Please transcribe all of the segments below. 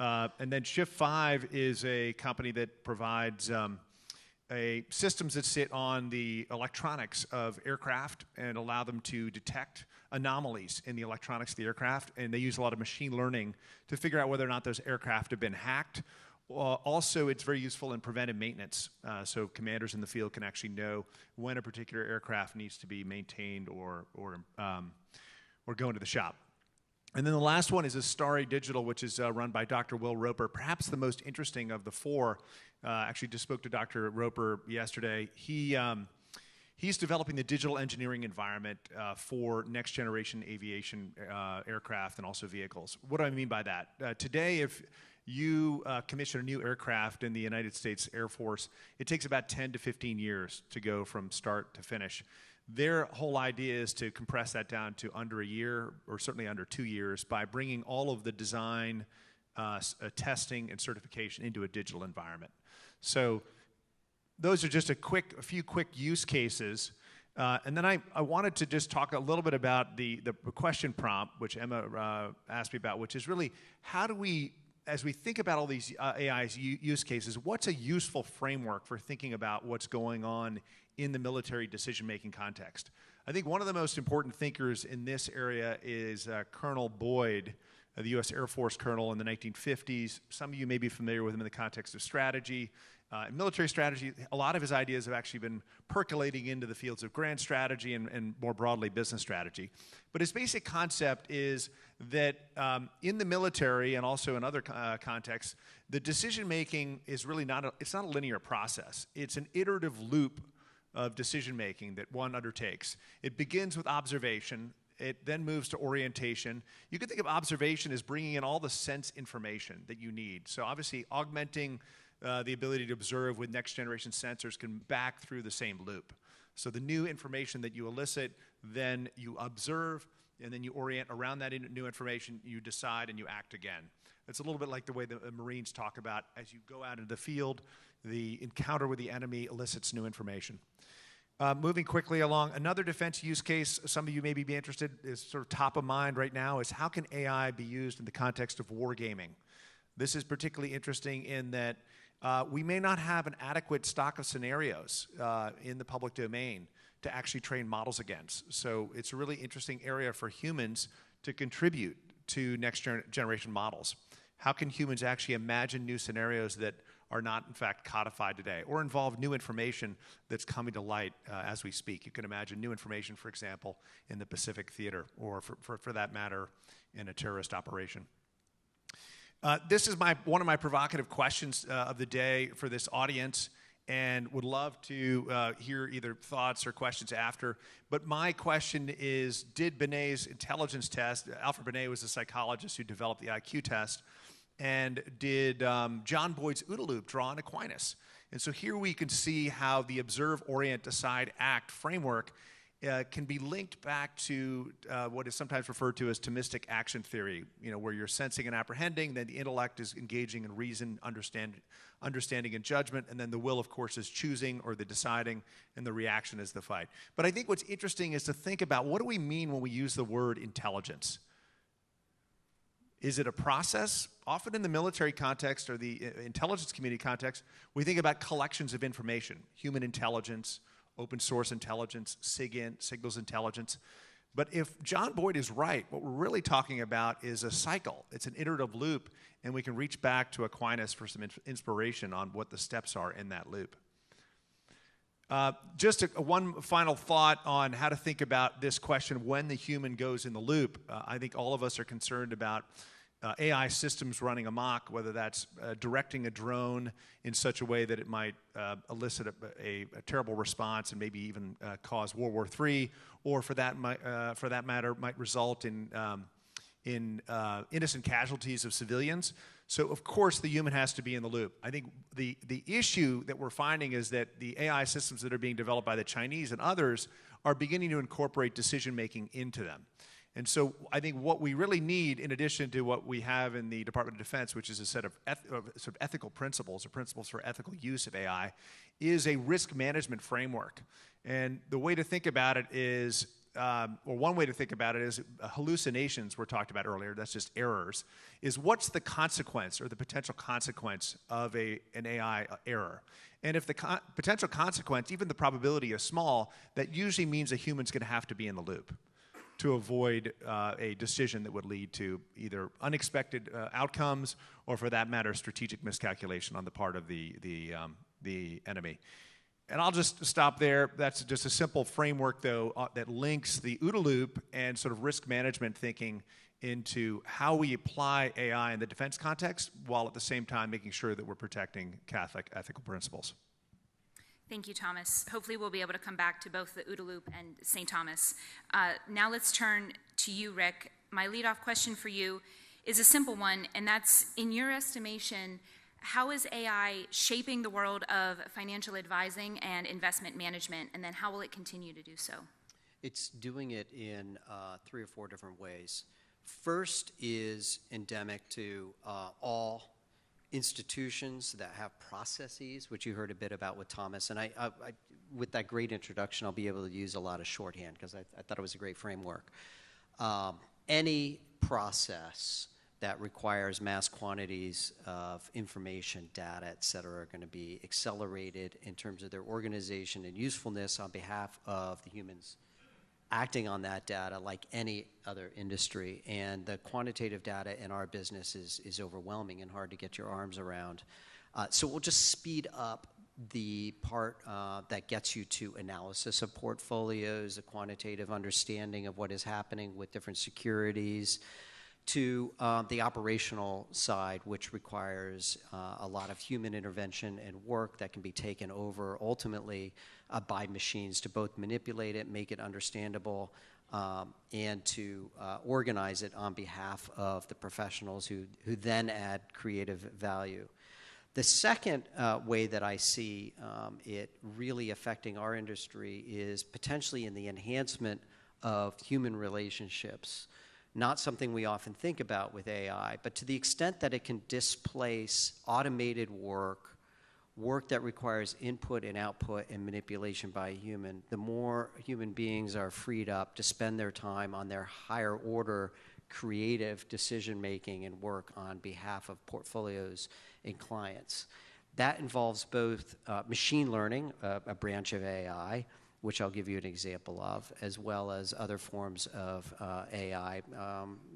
And then Shift 5 is a company that provides systems that sit on the electronics of aircraft and allow them to detect anomalies in the electronics of the aircraft. And they use a lot of machine learning to figure out whether or not those aircraft have been hacked. Also, it's very useful in preventive maintenance. So commanders in the field can actually know when a particular aircraft needs to be maintained or go into the shop. And then the last one is Astari Digital, which is run by Dr. Will Roper, perhaps the most interesting of the four. Actually just spoke to Dr. Roper yesterday. He's developing the digital engineering environment for next generation aviation aircraft and also vehicles. What do I mean by that? Today, if you commission a new aircraft in the United States Air Force, it takes about 10 to 15 years to go from start to finish. Their whole idea is to compress that down to under a year, or certainly under 2 years, by bringing all of the design, testing, and certification into a digital environment. So those are just a few quick use cases. And then I wanted to just talk a little bit about the question prompt, which Emma asked me about, which is really how do we, as we think about all these AI's use cases, what's a useful framework for thinking about what's going on in the military decision-making context? I think one of the most important thinkers in this area is Colonel Boyd, the U.S. Air Force colonel in the 1950s. Some of you may be familiar with him in the context of strategy. Military strategy, a lot of his ideas have actually been percolating into the fields of grand strategy and more broadly business strategy. But his basic concept is that in the military and also in other contexts, the decision-making is really it's not a linear process. It's an iterative loop of decision-making that one undertakes. It begins with observation. It then moves to orientation. You can think of observation as bringing in all the sense information that you need. So obviously augmenting the ability to observe with next-generation sensors can back through the same loop. So the new information that you elicit, then you observe, and then you orient around that new information, you decide, and you act again. It's a little bit like the way the Marines talk about as you go out into the field, the encounter with the enemy elicits new information. Moving quickly along, another defense use case some of you may be interested, is sort of top of mind right now, is how can AI be used in the context of wargaming? This is particularly interesting in that we may not have an adequate stock of scenarios in the public domain to actually train models against. So it's a really interesting area for humans to contribute to next generation models. How can humans actually imagine new scenarios that are not, in fact, codified today, or involve new information that's coming to light as we speak? You can imagine new information, for example, in the Pacific Theater, or for that matter, in a terrorist operation. This is one of my provocative questions of the day for this audience, and would love to hear either thoughts or questions after. But my question is, did Binet's intelligence test, Alfred Binet was a psychologist who developed the IQ test, and did John Boyd's OODA loop draw on Aquinas? And so here we can see how the observe, orient, decide, act framework can be linked back to what is sometimes referred to as Thomistic action theory, where you're sensing and apprehending, then the intellect is engaging in reason, understanding and judgment, and then the will, of course, is choosing or the deciding, and the reaction is the fight. But I think what's interesting is to think about, what do we mean when we use the word intelligence? Is it a process? Often in the military context or the intelligence community context, we think about collections of information, human intelligence, open source intelligence, SIGINT, signals intelligence. But if John Boyd is right, what we're really talking about is a cycle. It's an iterative loop, and we can reach back to Aquinas for some inspiration on what the steps are in that loop. Just one final thought on how to think about this question, when the human goes in the loop. I think all of us are concerned about AI systems running amok, whether that's directing a drone in such a way that it might elicit a terrible response and maybe even cause World War III, or for that matter, might result in innocent casualties of civilians. So, of course, the human has to be in the loop. I think the issue that we're finding is that the AI systems that are being developed by the Chinese and others are beginning to incorporate decision-making into them. And so I think what we really need, in addition to what we have in the Department of Defense, which is a set of sort of ethical principles, or principles for ethical use of AI, is a risk management framework. And the way to think about it is or one way to think about it is hallucinations were talked about earlier, that's just errors, is what's the consequence or the potential consequence of an AI error? And if the potential consequence, even the probability is small, that usually means a human's going to have to be in the loop to avoid a decision that would lead to either unexpected outcomes or, for that matter, strategic miscalculation on the part of the enemy. And I'll just stop there. That's just a simple framework, though, that links the OODA loop and sort of risk management thinking into how we apply AI in the defense context, while at the same time making sure that we're protecting Catholic ethical principles. Thank you, Thomas. Hopefully we'll be able to come back to both the OODA loop and St. Thomas. Now let's turn to you, Rick. My leadoff question for you is a simple one, and that's, in your estimation, how is AI shaping the world of financial advising and investment management, and then how will it continue to do so? It's doing it in 3 or 4 different ways. First is endemic to all institutions that have processes, which you heard a bit about with Thomas. And I with that great introduction, I'll be able to use a lot of shorthand because I thought it was a great framework. Any process that requires mass quantities of information, data, et cetera, are going to be accelerated in terms of their organization and usefulness on behalf of the humans acting on that data, like any other industry. And the quantitative data in our business is overwhelming and hard to get your arms around. So we'll just speed up the part that gets you to analysis of portfolios, a quantitative understanding of what is happening with different securities, to the operational side, which requires a lot of human intervention and work that can be taken over ultimately by machines to both manipulate it, make it understandable, and to organize it on behalf of the professionals who then add creative value. The second way that I see it really affecting our industry is potentially in the enhancement of human relationships. Not something we often think about with AI, but to the extent that it can displace automated work that requires input and output and manipulation by a human, the more human beings are freed up to spend their time on their higher order creative decision-making and work on behalf of portfolios and clients. That involves both machine learning, a branch of AI, which I'll give you an example of, as well as other forms of AI,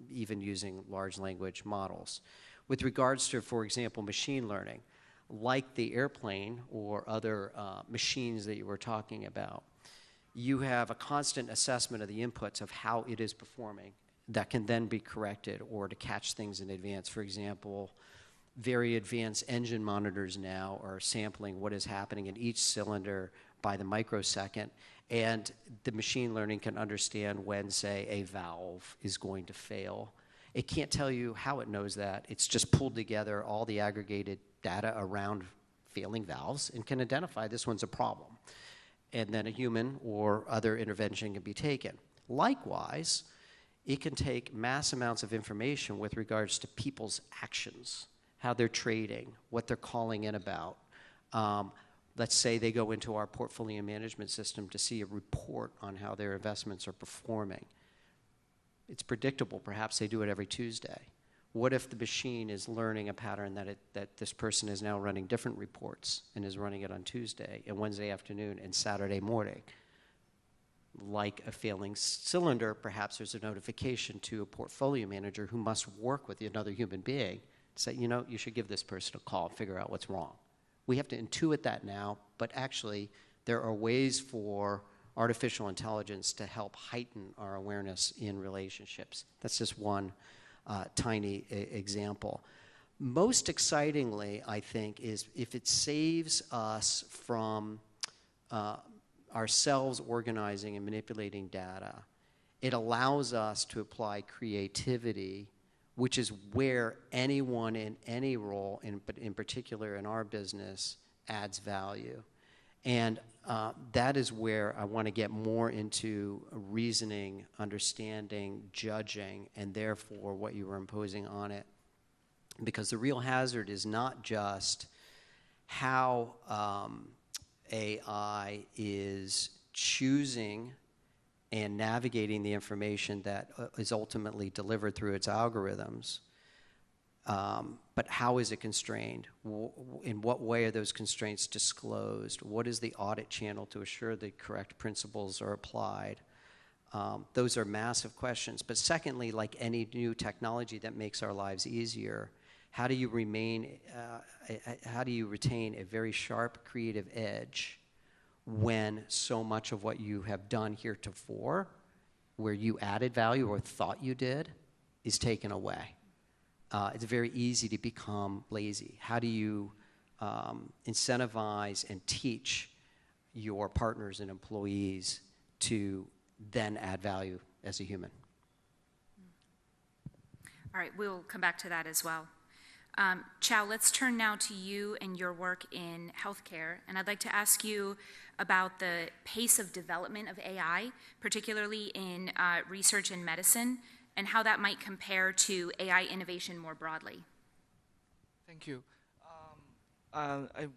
even using large language models. With regards to, for example, machine learning, like the airplane or other machines that you were talking about, you have a constant assessment of the inputs of how it is performing that can then be corrected or to catch things in advance. For example, very advanced engine monitors now are sampling what is happening in each cylinder by the microsecond, and the machine learning can understand when, say, a valve is going to fail. It can't tell you how it knows that. It's just pulled together all the aggregated data around failing valves and can identify this one's a problem. And then a human or other intervention can be taken. Likewise, it can take mass amounts of information with regards to people's actions, how they're trading, what they're calling in about. Let's say they go into our portfolio management system to see a report on how their investments are performing. It's predictable. Perhaps they do it every Tuesday. What if the machine is learning a pattern that this person is now running different reports and is running it on Tuesday and Wednesday afternoon and Saturday morning? Like a failing cylinder, perhaps there's a notification to a portfolio manager who must work with another human being to say, you know, you should give this person a call and figure out what's wrong. We have to intuit that now, but actually there are ways for artificial intelligence to help heighten our awareness in relationships. That's just one tiny example. Most excitingly, I think, is if it saves us from ourselves organizing and manipulating data, it allows us to apply creativity, which is where anyone in any role, but in particular in our business, adds value. And that is where I want to get more into reasoning, understanding, judging, and therefore what you were imposing on it. Because the real hazard is not just how AI is choosing and navigating the information that is ultimately delivered through its algorithms. But how is it constrained? In what way are those constraints disclosed? What is the audit channel to assure the correct principles are applied? Those are massive questions. But secondly, like any new technology that makes our lives easier, how do you retain a very sharp creative edge when so much of what you have done heretofore, where you added value or thought you did, is taken away? It's very easy to become lazy. How do you incentivize and teach your partners and employees to then add value as a human? All right, we'll come back to that as well. Chao, let's turn now to you and your work in healthcare. And I'd like to ask you about the pace of development of AI, particularly in research and medicine, and how that might compare to AI innovation more broadly. Thank you.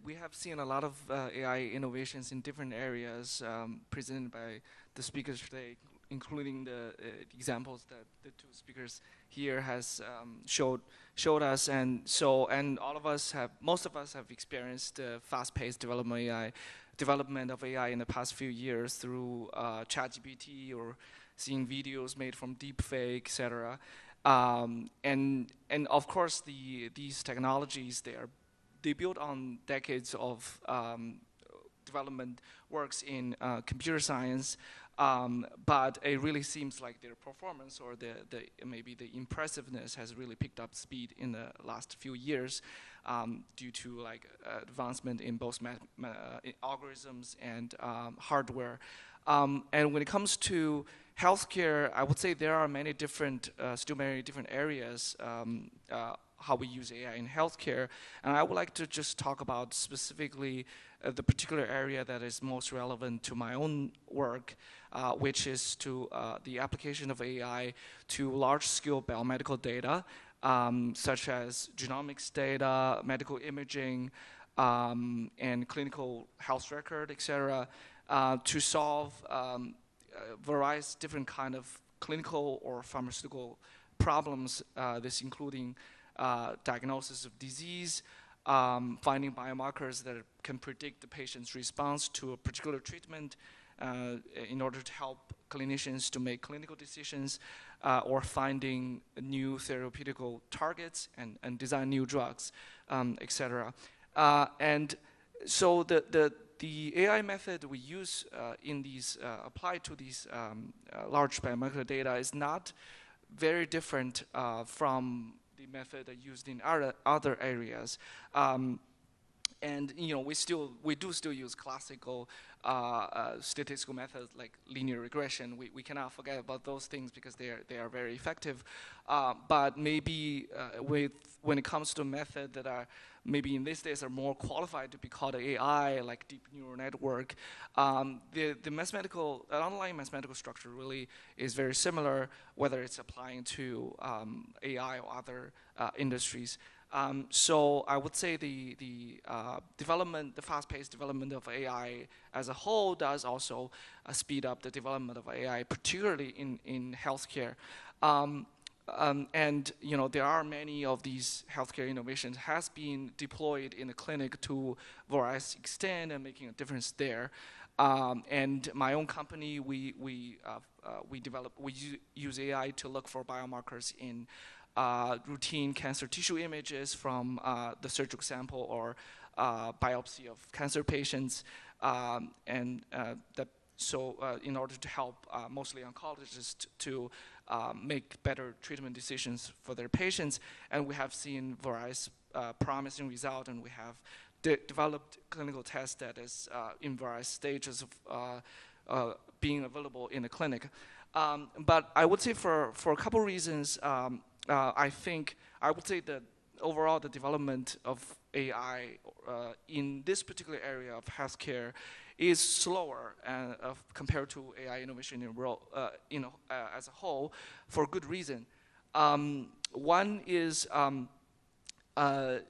We have seen a lot of AI innovations in different areas presented by the speakers today, including the examples that the two speakers here has showed us, and most of us have experienced the fast-paced development of AI in the past few years through ChatGPT or seeing videos made from deepfake, etc. And of course, these technologies they build on decades of development works in computer science. But it really seems like their performance or maybe the impressiveness has really picked up speed in the last few years due to advancement in both algorithms and hardware. And when it comes to healthcare, I would say there are still many different areas how we use AI in healthcare. And I would like to just talk about specifically the particular area that is most relevant to my own work, which is to the application of AI to large-scale biomedical data, such as genomics data, medical imaging, and clinical health record, etc., to solve various different kind of clinical or pharmaceutical problems. This including diagnosis of disease, finding biomarkers that can predict the patient's response to a particular treatment in order to help clinicians to make clinical decisions, or finding new therapeutical targets and design new drugs, etc. And so the AI method we use in these applied to these large biomarker data is not very different from the method used in other areas. And we do still use classical statistical methods like linear regression. We cannot forget about those things because they are very effective. But maybe when it comes to methods that are maybe in these days are more qualified to be called AI, like deep neural network, the underlying mathematical structure really is very similar, whether it's applying to AI or other industries. So I would say the fast-paced development of AI as a whole does also speed up the development of AI, particularly in healthcare. And there are many of these healthcare innovations has been deployed in the clinic to various extent and making a difference there. And my own company, we use AI to look for biomarkers in routine cancer tissue images from the surgical sample or biopsy of cancer patients, in order to help mostly oncologists to make better treatment decisions for their patients. And we have seen various promising results, and we have developed clinical tests that is in various stages of being available in the clinic. But I would say for a couple reasons, I would say that overall the development of AI in this particular area of healthcare is slower compared to AI innovation in world, as a whole, for good reason. One is, the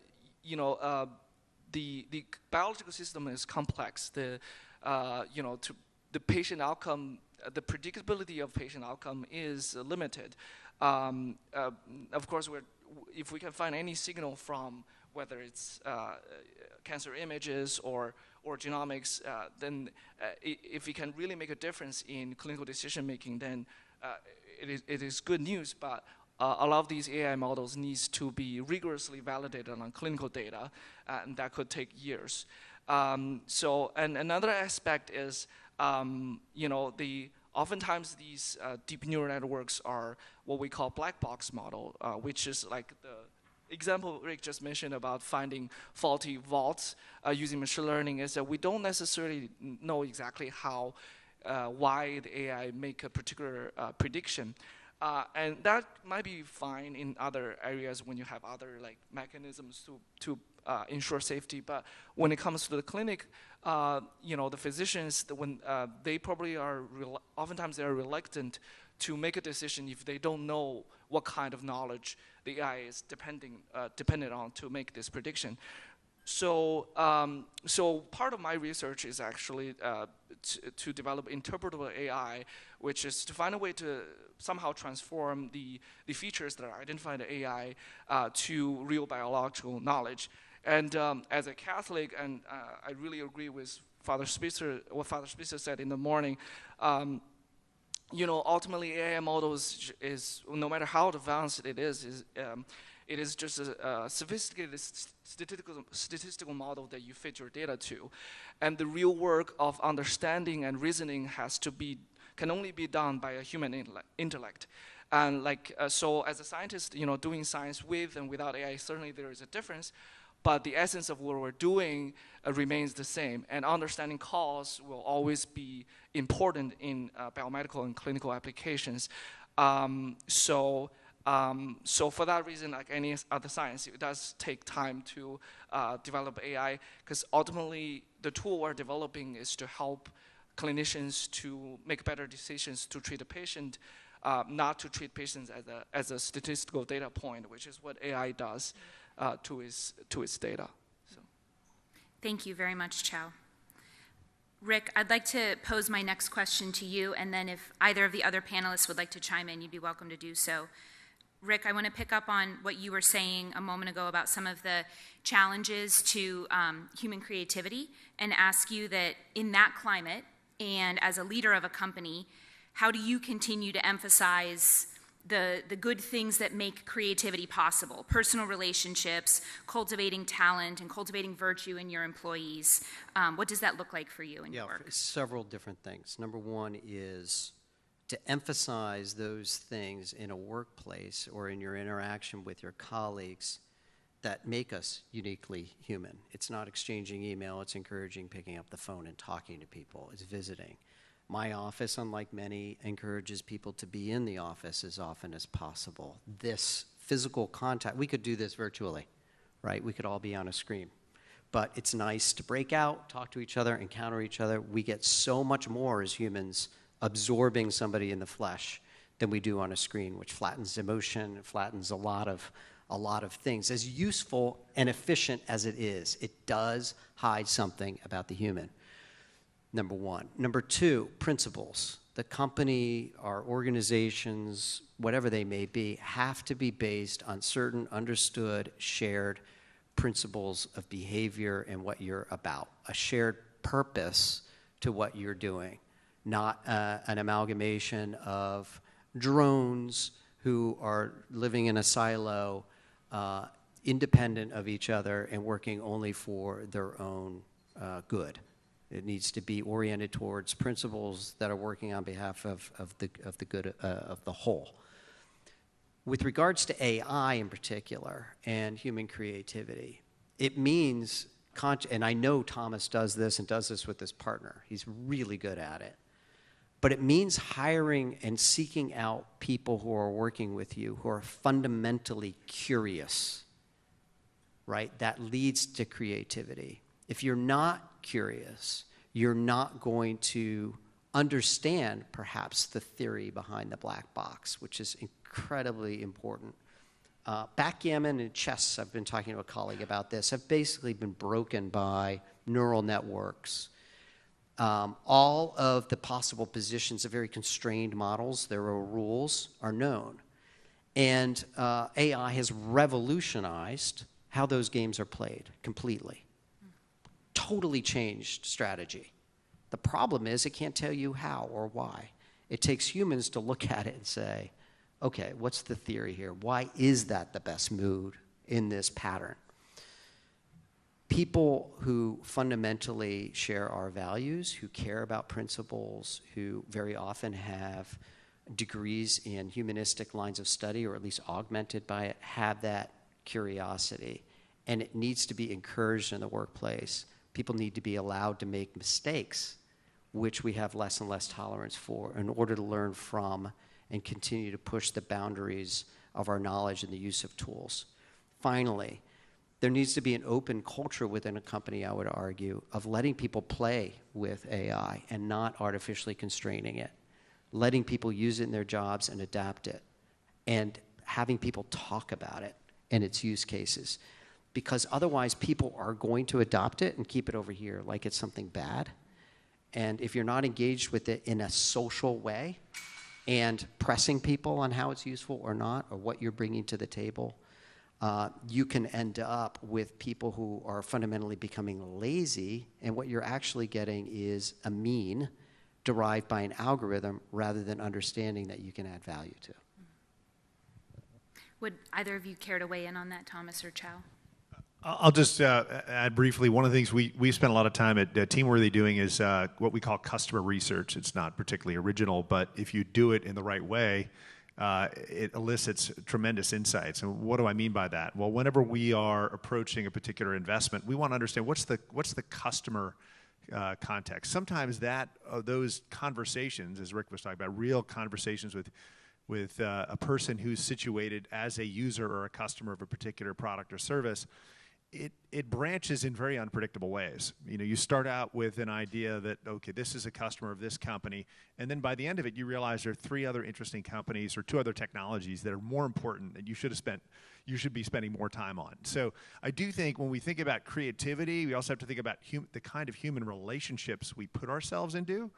biological system is complex. The patient outcome the predictability of patient outcome is limited. Of course, if we can find any signal from whether it's cancer images or genomics, then if we can really make a difference in clinical decision making, then it is good news. But a lot of these AI models needs to be rigorously validated on clinical data, and that could take years. And another aspect is, oftentimes these deep neural networks are what we call black box model, which is like the example Rick just mentioned about finding faulty vaults using machine learning, is that we don't necessarily know exactly how, why the AI make a particular prediction. And that might be fine in other areas when you have other like mechanisms to ensure safety. But when it comes to the clinic, the physicians, when they probably are, oftentimes they are reluctant to make a decision if they don't know what kind of knowledge the AI is dependent on to make this prediction. So part of my research is actually to develop interpretable AI, which is to find a way to somehow transform the features that are identified in AI to real biological knowledge. And as a Catholic, and I really agree with what Father Spitzer said in the morning, ultimately AI models is, no matter how advanced it is just a sophisticated statistical model that you fit your data to. And the real work of understanding and reasoning can only be done by a human intellect. And so as a scientist, doing science with and without AI, certainly there is a difference, but the essence of what we're doing remains the same. And understanding cause will always be important in biomedical and clinical applications. So for that reason, like any other science, it does take time to develop AI, because ultimately the tool we're developing is to help clinicians to make better decisions to treat a patient, not to treat patients as a statistical data point, which is what AI does to its data. So. Thank you very much, Chao. Rick, I'd like to pose my next question to you, and then if either of the other panelists would like to chime in, you'd be welcome to do so. Rick, I want to pick up on what you were saying a moment ago about some of the challenges to human creativity, and ask you that in that climate, and as a leader of a company, how do you continue to emphasize the good things that make creativity possible? Personal relationships, cultivating talent, and cultivating virtue in your employees. What does that look like for you in your work? Several different things. Number one is to emphasize those things in a workplace or in your interaction with your colleagues that make us uniquely human. It's not exchanging email, it's encouraging picking up the phone and talking to people, it's visiting. My office, unlike many, encourages people to be in the office as often as possible. This physical contact, we could do this virtually, right? We could all be on a screen. But it's nice to break out, talk to each other, encounter each other. We get so much more as humans absorbing somebody in the flesh than we do on a screen, which flattens emotion, it flattens a lot of things. As useful and efficient as it is, it does hide something about the human. Number one. Number two, principles. The company, our organizations, whatever they may be, have to be based on certain understood, shared principles of behavior and what you're about. A shared purpose to what you're doing, not an amalgamation of drones who are living in a silo, independent of each other and working only for their own good. It needs to be oriented towards principles that are working on behalf of the good of the whole. With regards to AI in particular and human creativity, it means, and I know Thomas does this and does this with his partner. He's really good at it. But it means hiring and seeking out people who are working with you who are fundamentally curious, right? That leads to creativity. If you're not curious, you're not going to understand perhaps the theory behind the black box, which is incredibly important. Backgammon and chess, I've been talking to a colleague about this, have basically been broken by neural networks. All of the possible positions of very constrained models, there are rules, are known. And AI has revolutionized how those games are played completely. Totally changed strategy. The problem is it can't tell you how or why. It takes humans to look at it and say, okay, what's the theory here? Why is that the best mood in this pattern? People who fundamentally share our values, who care about principles, who very often have degrees in humanistic lines of study, or at least augmented by it, have that curiosity. And it needs to be encouraged in the workplace. People need to be allowed to make mistakes, which we have less and less tolerance for, in order to learn from and continue to push the boundaries of our knowledge and the use of tools. Finally, there needs to be an open culture within a company, I would argue, of letting people play with AI and not artificially constraining it, letting people use it in their jobs and adapt it, and having people talk about it and its use cases. Because otherwise, people are going to adopt it and keep it over here like it's something bad. And if you're not engaged with it in a social way and pressing people on how it's useful or not, or what you're bringing to the table, you can end up with people who are fundamentally becoming lazy, and what you're actually getting is a mean derived by an algorithm rather than understanding that you can add value to. Would either of you care to weigh in on that, Thomas or Chao? I'll just add briefly, one of the things we spent a lot of time at Teamworthy doing is what we call customer research. It's not particularly original, but if you do it in the right way, it elicits tremendous insights. And what do I mean by that? Well, whenever we are approaching a particular investment, we want to understand what's the customer context. Sometimes those conversations, as Rick was talking about, real conversations with a person who's situated as a user or a customer of a particular product or service, it branches in very unpredictable ways. You know, you start out with an idea that, okay, this is a customer of this company, and then by the end of it, you realize there are 3 other interesting companies or 2 other technologies that are more important that you should be spending more time on. So I do think when we think about creativity, we also have to think about the kind of human relationships we put ourselves into.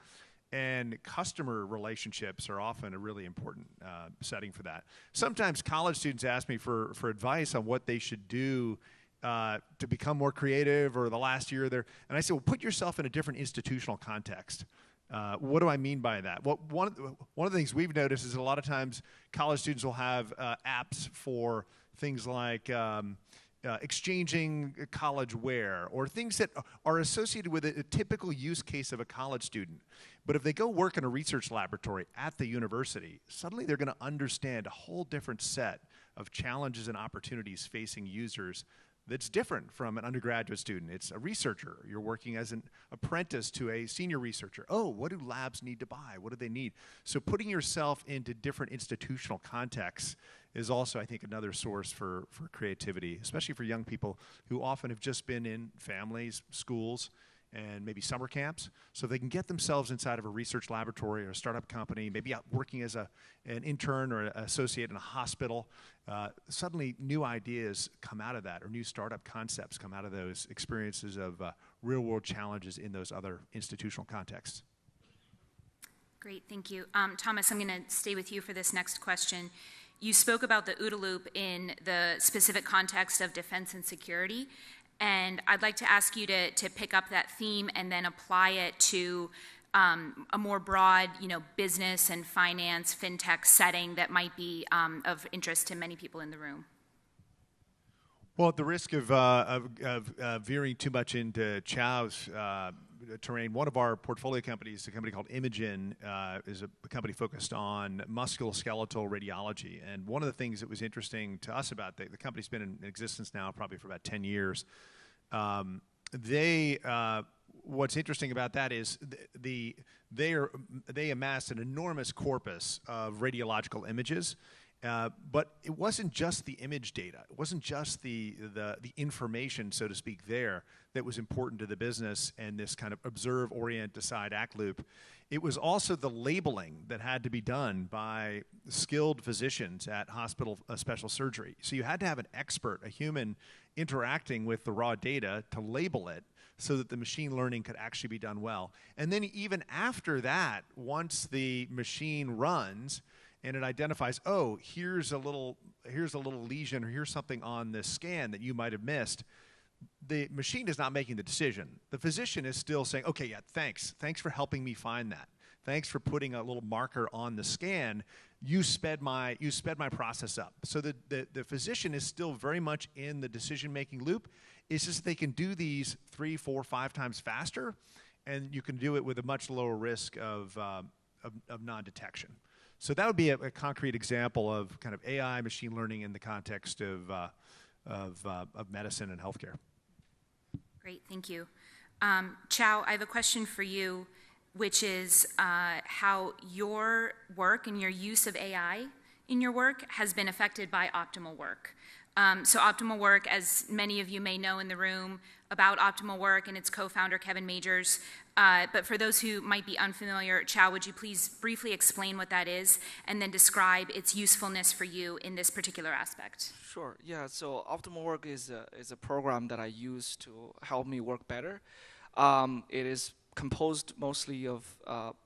And customer relationships are often a really important setting for that. Sometimes college students ask me for advice on what they should do to become more creative, or the last year there. And I say, well, put yourself in a different institutional context. What do I mean by that? Well, one of the things we've noticed is that a lot of times college students will have apps for things like exchanging college wear, or things that are associated with a typical use case of a college student. But if they go work in a research laboratory at the university, suddenly they're going to understand a whole different set of challenges and opportunities facing users that's different from an undergraduate student. It's a researcher. You're working as an apprentice to a senior researcher. Oh, what do labs need to buy? What do they need? So putting yourself into different institutional contexts is also, I think, another source for creativity, especially for young people who often have just been in families, schools, and maybe summer camps. So they can get themselves inside of a research laboratory or a startup company, maybe out working as an intern or an associate in a hospital. Suddenly new ideas come out of that, or new startup concepts come out of those experiences of real-world challenges in those other institutional contexts. Great, thank you. Thomas, I'm going to stay with you for this next question. You spoke about the OODA loop in the specific context of defense and security. And I'd like to ask you to pick up that theme and then apply it to a more broad, business and finance, fintech setting that might be of interest to many people in the room. Well, at the risk of veering too much into Chao's terrain, one of our portfolio companies, a company called Imogen, is a company focused on musculoskeletal radiology. And one of the things that was interesting to us about the company's been in existence now probably for about 10 years. What's interesting about that is they amassed an enormous corpus of radiological images, But it wasn't just the image data. It wasn't just the information, so to speak, there that was important to the business and this kind of observe, orient, decide, act loop. It was also the labeling that had to be done by skilled physicians at hospital special surgery. So you had to have an expert, a human, interacting with the raw data to label it so that the machine learning could actually be done well. And then even after that, once the machine runs and it identifies, oh, here's a little lesion, or here's something on this scan that you might have missed, the machine is not making the decision. The physician is still saying, okay, yeah, thanks for helping me find that. Thanks for putting a little marker on the scan. You sped my process up. So the physician is still very much in the decision-making loop. It's just they can do these 3, 4, 5 times faster, and you can do it with a much lower risk of non-detection. So that would be a concrete example of kind of AI, machine learning in the context of medicine and healthcare. Great, thank you. Chao, I have a question for you, which is how your work and your use of AI in your work has been affected by optimal work. So optimal work, as many of you may know in the room, about optimal work and its co-founder, Kevin Majors. But for those who might be unfamiliar, Chao, would you please briefly explain what that is and then describe its usefulness for you in this particular aspect? Sure. Yeah. So optimal work is a program that I use to help me work better. It is composed mostly of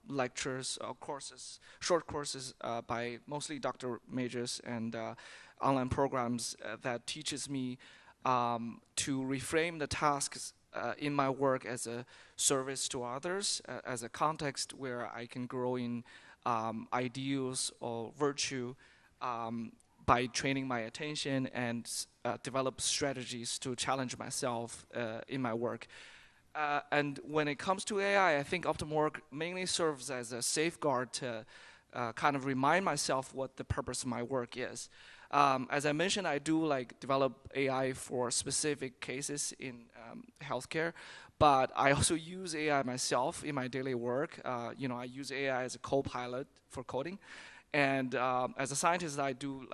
lectures, courses, short courses by mostly Dr. Magis, and online programs that teaches me to reframe the tasks in my work as a service to others, as a context where I can grow in ideals or virtue by training my attention and develop strategies to challenge myself in my work. And when it comes to AI, I think optimal work mainly serves as a safeguard to kind of remind myself what the purpose of my work is. As I mentioned, I do develop AI for specific cases in healthcare, but I also use AI myself in my daily work. I use AI as a co-pilot for coding, and as a scientist, I do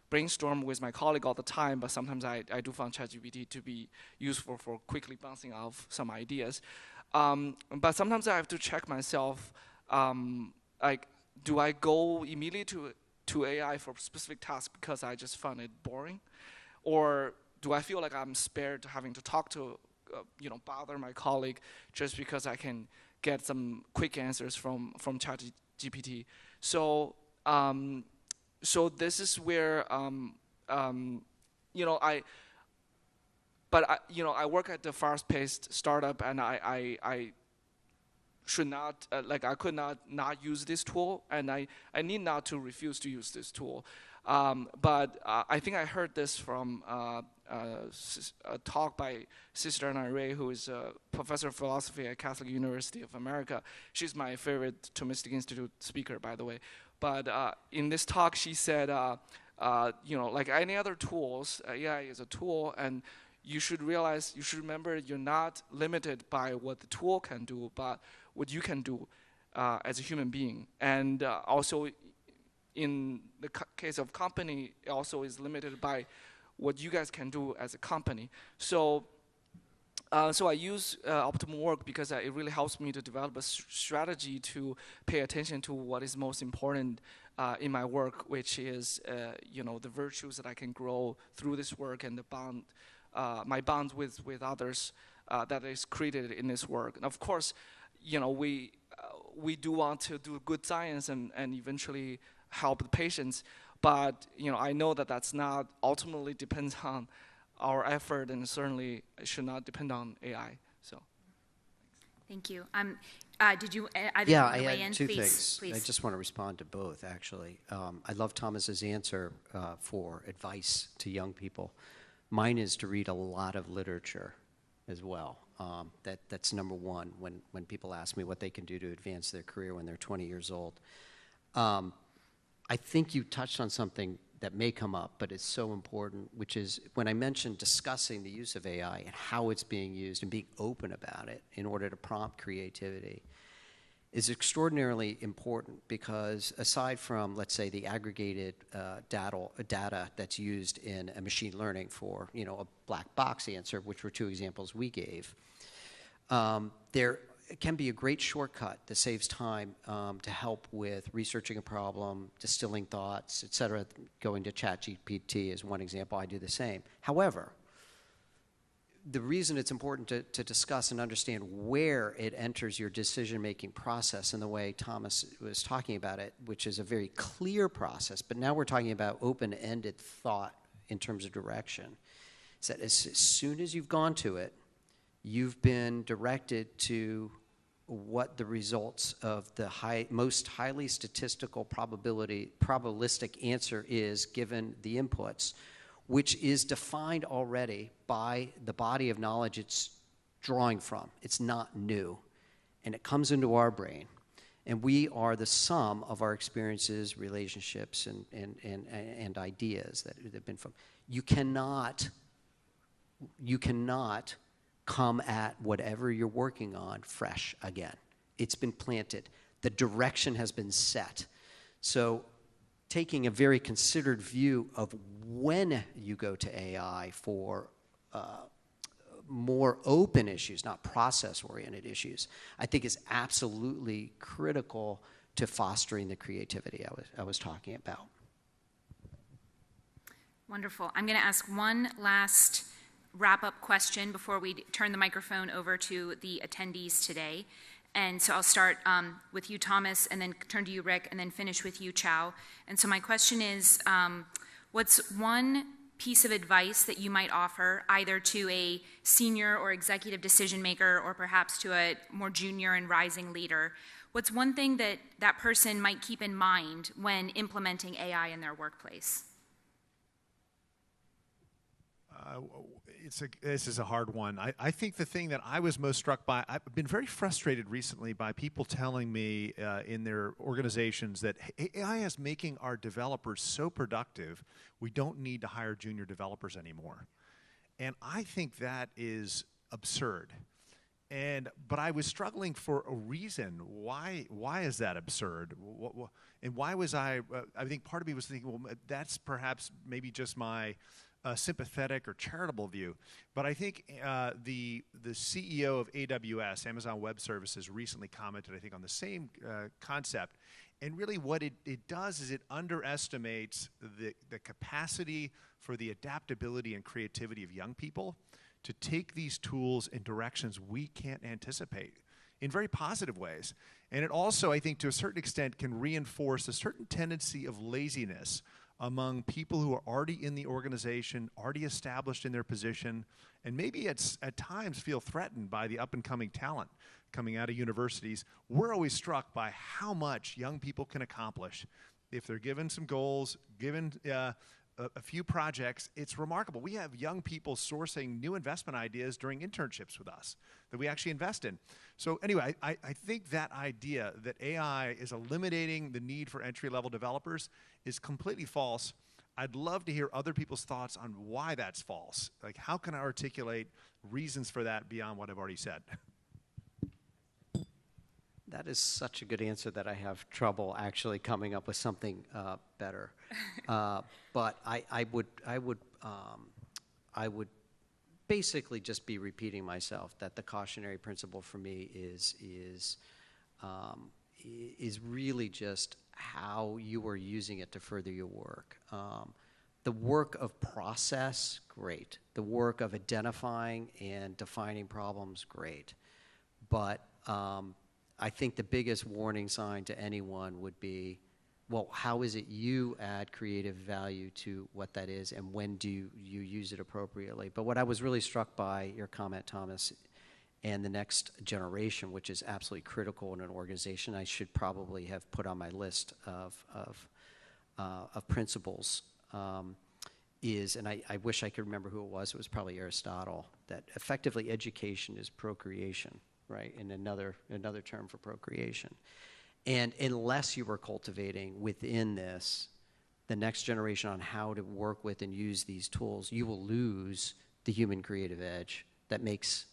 brainstorm with my colleague all the time, but sometimes I do find ChatGPT to be useful for quickly bouncing off some ideas. But sometimes I have to check myself, do I go immediately to AI for specific tasks because I just found it boring? Or do I feel like I'm spared having to talk to, bother my colleague just because I can get some quick answers from ChatGPT? So this is where, I work at the fast-paced startup, and I should not, I could not use this tool, and I need not to refuse to use this tool. But I think I heard this from a talk by Sister Anna Ray, who is a professor of philosophy at Catholic University of America. She's my favorite Thomistic Institute speaker, by the way. But in this talk, she said, like any other tools, AI is a tool, and you should remember you're not limited by what the tool can do, but what you can do as a human being. And also, in the case of company, it also is limited by what you guys can do as a company. So I use optimal work because it really helps me to develop a strategy to pay attention to what is most important in my work, which is the virtues that I can grow through this work and my bonds with others that is created in this work. And of course, we do want to do good science and eventually help the patients, but I know that that's not ultimately depends on our effort, and certainly it should not depend on AI. So, thank you. Did you either I weigh had in? two Please, things. please. I just want to respond to both, actually. I love Thomas's answer for advice to young people. Mine is to read a lot of literature as well. That's number one when people ask me what they can do to advance their career when they're 20 years old. I think you touched on something that may come up, but it's so important, which is when I mentioned discussing the use of AI and how it's being used and being open about it in order to prompt creativity. is extraordinarily important because aside from, let's say, the aggregated data that's used in a machine learning for, a black box answer, which were two examples we gave, there can be a great shortcut that saves time to help with researching a problem, distilling thoughts, et cetera. Going to ChatGPT is one example. I do the same. However, the reason it's important to discuss and understand where it enters your decision-making process in the way Thomas was talking about it, which is a very clear process, but now we're talking about open-ended thought in terms of direction, is that as soon as you've gone to it, you've been directed to what the results of the most highly statistical probabilistic answer is given the inputs, which is defined already by the body of knowledge it's drawing from. It's not new. And it comes into our brain. And we are the sum of our experiences, relationships, and ideas that have been from. You cannot come at whatever you're working on fresh again. It's been planted. The direction has been set. So taking a very considered view of when you go to AI for more open issues, not process-oriented issues, I think is absolutely critical to fostering the creativity I was talking about. Wonderful. I'm going to ask one last wrap-up question before we turn the microphone over to the attendees today. And so I'll start with you, Thomas, and then turn to you, Rick, and then finish with you, Chao. And so my question is, what's one piece of advice that you might offer either to a senior or executive decision maker or perhaps to a more junior and rising leader? What's one thing that that person might keep in mind when implementing AI in their workplace? This is a hard one. I think the thing that I was most struck by, I've been very frustrated recently by people telling me in their organizations that AI is making our developers so productive, we don't need to hire junior developers anymore. And I think that is absurd. But I was struggling for a reason. Why is that absurd? And why was I think part of me was thinking, well, that's perhaps maybe just my sympathetic or charitable view. But I think the CEO of AWS, Amazon Web Services, recently commented, I think, on the same concept. And really what it does is it underestimates the capacity for the adaptability and creativity of young people to take these tools in directions we can't anticipate in very positive ways. And it also, I think, to a certain extent, can reinforce a certain tendency of laziness among people who are already in the organization, already established in their position, and maybe at times feel threatened by the up-and-coming talent coming out of universities. We're always struck by how much young people can accomplish if they're given some goals, given a few projects. It's remarkable. We have young people sourcing new investment ideas during internships with us that we actually invest in. So anyway, I think that idea that AI is eliminating the need for entry-level developers is completely false. I'd love to hear other people's thoughts on why that's false. Like, how can I articulate reasons for that beyond what I've already said? That is such a good answer that I have trouble actually coming up with something better. But I would basically just be repeating myself that the cautionary principle for me is really just how you are using it to further your work. The work of process, great. The work of identifying and defining problems, great. But I think the biggest warning sign to anyone would be, well, how is it you add creative value to what that is, and when do you use it appropriately? But what I was really struck by your comment, Thomas, and the next generation, which is absolutely critical in an organization, I should probably have put on my list of principles, is, and I wish I could remember who it was probably Aristotle, that effectively education is procreation, right, and another term for procreation. And unless you are cultivating within this the next generation on how to work with and use these tools, you will lose the human creative edge that makes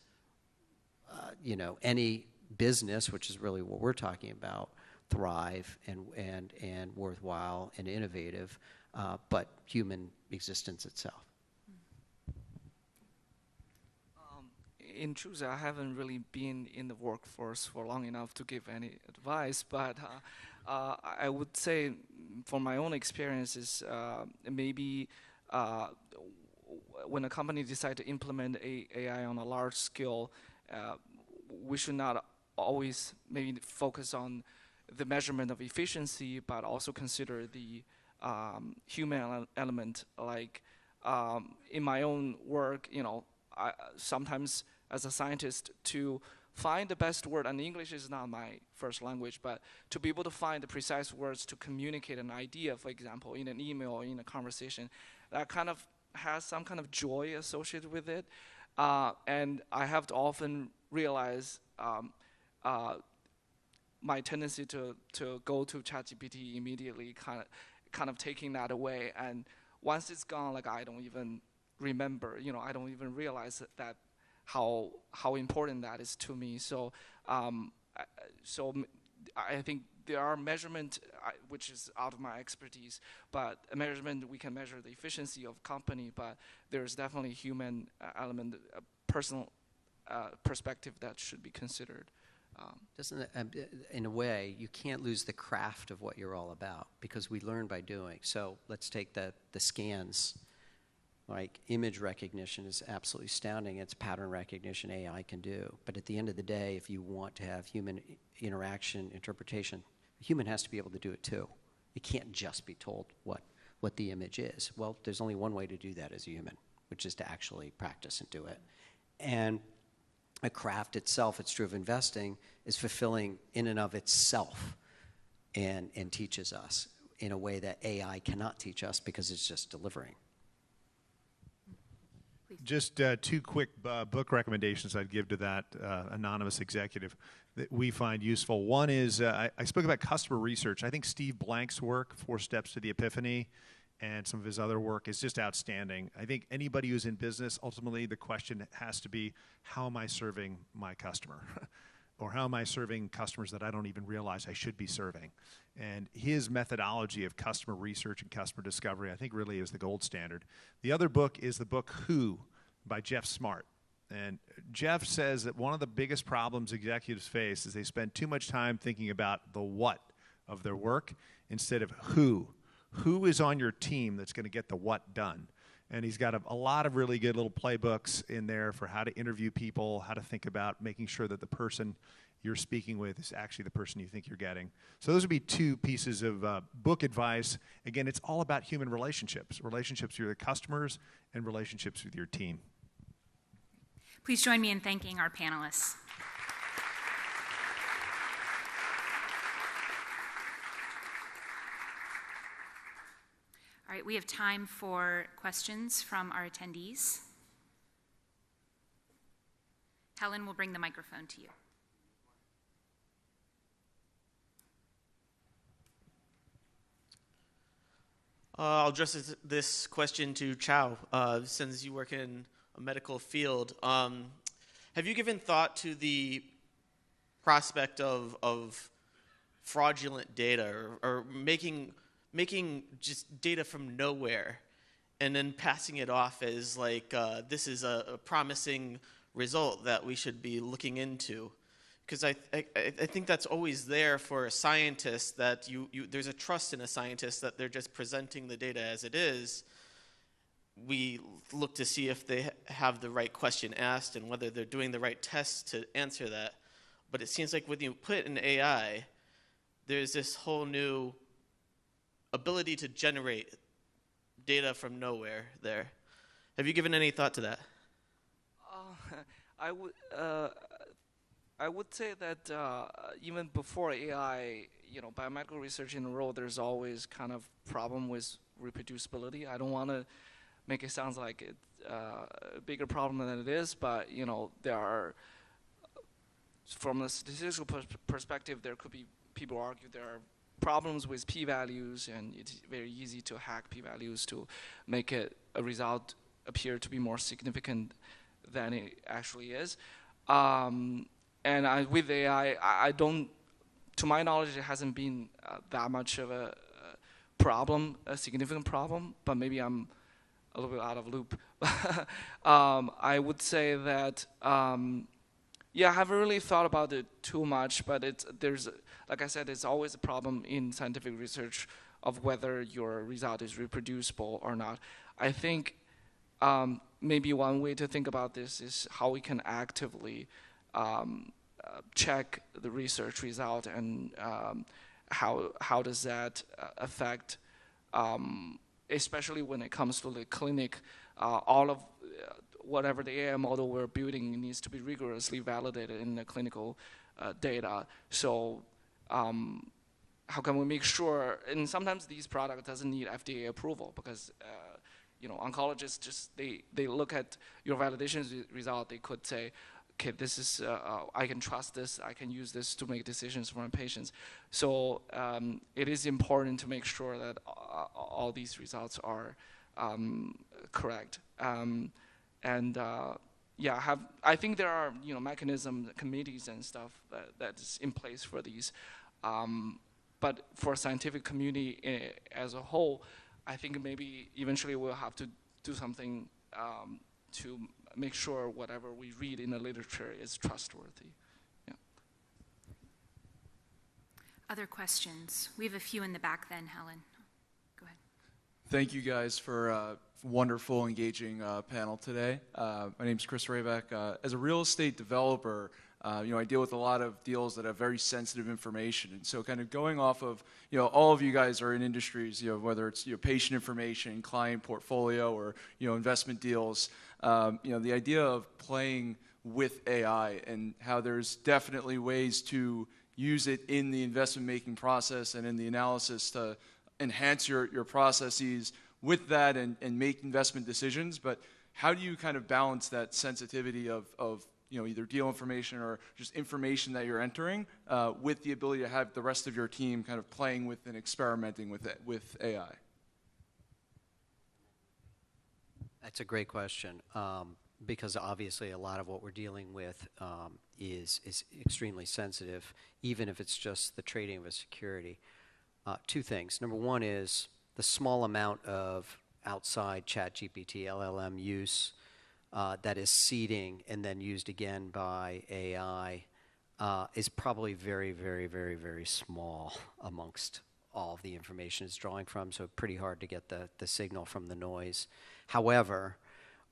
any business, which is really what we're talking about, thrive and worthwhile and innovative, but human existence itself. In truth, I haven't really been in the workforce for long enough to give any advice, but I would say from my own experiences, maybe when a company decides to implement AI on a large scale, we should not always maybe focus on the measurement of efficiency, but also consider the human element. Like in my own work, I sometimes as a scientist to find the best word, and English is not my first language, but to be able to find the precise words to communicate an idea, for example, in an email or in a conversation, that kind of has some kind of joy associated with it. And I have to often realize my tendency to go to ChatGPT immediately, kind of taking that away. And once it's gone, like I don't even remember, I don't even realize that how important that is to me. So I think there are measurement, which is out of my expertise, but a measurement, we can measure the efficiency of company, but there's definitely a human element, a personal perspective that should be considered. Doesn't it, in a way, you can't lose the craft of what you're all about, because we learn by doing. So let's take the scans. Like image recognition is absolutely astounding. It's pattern recognition AI can do. But at the end of the day, if you want to have human interaction, interpretation, a human has to be able to do it too. It can't just be told what the image is. Well, there's only one way to do that as a human, which is to actually practice and do it. And a craft itself, it's true of investing, is fulfilling in and of itself and teaches us in a way that AI cannot teach us because it's just delivering. Just two quick book recommendations I'd give to that anonymous executive that we find useful. One is, I spoke about customer research. I think Steve Blank's work, 4 Steps to the Epiphany, and some of his other work is just outstanding. I think anybody who's in business, ultimately the question has to be, how am I serving my customer? Or how am I serving customers that I don't even realize I should be serving? And his methodology of customer research and customer discovery, I think, really is the gold standard. The other book is the book Who by Jeff Smart. And Jeff says that one of the biggest problems executives face is they spend too much time thinking about the what of their work instead of who. Who is on your team that's going to get the what done? And he's got a lot of really good little playbooks in there for how to interview people, how to think about making sure that the person you're speaking with is actually the person you think you're getting. So those would be 2 pieces of book advice. Again, it's all about human relationships, relationships with your customers and relationships with your team. Please join me in thanking our panelists. All right, we have time for questions from our attendees. Helen will bring the microphone to you. I'll address this question to Chao, since you work in a medical field. Have you given thought to the prospect of fraudulent data or making just data from nowhere and then passing it off as like this is a promising result that we should be looking into? Because I think that's always there for a scientist, that there's a trust in a scientist that they're just presenting the data as it is. We look to see if they have the right question asked and whether they're doing the right tests to answer that. But it seems like when you put in AI, there's this whole new ability to generate data from nowhere there. Have you given any thought to that? I would say that even before AI, biomedical research in a role, there's always kind of problem with reproducibility. I don't want to make it sound like it's a bigger problem than it is, but there are, from a statistical perspective, there could be, people argue there are problems with p-values, and it's very easy to hack p-values to make a result appear to be more significant than it actually is. And with AI, I don't, to my knowledge, it hasn't been that much of a problem, a significant problem, but maybe I'm a little bit out of loop. I would say that, yeah, I haven't really thought about it too much, but there's, like I said, it's always a problem in scientific research of whether your result is reproducible or not. I think maybe one way to think about this is how we can actively check the research result, and how does that affect, especially when it comes to the clinic, all of whatever the AI model we're building needs to be rigorously validated in the clinical data. So how can we make sure, and sometimes these products doesn't need FDA approval because oncologists just, they look at your validation result, they could say, okay, this is, I can trust this, I can use this to make decisions for my patients. So it is important to make sure that all these results are correct. Yeah, I think there are mechanisms, committees and stuff that's in place for these. But for scientific community as a whole, I think maybe eventually we'll have to do something to make sure whatever we read in the literature is trustworthy. Yeah. Other questions? We have a few in the back then, Helen. Go ahead. Thank you guys for a wonderful, engaging panel today. My name is Chris Raybeck. As a real estate developer, I deal with a lot of deals that have very sensitive information. And so kind of going off of, all of you guys are in industries, whether it's patient information, client portfolio, or, investment deals, the idea of playing with AI and how there's definitely ways to use it in the investment making process and in the analysis to enhance your processes with that and make investment decisions. But how do you kind of balance that sensitivity of either deal information or just information that you're entering with the ability to have the rest of your team kind of playing with and experimenting with it with AI? That's a great question, because obviously a lot of what we're dealing with is extremely sensitive, even if it's just the trading of a security. Two things. Number one is the small amount of outside ChatGPT, LLM use that is seeding and then used again by AI is probably very, very, very, very small amongst all of the information it's drawing from, so pretty hard to get the signal from the noise. However,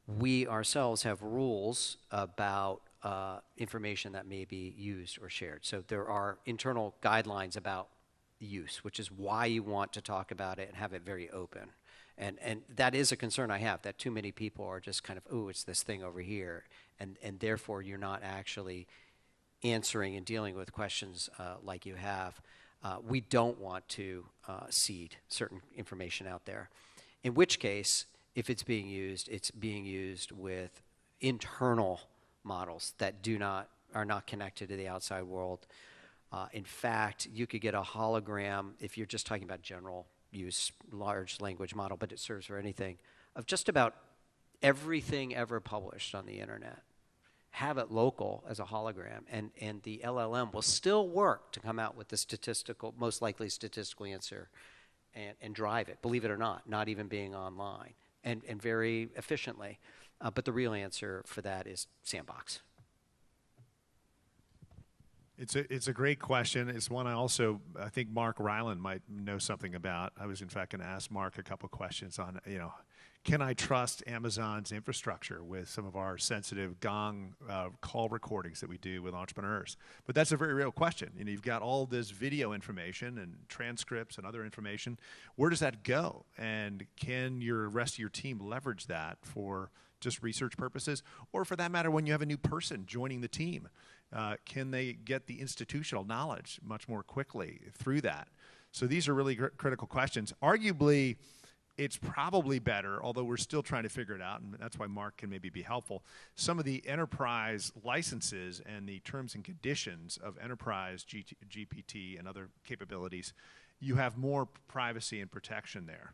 we ourselves have rules about information that may be used or shared. So there are internal guidelines about use, which is why you want to talk about it and have it very open. And that is a concern I have, that too many people are just kind of, oh, it's this thing over here, and therefore you're not actually answering and dealing with questions like you have. We don't want to seed certain information out there, in which case, if it's being used with internal models that are not connected to the outside world. In fact, you could get a hologram, if you're just talking about general use, large language model, but it serves for anything, of just about everything ever published on the internet. Have it local as a hologram, and the LLM will still work to come out with the most likely statistical answer and drive it, believe it or not even being online, and very efficiently. But the real answer for that is sandbox. It's a great question. It's one I think Mark Ryland might know something about. I was in fact going to ask Mark a couple questions on, can I trust Amazon's infrastructure with some of our sensitive Gong call recordings that we do with entrepreneurs? But that's a very real question. You've got all this video information and transcripts and other information. Where does that go? And can your rest of your team leverage that for just research purposes? Or for that matter, when you have a new person joining the team, can they get the institutional knowledge much more quickly through that? So these are really critical questions. Arguably, it's probably better, although we're still trying to figure it out, and that's why Mark can maybe be helpful. Some of the enterprise licenses and the terms and conditions of enterprise GPT and other capabilities, you have more privacy and protection there.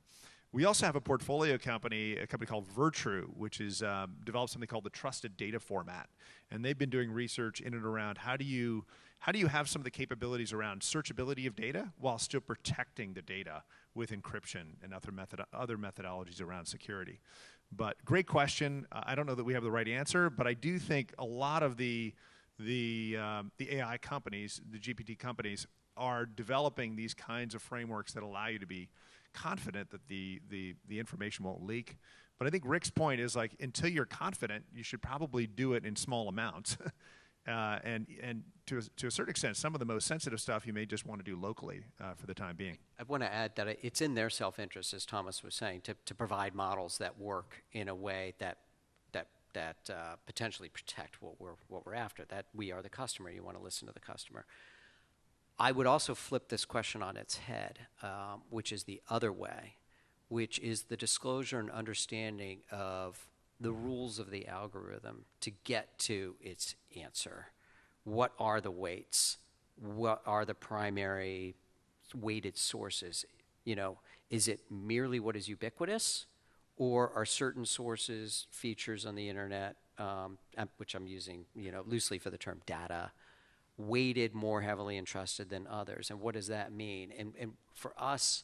We also have a portfolio company, a company called Virtru, which is developed something called the trusted data format. And they've been doing research in and around how do you have some of the capabilities around searchability of data while still protecting the data with encryption and other methodologies around security. But great question. I don't know that we have the right answer, but I do think a lot of the AI companies, the GPT companies, are developing these kinds of frameworks that allow you to be confident that the information won't leak. But I think Rick's point is, like, until you're confident, you should probably do it in small amounts. And to a certain extent, some of the most sensitive stuff you may just want to do locally for the time being. I want to add that it's in their self-interest, as Thomas was saying, to provide models that work in a way that potentially protect what we're after. That we are the customer. You want to listen to the customer. I would also flip this question on its head, which is the other way, which is the disclosure and understanding of the rules of the algorithm to get to its answer. What are the weights? What are the primary weighted sources? Is it merely what is ubiquitous, or are certain sources, features on the internet, which I'm using, loosely for the term data, weighted more heavily and trusted than others? And what does that mean? And for us,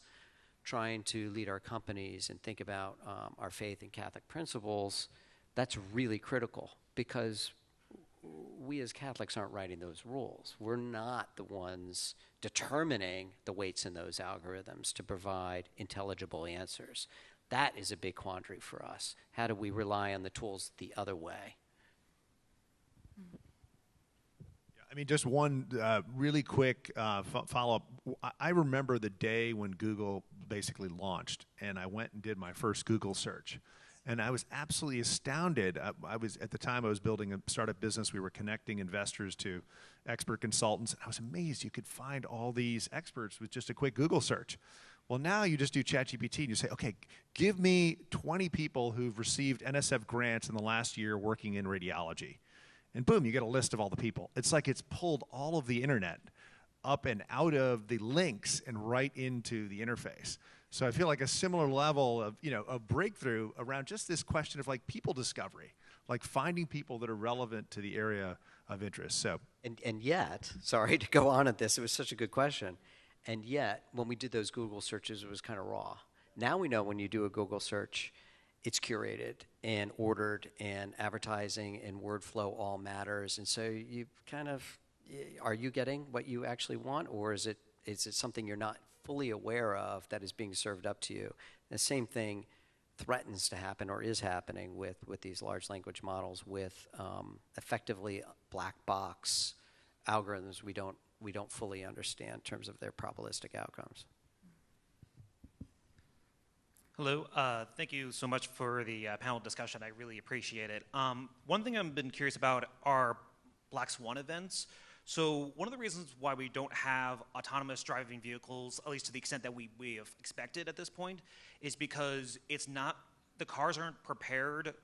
trying to lead our companies and think about our faith and Catholic principles, that's really critical, because we as Catholics aren't writing those rules. We're not the ones determining the weights in those algorithms to provide intelligible answers. That is a big quandary for us. How do we rely on the tools the other way? I mean, just one really quick follow-up. I remember the day when Google basically launched, and I went and did my first Google search. And I was absolutely astounded. At the time, I was building a startup business. We were connecting investors to expert consultants. I was amazed you could find all these experts with just a quick Google search. Well, now you just do ChatGPT and you say, okay, give me 20 people who've received NSF grants in the last year working in radiology. And boom, you get a list of all the people. It's like it's pulled all of the internet up and out of the links and right into the interface. So I feel like a similar level of, of breakthrough around just this question of, like, people discovery, like finding people that are relevant to the area of interest. So and yet, sorry to go on at this, it was such a good question. And yet, when we did those Google searches, it was kind of raw. Now we know when you do a Google search, it's curated and ordered, and advertising and word flow all matters. And so you kind of, are you getting what you actually want, or is it something you're not fully aware of that is being served up to you? The same thing threatens to happen, or is happening, with these large language models, with effectively black box algorithms we don't fully understand in terms of their probabilistic outcomes. Hello. Thank you so much for the panel discussion. I really appreciate it. One thing I've been curious about are Black Swan events. So one of the reasons why we don't have autonomous driving vehicles, at least to the extent that we have expected at this point, is because the cars aren't prepared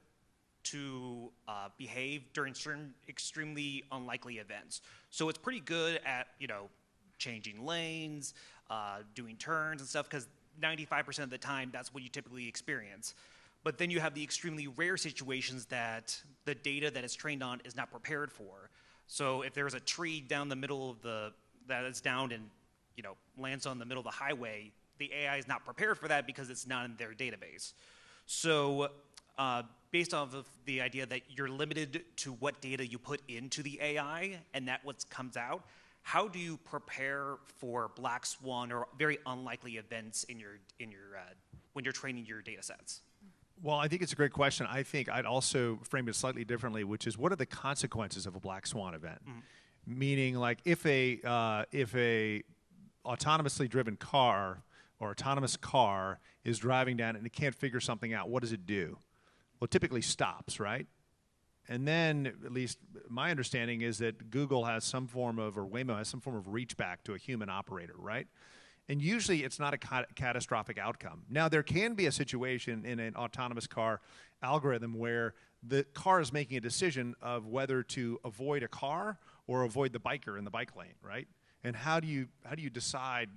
to behave during certain extremely unlikely events. So it's pretty good at, changing lanes, doing turns and stuff, because 95% of the time, that's what you typically experience. But then you have the extremely rare situations that the data that it's trained on is not prepared for. So if there's a tree down the middle of that is down and, lands on the middle of the highway, the AI is not prepared for that because it's not in their database. So based off of the idea that you're limited to what data you put into the AI and that what comes out, how do you prepare for black swan or very unlikely events in your when you're training your data sets? Well, I think it's a great question. I think I'd also frame it slightly differently, which is, what are the consequences of a black swan event? Mm-hmm. Meaning, like, if a autonomously driven car or autonomous car is driving down and it can't figure something out, what does it do? Well, it typically stops, right? And then, at least my understanding is that Google has some form of, or Waymo has some form of reach back to a human operator, right? And usually it's not a catastrophic outcome. Now, there can be a situation in an autonomous car algorithm where the car is making a decision of whether to avoid a car or avoid the biker in the bike lane, right? And how do you decide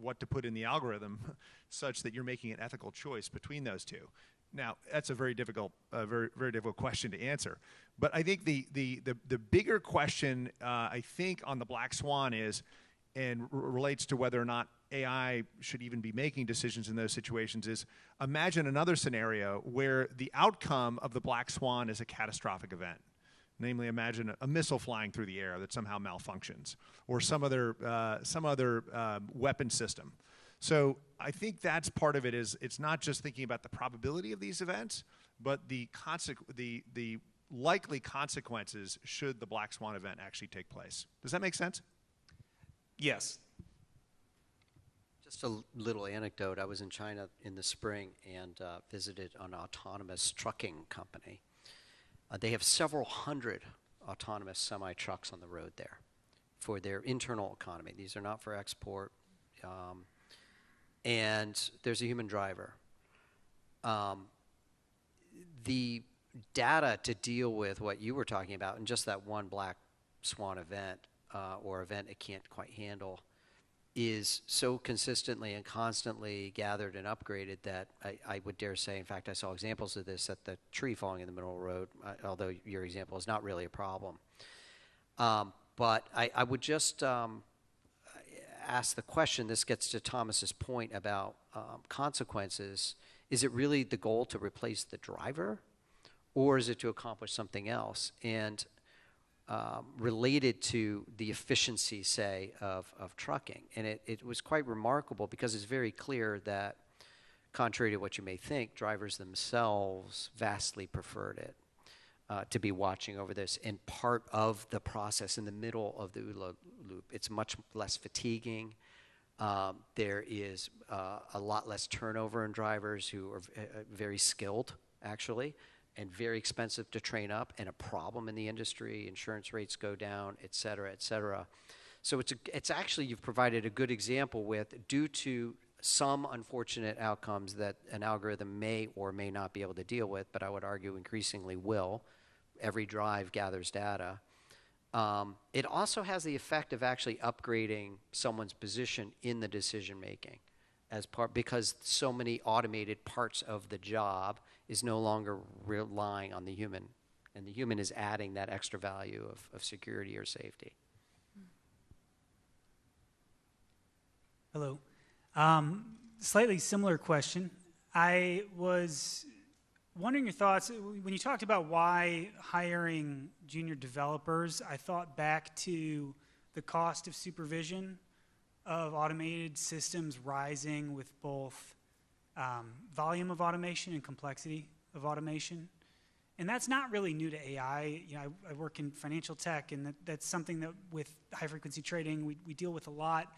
what to put in the algorithm such that you're making an ethical choice between those two? Now, that's a very difficult question to answer. But I think the bigger question, I think, on the black swan is, and relates to whether or not AI should even be making decisions in those situations, is imagine another scenario where the outcome of the black swan is a catastrophic event. Namely, imagine a missile flying through the air that somehow malfunctions, or some other weapon system. So I think that's part of it. Is it's not just thinking about the probability of these events, but the likely consequences should the black swan event actually take place. Does that make sense? Yes. Just a little anecdote. I was in China in the spring and visited an autonomous trucking company. They have several hundred autonomous semi-trucks on the road there for their internal economy. These are not for export. And there's a human driver. The data to deal with what you were talking about, and just that one black swan event, or event it can't quite handle, is so consistently and constantly gathered and upgraded that I would dare say, in fact, I saw examples of this at the tree falling in the middle of the road, although your example is not really a problem. But I would just ask the question, this gets to Thomas's point about consequences. Is it really the goal to replace the driver, or is it to accomplish something else? And related to the efficiency, say, of trucking. And it was quite remarkable because it's very clear that, contrary to what you may think, drivers themselves vastly preferred it, to be watching over this. And part of the process in the middle of the OODA loop, it's much less fatiguing. There is a lot less turnover in drivers who are very skilled, actually, and very expensive to train up, and a problem in the industry. Insurance rates go down, et cetera, et cetera. So it's actually, you've provided a good example with, due to some unfortunate outcomes that an algorithm may or may not be able to deal with, but I would argue increasingly will. Every drive gathers data. It also has the effect of actually upgrading someone's position in the decision making, as part, because so many automated parts of the job is no longer relying on the human, and the human is adding that extra value of security or safety. Hello. Slightly similar question. I was wondering your thoughts. When you talked about why hiring junior developers, I thought back to the cost of supervision of automated systems rising with both volume of automation and complexity of automation. And that's not really new to AI. You know, I work in financial tech, and that's something that with high-frequency trading we deal with a lot.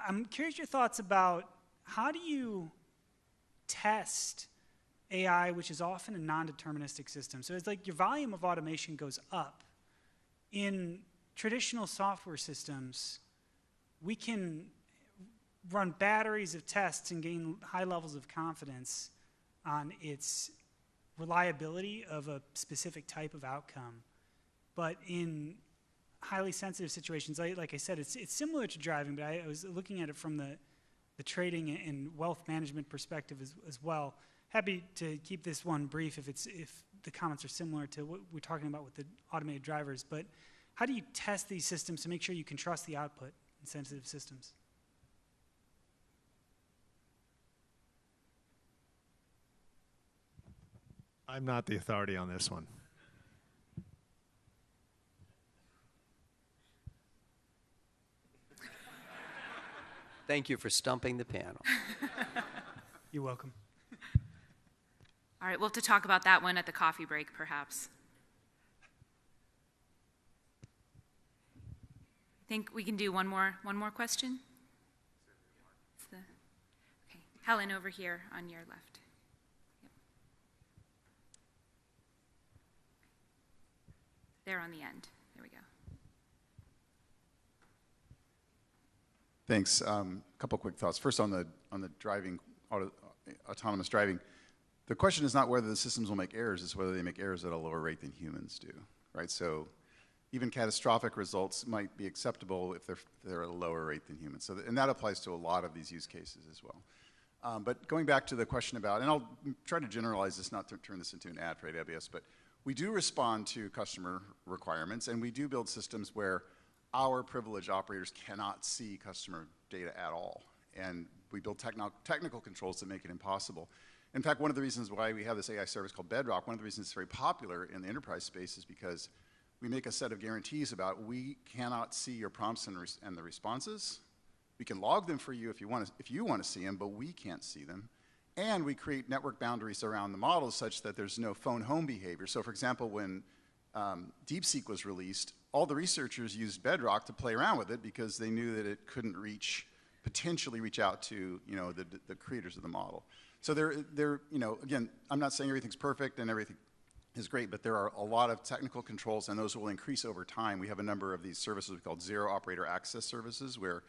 I'm curious your thoughts about how do you test AI, which is often a non-deterministic system. So it's like your volume of automation goes up. In traditional software systems, we can run batteries of tests and gain high levels of confidence on its reliability of a specific type of outcome. But in highly sensitive situations, like I said, it's similar to driving, but I was looking at it from the trading and wealth management perspective as well. Happy to keep this one brief if the comments are similar to what we're talking about with the automated drivers. But how do you test these systems to make sure you can trust the output in sensitive systems? I'm not the authority on this one. Thank you for stumping the panel. You're welcome. All right, we'll have to talk about that one at the coffee break, perhaps. I think we can do one more question. Okay, Helen over here on your left. Yep. There on the end. There we go. Thanks. A couple quick thoughts. First, on the driving, autonomous driving. The question is not whether the systems will make errors; it's whether they make errors at a lower rate than humans do, right? So, even catastrophic results might be acceptable if they're at a lower rate than humans. So, and that applies to a lot of these use cases as well. But going back to the question about, and I'll try to generalize this, not to turn this into an ad for AWS, but we do respond to customer requirements, and we do build systems where our privileged operators cannot see customer data at all. And we build technical controls that make it impossible. In fact, one of the reasons why we have this AI service called Bedrock, one of the reasons it's very popular in the enterprise space is because we make a set of guarantees about we cannot see your prompts and the responses. We can log them for you if you want to see them, but we can't see them. And we create network boundaries around the models such that there's no phone home behavior. So for example, when DeepSeek was released, all the researchers used Bedrock to play around with it because they knew that it couldn't potentially reach out to the creators of the model. So again, I'm not saying everything's perfect and everything is great, but there are a lot of technical controls, and those will increase over time. We have a number of these services we call zero operator access services, where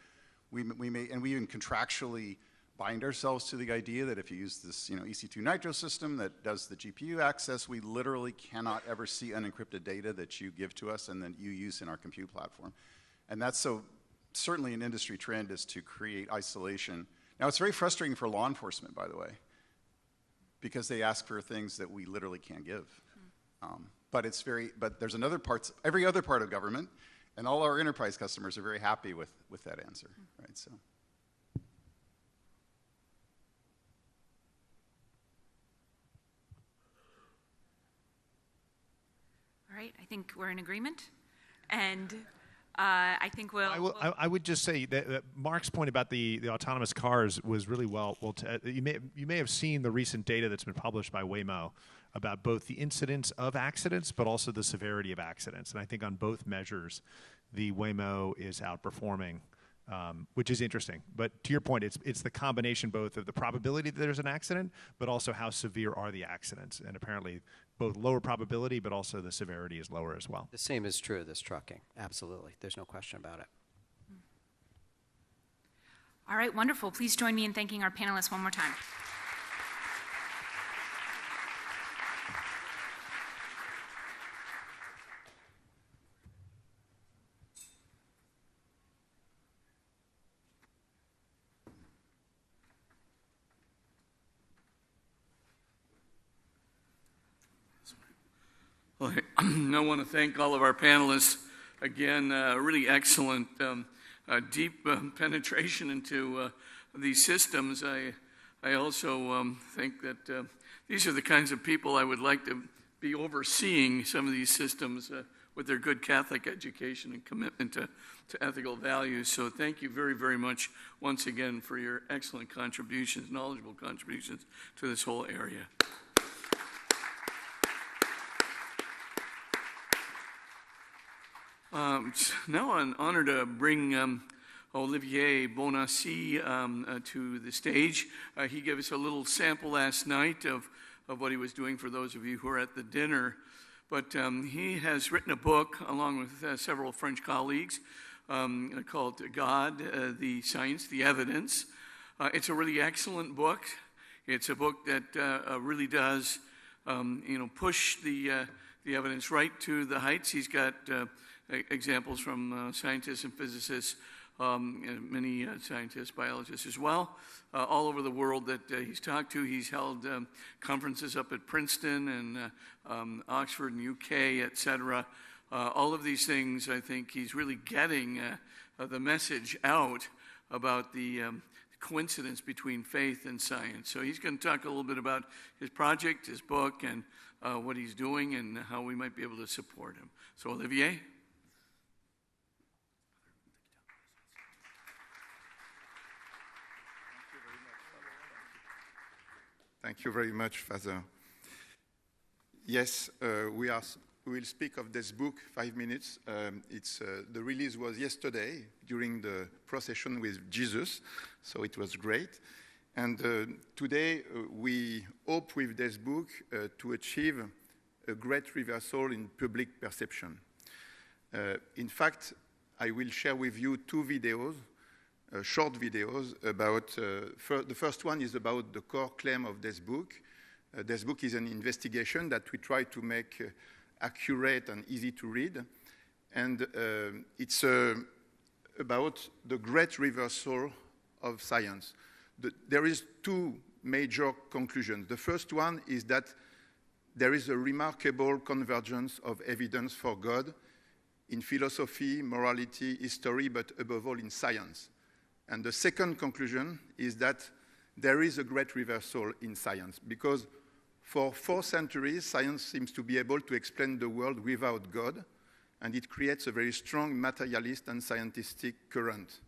we even contractually bind ourselves to the idea that if you use this EC2 Nitro system that does the GPU access, we literally cannot ever see unencrypted data that you give to us and then you use in our compute platform. And that's certainly an industry trend is to create isolation. Now, it's very frustrating for law enforcement, by the way, because they ask for things that we literally can't give. But there's every other part of government, and all our enterprise customers are very happy with that answer, right? So. All right, I think we're in agreement, and I think I would just say that Mark's point about the autonomous cars was really well. You may have seen the recent data that's been published by Waymo about both the incidence of accidents, but also the severity of accidents. And I think on both measures, the Waymo is outperforming, which is interesting. But to your point, it's the combination both of the probability that there's an accident, but also how severe are the accidents. And apparently both lower probability, but also the severity is lower as well. The same is true of this trucking. Absolutely. There's no question about it. All right, wonderful. Please join me in thanking our panelists one more time. Well, I want to thank all of our panelists. Again, really excellent, deep penetration into these systems. I also think that these are the kinds of people I would like to be overseeing some of these systems with their good Catholic education and commitment to ethical values. So thank you very, very much once again for your excellent contributions, knowledgeable contributions to this whole area. Now I'm honored to bring Olivier Bonassi to the stage. He gave us a little sample last night of what he was doing for those of you who are at the dinner. But he has written a book along with several French colleagues called God, the Science, the Evidence. It's a really excellent book. It's a book that really does push the evidence right to the heights. He's got examples from scientists and physicists, and many scientists, biologists as well, all over the world that he's talked to. He's held conferences up at Princeton and Oxford and UK, etc. All of these things, I think he's really getting the message out about the coincidence between faith and science. So he's going to talk a little bit about his project, his book, and what he's doing and how we might be able to support him. So Olivier? Thank you very much, Father. Yes, we will speak of this book 5 minutes. The release was yesterday during the procession with Jesus, so it was great. And today we hope with this book to achieve a great reversal in public perception. In fact, I will share with you 2 videos, short videos about, the first one is about the core claim of this book. This book is an investigation that we try to make accurate and easy to read. And it's about the great reversal of science. There is two major conclusions. The first one is that there is a remarkable convergence of evidence for God in philosophy, morality, history, but above all in science. And the second conclusion is that there is a great reversal in science, because for 4 centuries, science seems to be able to explain the world without God, and it creates a very strong materialist and scientific current.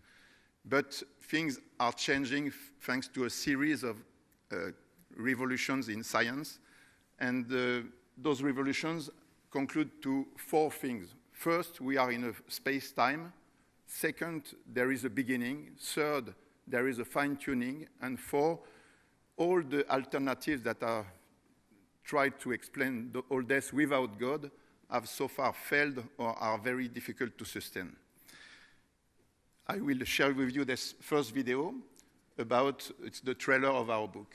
But things are changing thanks to a series of revolutions in science, and those revolutions conclude to 4 things. First, we are in a space-time. Second, there is a beginning. Third, there is a fine-tuning. And 4, all the alternatives that are tried to explain all this without God have so far failed or are very difficult to sustain. I will share with you this first video about, it's the trailer of our book.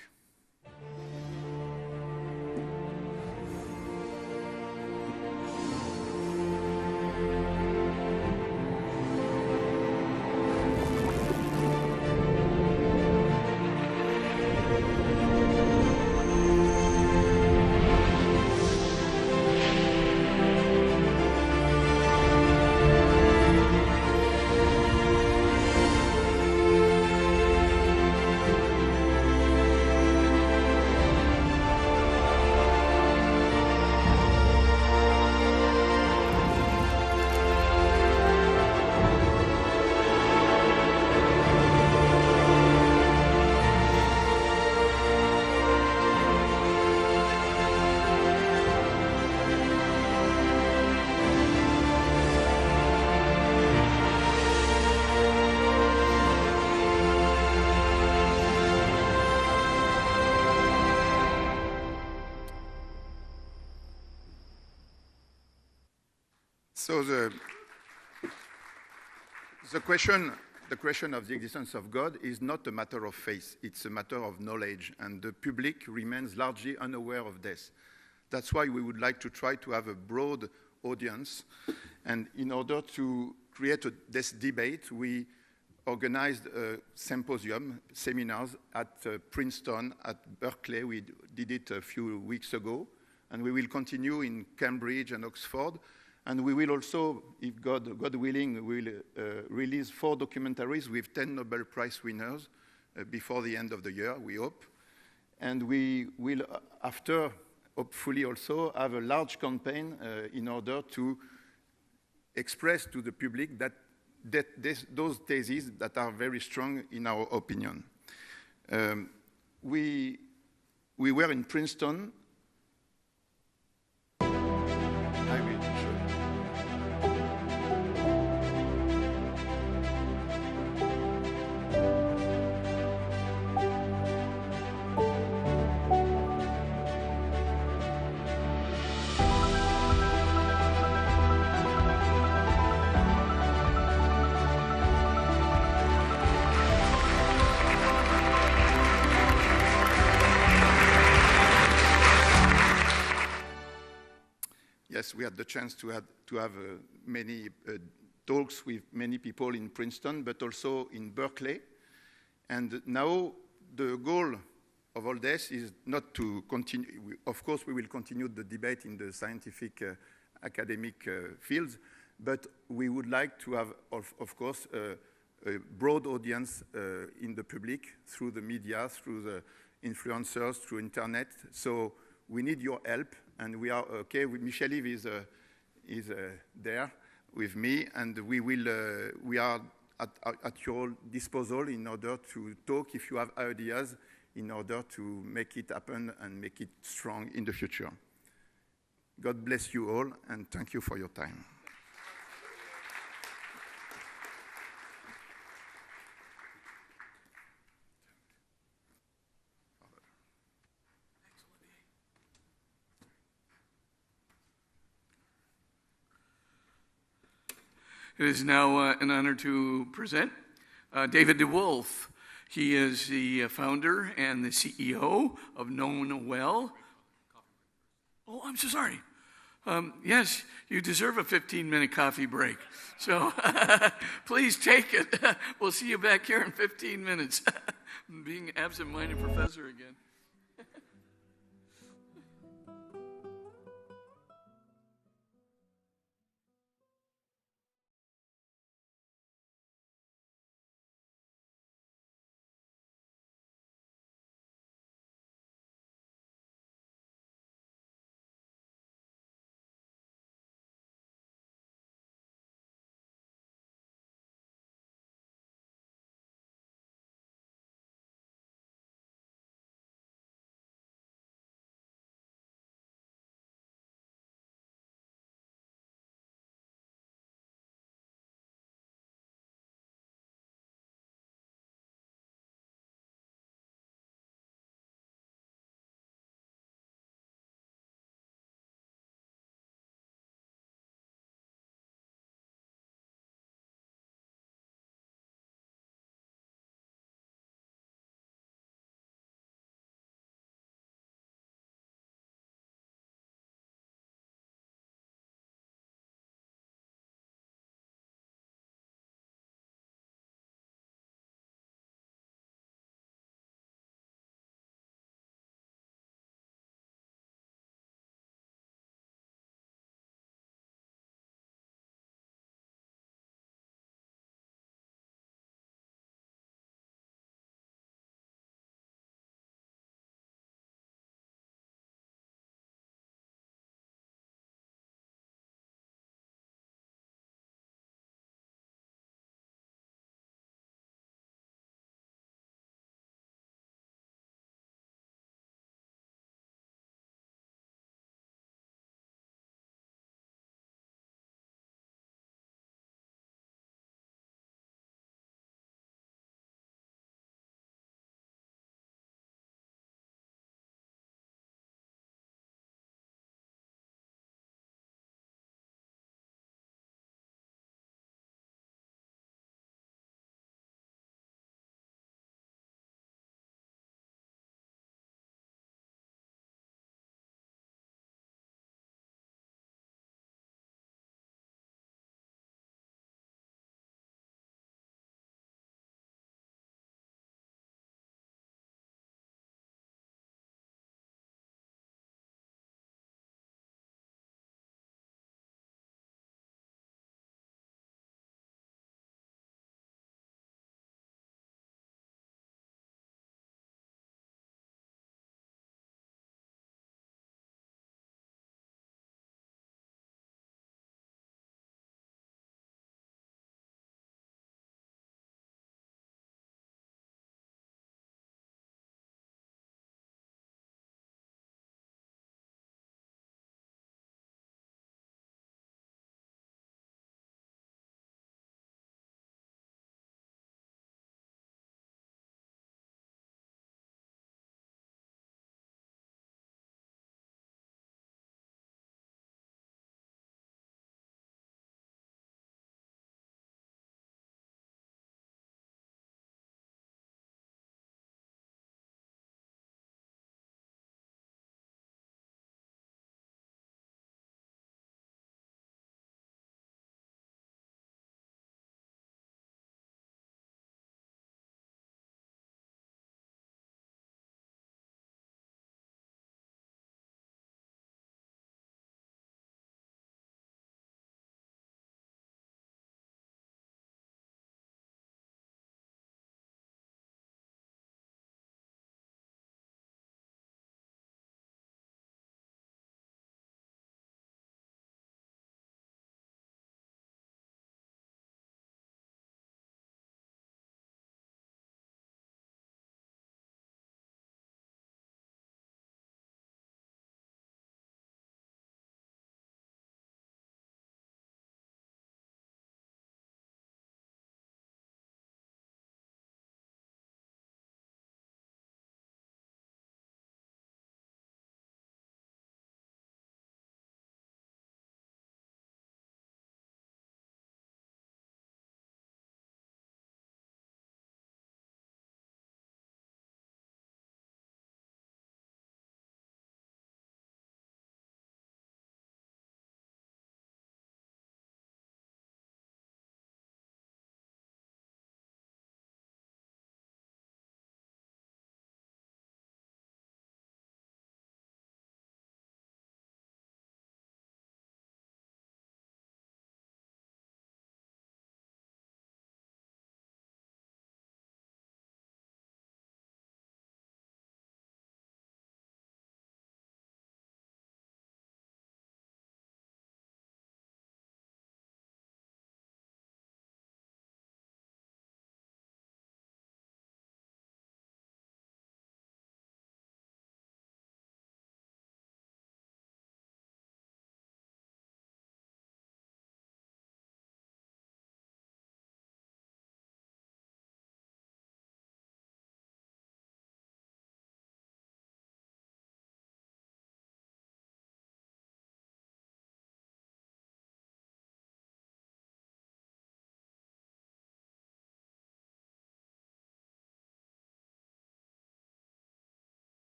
So the question of the existence of God is not a matter of faith, it's a matter of knowledge, and the public remains largely unaware of this. That's why we would like to try to have a broad audience, and in order to create this debate, we organized a symposium, seminars at Princeton, at Berkeley. We did it a few weeks ago, and we will continue in Cambridge and Oxford. And we will also, if God willing, will release 4 documentaries with 10 Nobel Prize winners before the end of the year, we hope. And we will, after, hopefully also, have a large campaign in order to express to the public that those theses that are very strong in our opinion. We were in Princeton. I will show you. Yes, we had the chance to have many talks with many people in Princeton, but also in Berkeley. And now the goal of all this is not to continue. Of course, we will continue the debate in the scientific academic fields, but we would like to have, of course, a broad audience in the public through the media, through the influencers, through internet. So we need your help. And we are okay. Michel-Yves is there with me, and we are at your disposal in order to talk if you have ideas in order to make it happen and make it strong in the future. God bless you all, and thank you for your time. It is now an honor to present David DeWolf. He is the founder and the CEO of Knownwell. Oh, I'm so sorry. Yes, you deserve a 15-minute coffee break. So please take it. We'll see you back here in 15 minutes. Being absent-minded professor again.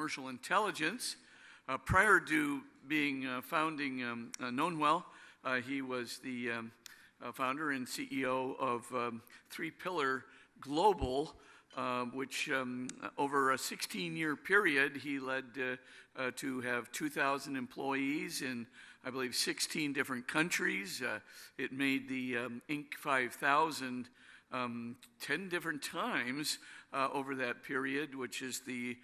commercial intelligence. Prior to being founding Knownwell, he was the founder and CEO of Three Pillar Global, which over a 16-year period, he led to have 2,000 employees in, I believe, 16 different countries. It made the Inc. 5000 10 different times over that period, which is the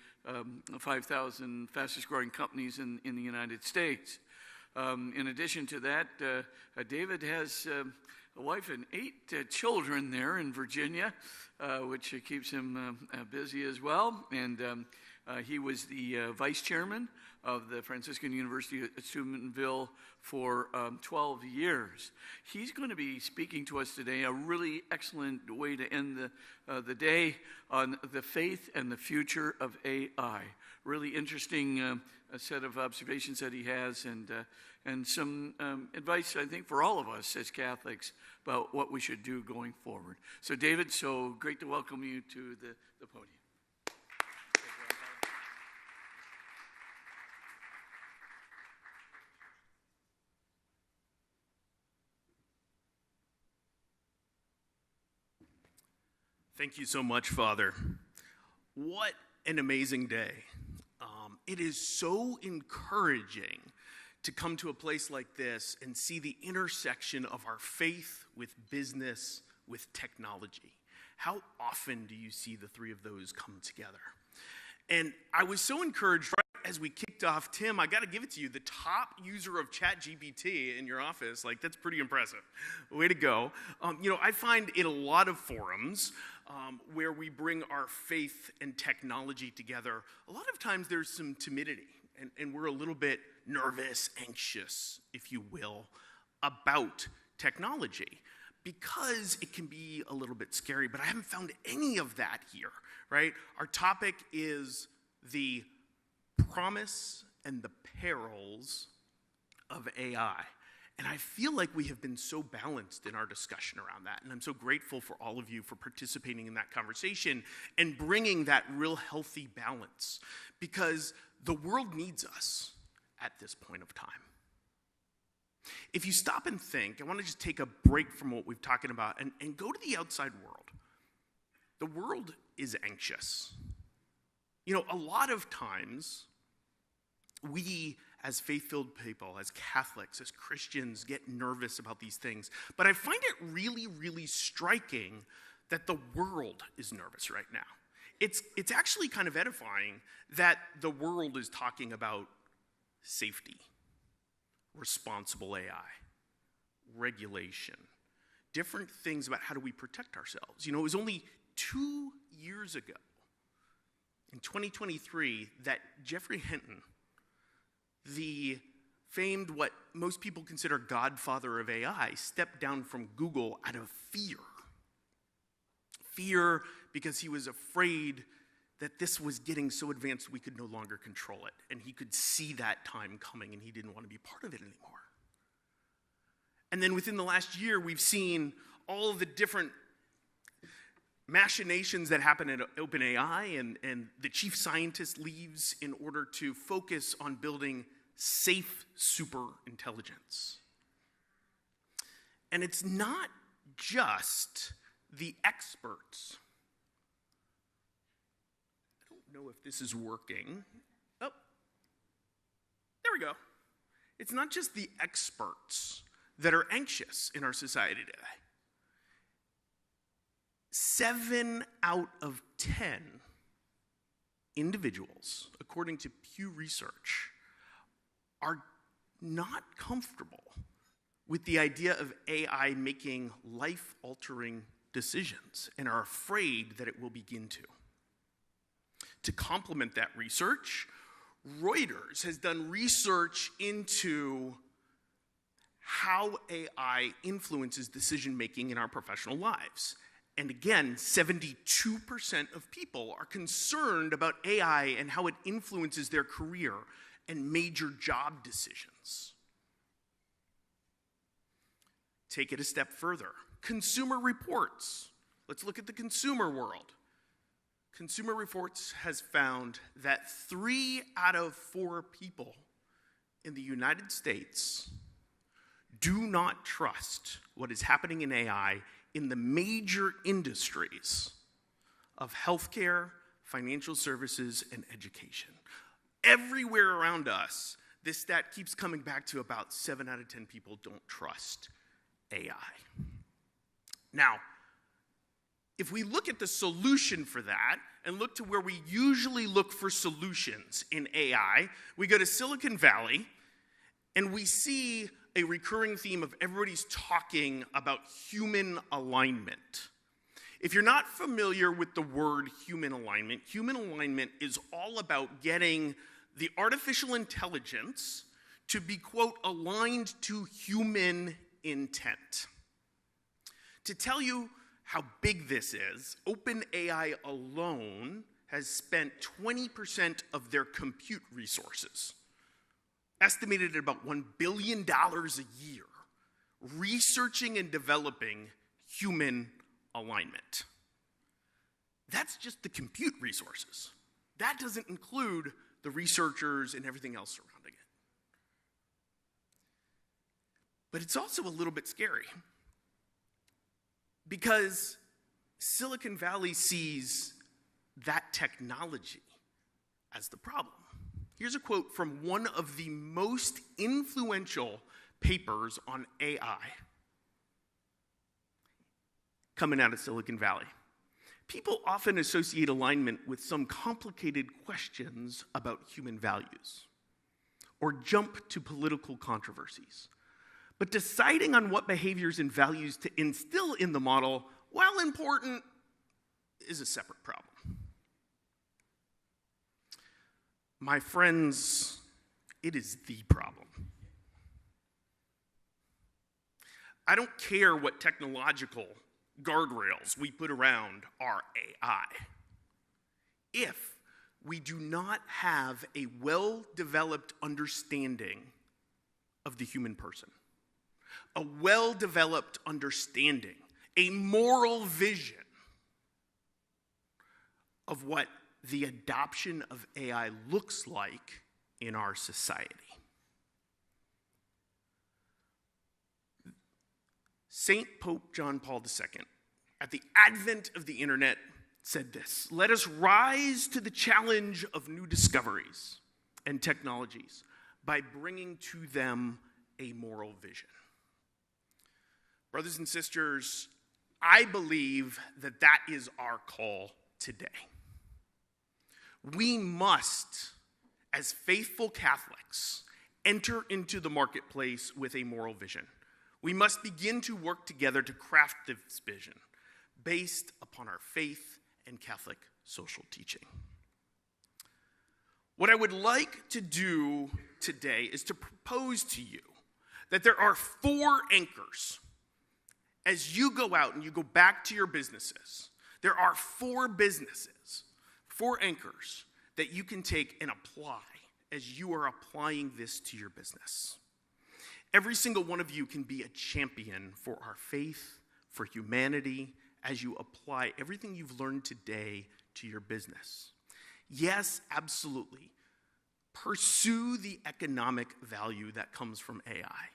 5,000 fastest growing companies in the United States. In addition to that, David has a wife and 8 children there in Virginia, which keeps him busy as well. And he was the vice chairman of the Franciscan University at Steubenville for 12 years. He's going to be speaking to us today, a really excellent way to end the day, on the faith and the future of AI. Really interesting set of observations that he has, and some advice, I think, for all of us as Catholics about what we should do going forward. So David, so great to welcome you to the podium. Thank you so much, Father. What an amazing day. It is so encouraging to come to a place like this and see the intersection of our faith with business, with technology. How often do you see the three of those come together? And I was so encouraged right as we kicked off. Tim, I got to give it to you. The top user of ChatGPT in your office, like, that's pretty impressive. Way to go. I find in a lot of forums where we bring our faith and technology together, a lot of times there's some timidity, and we're a little bit nervous, anxious, if you will, about technology, because it can be a little bit scary. But I haven't found any of that here, right? Our topic is the promise and the perils of AI. And I feel like we have been so balanced in our discussion around that. And I'm so grateful for all of you for participating in that conversation and bringing that real healthy balance, because the world needs us at this point of time. If you stop and think, I want to just take a break from what we've talking about and go to the outside world. The world is anxious. A lot of times we, as faith-filled people, as Catholics, as Christians, get nervous about these things. But I find it really, really striking that the world is nervous right now. It's actually kind of edifying that the world is talking about safety, responsible AI, regulation, different things about how do we protect ourselves. It was only 2 years ago, in 2023, that Geoffrey Hinton, the famed, what most people consider godfather of AI, stepped down from Google out of fear. Fear because he was afraid that this was getting so advanced we could no longer control it. And he could see that time coming, and he didn't want to be part of it anymore. And then within the last year, we've seen all of the different machinations that happen at OpenAI, and the chief scientist leaves in order to focus on building safe super intelligence. And it's not just the experts. I don't know if this is working. Oh, there we go. It's not just the experts that are anxious in our society today. 7 out of 10 individuals, according to Pew Research, are not comfortable with the idea of AI making life-altering decisions and are afraid that it will begin to. To complement that research, Reuters has done research into how AI influences decision-making in our professional lives. And again, 72% of people are concerned about AI and how it influences their career and major job decisions. Take it a step further. Consumer Reports. Let's look at the consumer world. Consumer Reports has found that 3 out of 4 people in the United States do not trust what is happening in AI in the major industries of healthcare, financial services, and education. Everywhere around us, this stat keeps coming back to about 7 out of 10 people don't trust AI. Now, if we look at the solution for that and look to where we usually look for solutions in AI, we go to Silicon Valley and we see a recurring theme of everybody's talking about human alignment. If you're not familiar with the word human alignment is all about getting the artificial intelligence to be, quote, aligned to human intent. To tell you how big this is, OpenAI alone has spent 20% of their compute resources, estimated at about $1 billion a year, researching and developing human alignment. That's just the compute resources. That doesn't include the researchers and everything else surrounding it. But it's also a little bit scary because Silicon Valley sees that technology as the problem. Here's a quote from one of the most influential papers on AI coming out of Silicon Valley. People often associate alignment with some complicated questions about human values or jump to political controversies. But deciding on what behaviors and values to instill in the model, while important, is a separate problem. My friends, it is the problem. I don't care what technological guardrails we put around our AI. If we do not have a well-developed understanding of the human person, a well-developed understanding, a moral vision of what the adoption of AI looks like in our society. Saint Pope John Paul II, at the advent of the internet, said this: "Let us rise to the challenge of new discoveries and technologies by bringing to them a moral vision." Brothers and sisters, I believe that that is our call today. We must, as faithful Catholics, enter into the marketplace with a moral vision. We must begin to work together to craft this vision based upon our faith and Catholic social teaching. What I would like to do today is to propose to you that there are 4 anchors. As you go out and you go back to your businesses, there are 4 businesses, 4 anchors that you can take and apply as you are applying this to your business. Every single one of you can be a champion for our faith, for humanity, as you apply everything you've learned today to your business. Yes, absolutely. Pursue the economic value that comes from AI.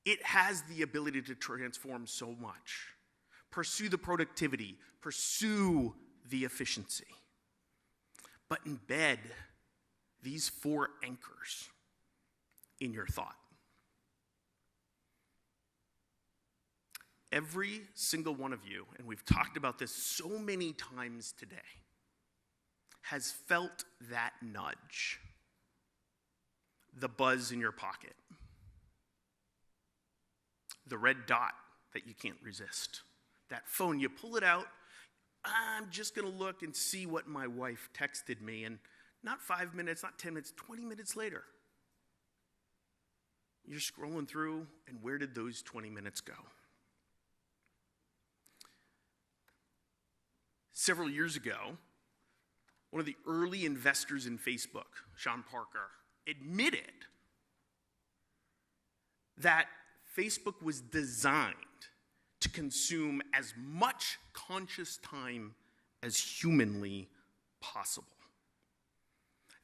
It has the ability to transform so much. Pursue the productivity. Pursue the efficiency. But embed these 4 anchors in your thought. Every single one of you, and we've talked about this so many times today, has felt that nudge, the buzz in your pocket, the red dot that you can't resist, that phone, you pull it out, I'm just going to look and see what my wife texted me, and not 5 minutes, not 10 minutes, 20 minutes later, you're scrolling through, and where did those 20 minutes go? Several years ago, one of the early investors in Facebook, Sean Parker, admitted that Facebook was designed to consume as much conscious time as humanly possible.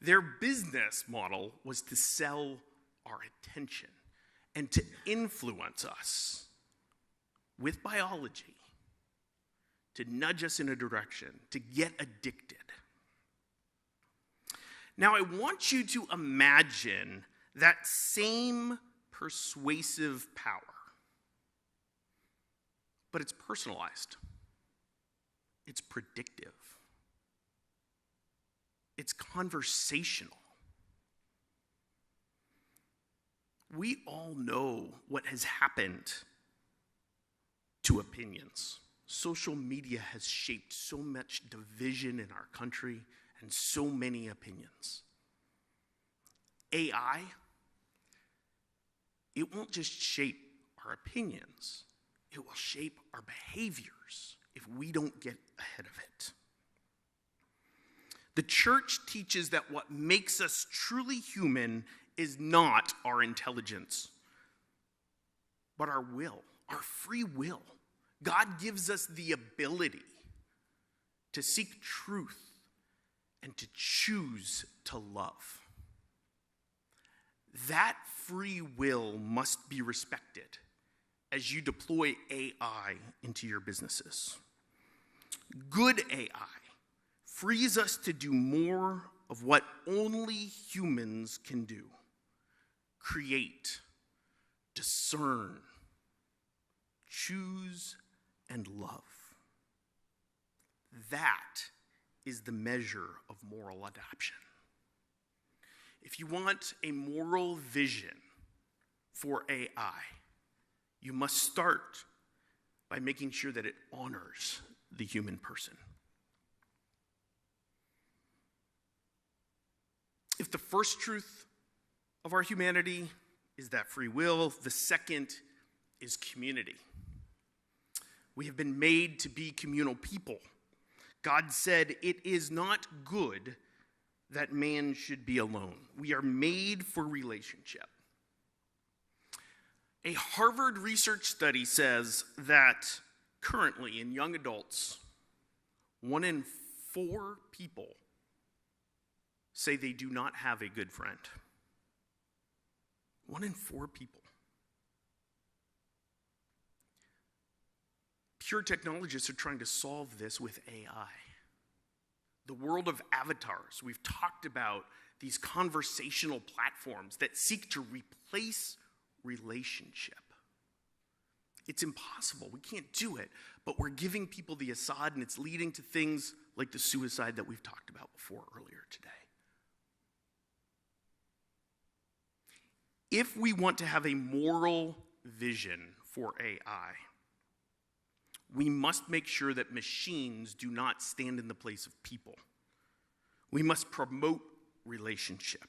Their business model was to sell our attention and to influence us with biology, to nudge us in a direction, to get addicted. Now, I want you to imagine that same persuasive power, but it's personalized. It's predictive. It's conversational. We all know what has happened to opinions. Social media has shaped so much division in our country and so many opinions. AI, it won't just shape our opinions, it will shape our behaviors if we don't get ahead of it. The church teaches that what makes us truly human is not our intelligence, but our will, our free will. God gives us the ability to seek truth and to choose to love. That free will must be respected as you deploy AI into your businesses. Good AI frees us to do more of what only humans can do: create, discern, choose, and love. That is the measure of moral adoption. If you want a moral vision for AI, you must start by making sure that it honors the human person. If the first truth of our humanity is that free will, the second is community. We have been made to be communal people. God said, "It is not good that man should be alone." We are made for relationship. A Harvard research study says that currently in young adults, 1 in 4 people say they do not have a good friend. 1 in 4 people. Pure technologists are trying to solve this with AI. The world of avatars. We've talked about these conversational platforms that seek to replace relationship. It's impossible. We can't do it. But we're giving people the Assad, and it's leading to things like the suicide that we've talked about before earlier today. If we want to have a moral vision for AI, we must make sure that machines do not stand in the place of people. We must promote relationship.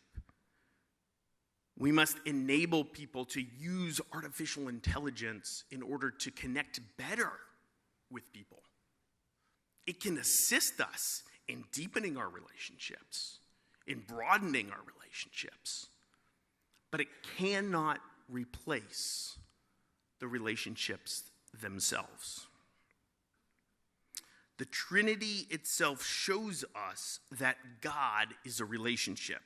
We must enable people to use artificial intelligence in order to connect better with people. It can assist us in deepening our relationships, in broadening our relationships, but it cannot replace the relationships themselves. The Trinity itself shows us that God is a relationship.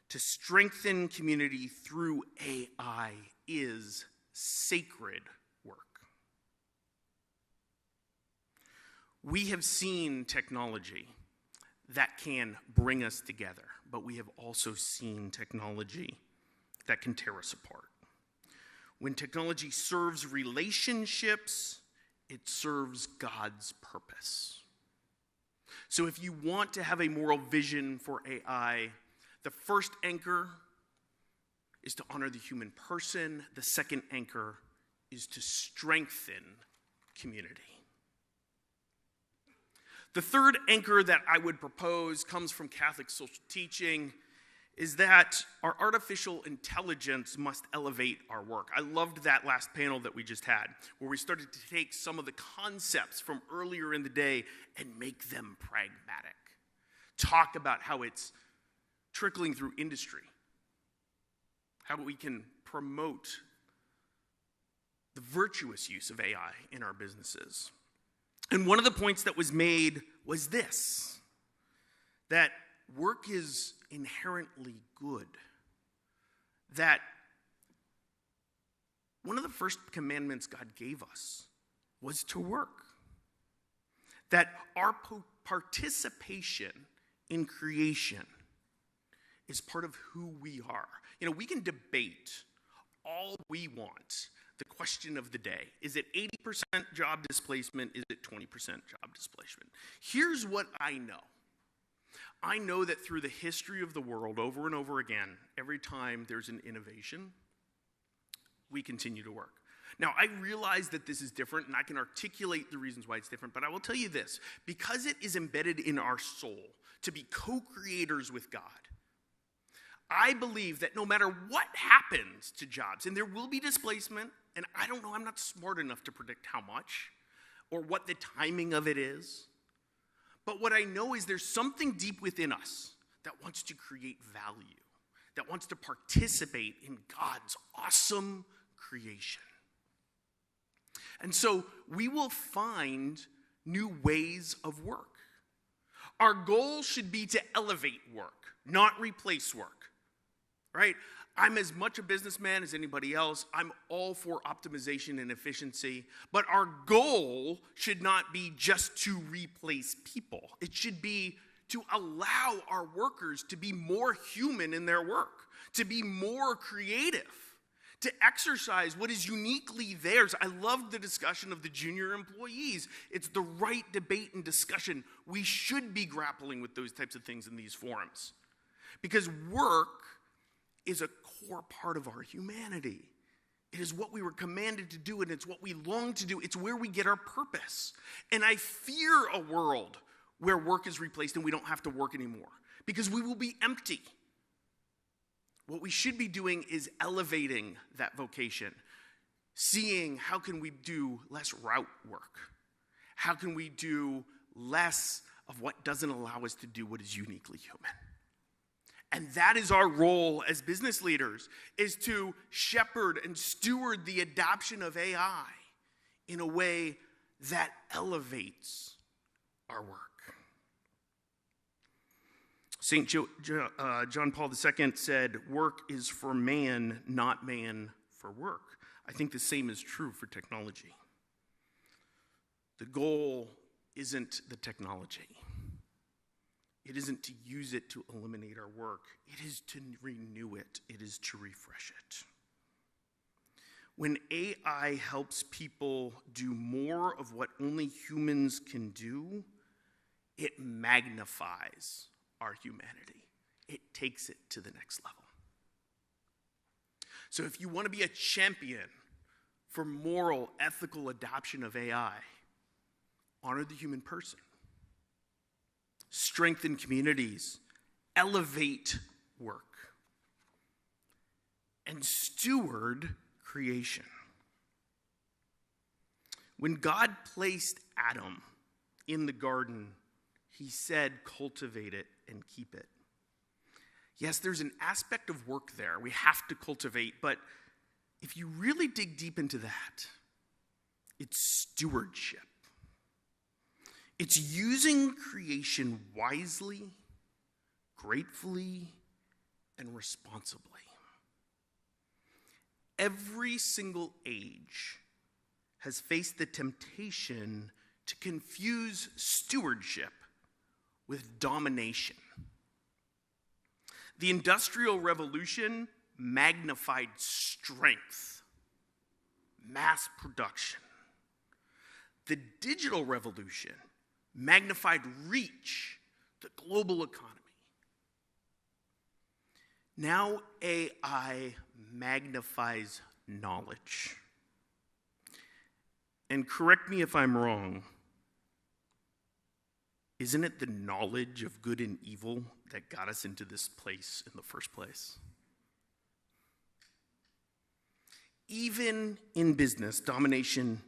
To strengthen community through AI is sacred work. We have seen technology that can bring us together, but we have also seen technology that can tear us apart. When technology serves relationships, it serves God's purpose. So if you want to have a moral vision for AI, the first anchor is to honor the human person. The second anchor is to strengthen community. The third anchor that I would propose comes from Catholic social teaching, is that our artificial intelligence must elevate our work. I loved that last panel that we just had, where we started to take some of the concepts from earlier in the day and make them pragmatic. Talk about how it's trickling through industry, how we can promote the virtuous use of AI in our businesses. And one of the points that was made was this, that work is inherently good. That one of the first commandments God gave us was to work. That our participation in creation is part of who we are. You know, we can debate all we want. The question of the day, is it 80% job displacement? Is it 20% job displacement? Here's what I know. I know that through the history of the world, over and over again, every time there's an innovation, we continue to work. Now, I realize that this is different, and I can articulate the reasons why it's different, but I will tell you this. Because it is embedded in our soul to be co-creators with God, I believe that no matter what happens to jobs, and there will be displacement, and I don't know, I'm not smart enough to predict how much or what the timing of it is, but what I know is there's something deep within us that wants to create value, that wants to participate in God's awesome creation. And so we will find new ways of work. Our goal should be to elevate work, not replace work, right? I'm as much a businessman as anybody else. I'm all for optimization and efficiency, but our goal should not be just to replace people. It should be to allow our workers to be more human in their work, to be more creative, to exercise what is uniquely theirs. I love the discussion of the junior employees. It's the right debate and discussion. We should be grappling with those types of things in these forums, because work is a core part of our humanity. It is what we were commanded to do, and it's what we long to do. It's where we get our purpose. And I fear a world where work is replaced and we don't have to work anymore, because we will be empty. What we should be doing is elevating that vocation, seeing how can we do less route work? How can we do less of what doesn't allow us to do what is uniquely human? And that is our role as business leaders, is to shepherd and steward the adoption of AI in a way that elevates our work. St. John Paul II said, work is for man, not man for work. I think the same is true for technology. The goal isn't the technology. It isn't to use it to eliminate our work. It is to renew it. It is to refresh it. When AI helps people do more of what only humans can do, it magnifies our humanity. It takes it to the next level. So if you want to be a champion for moral, ethical adoption of AI, honor the human person. Strengthen communities, elevate work, and steward creation. When God placed Adam in the garden, he said, cultivate it and keep it. Yes, there's an aspect of work there. We have to cultivate, but if you really dig deep into that, it's stewardship. It's using creation wisely, gratefully, and responsibly. Every single age has faced the temptation to confuse stewardship with domination. The Industrial Revolution magnified strength, mass production. The Digital Revolution magnified reach, the global economy. Now AI magnifies knowledge. And correct me if I'm wrong, isn't it the knowledge of good and evil that got us into this place in the first place? Even in business, domination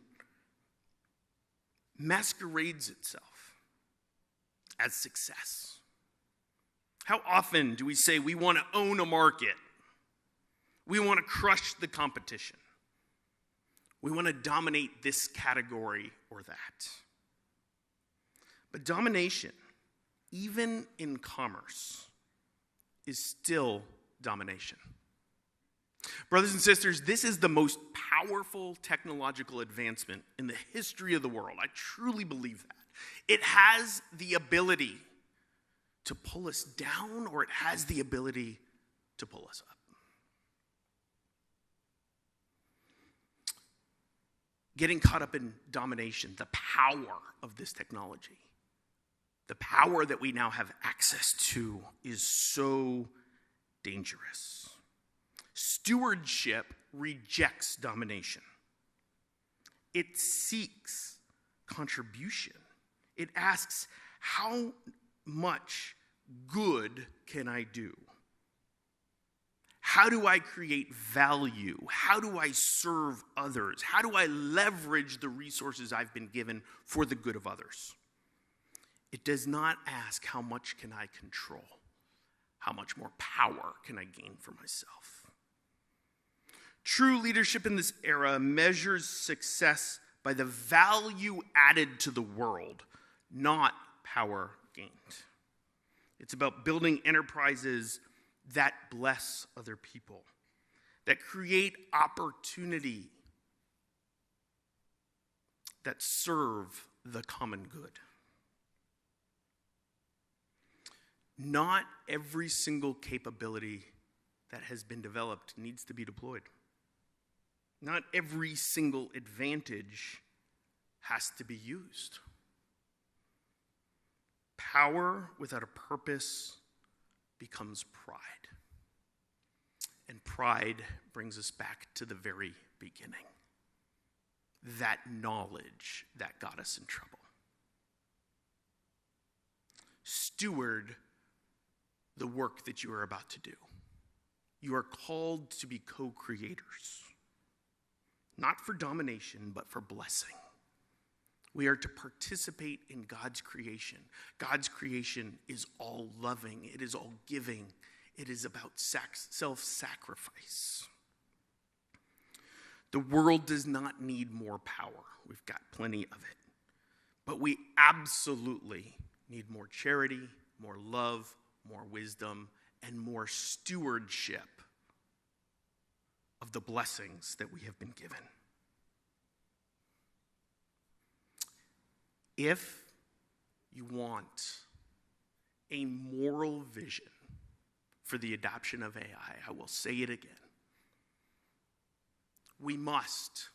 masquerades itself as success. How often do we say we want to own a market? We want to crush the competition. We want to dominate this category or that. But domination, even in commerce, is still domination. Brothers and sisters, this is the most powerful technological advancement in the history of the world. I truly believe that. It has the ability to pull us down, or it has the ability to pull us up. Getting caught up in domination, the power of this technology, the power that we now have access to, is so dangerous. Stewardship rejects domination. It seeks contribution. It asks, how much good can I do? How do I create value? How do I serve others? How do I leverage the resources I've been given for the good of others? It does not ask, how much can I control? How much more power can I gain for myself? True leadership in this era measures success by the value added to the world, not power gained. It's about building enterprises that bless other people, that create opportunity, that serve the common good. Not every single capability that has been developed needs to be deployed. Not every single advantage has to be used. Power without a purpose becomes pride. And pride brings us back to the very beginning. That knowledge that got us in trouble. Steward the work that you are about to do. You are called to be co-creators. Not for domination, but for blessing. We are to participate in God's creation. God's creation is all loving. It is all giving. It is about self-sacrifice. The world does not need more power. We've got plenty of it. But we absolutely need more charity, more love, more wisdom, and more stewardship of the blessings that we have been given. If you want a moral vision for the adoption of AI, I will say it again. We must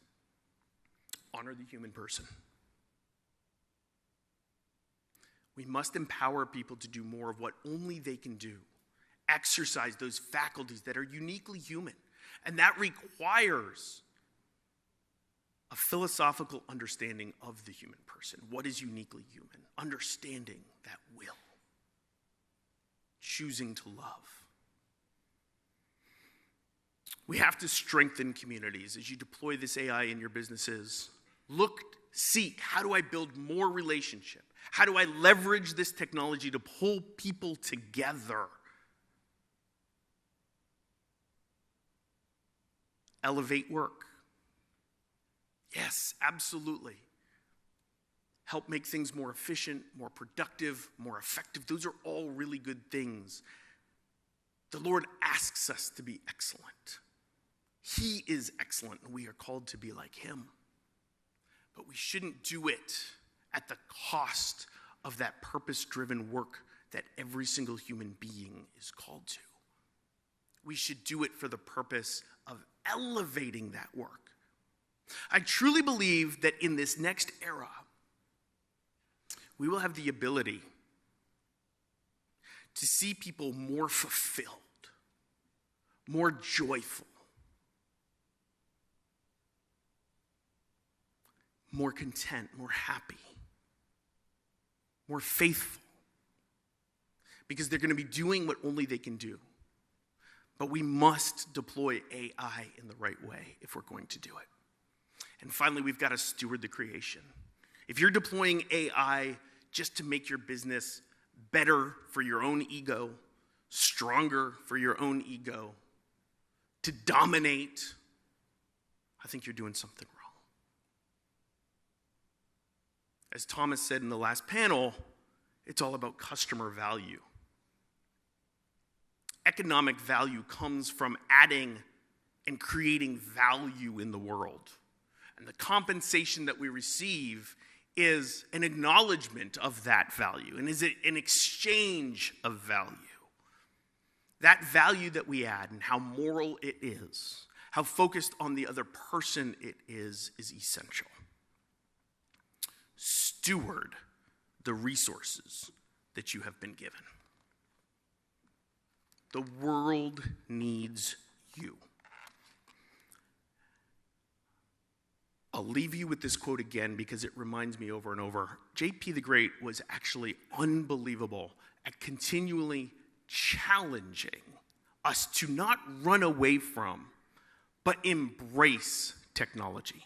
honor the human person. We must empower people to do more of what only they can do. Exercise those faculties that are uniquely human. And that requires a philosophical understanding of the human person. What is uniquely human? Understanding that will. Choosing to love. We have to strengthen communities as you deploy this AI in your businesses. Seek, how do I build more relationship? How do I leverage this technology to pull people together? Elevate work. Yes, absolutely. Help make things more efficient, more productive, more effective. Those are all really good things. The Lord asks us to be excellent. He is excellent, and we are called to be like him. But we shouldn't do it at the cost of that purpose-driven work that every single human being is called to. We should do it for the purpose of elevating that work. I truly believe that in this next era, we will have the ability to see people more fulfilled, more joyful, more content, more happy, more faithful, because they're going to be doing what only they can do. But we must deploy AI in the right way if we're going to do it. And finally, we've got to steward the creation. If you're deploying AI just to make your business better for your own ego, stronger for your own ego, to dominate, I think you're doing something wrong. As Thomas said in the last panel, It's all about customer value. Economic value comes from adding and creating value in the world. And the compensation that we receive is an acknowledgement of that value and is an exchange of value. That value that we add and how moral it is, how focused on the other person it is essential. Steward the resources that you have been given. The world needs you. I'll leave you with this quote again because it reminds me over and over. J.P. the Great was actually unbelievable at continually challenging us to not run away from, but embrace technology.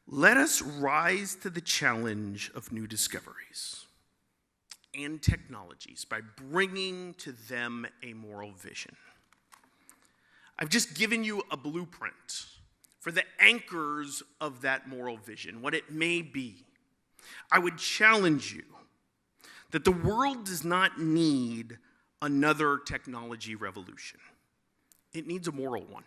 Let us rise to the challenge of new discoveries and technologies by bringing to them a moral vision. I've just given you a blueprint for the anchors of that moral vision, what it may be. I would challenge you that the world does not need another technology revolution. It needs a moral one.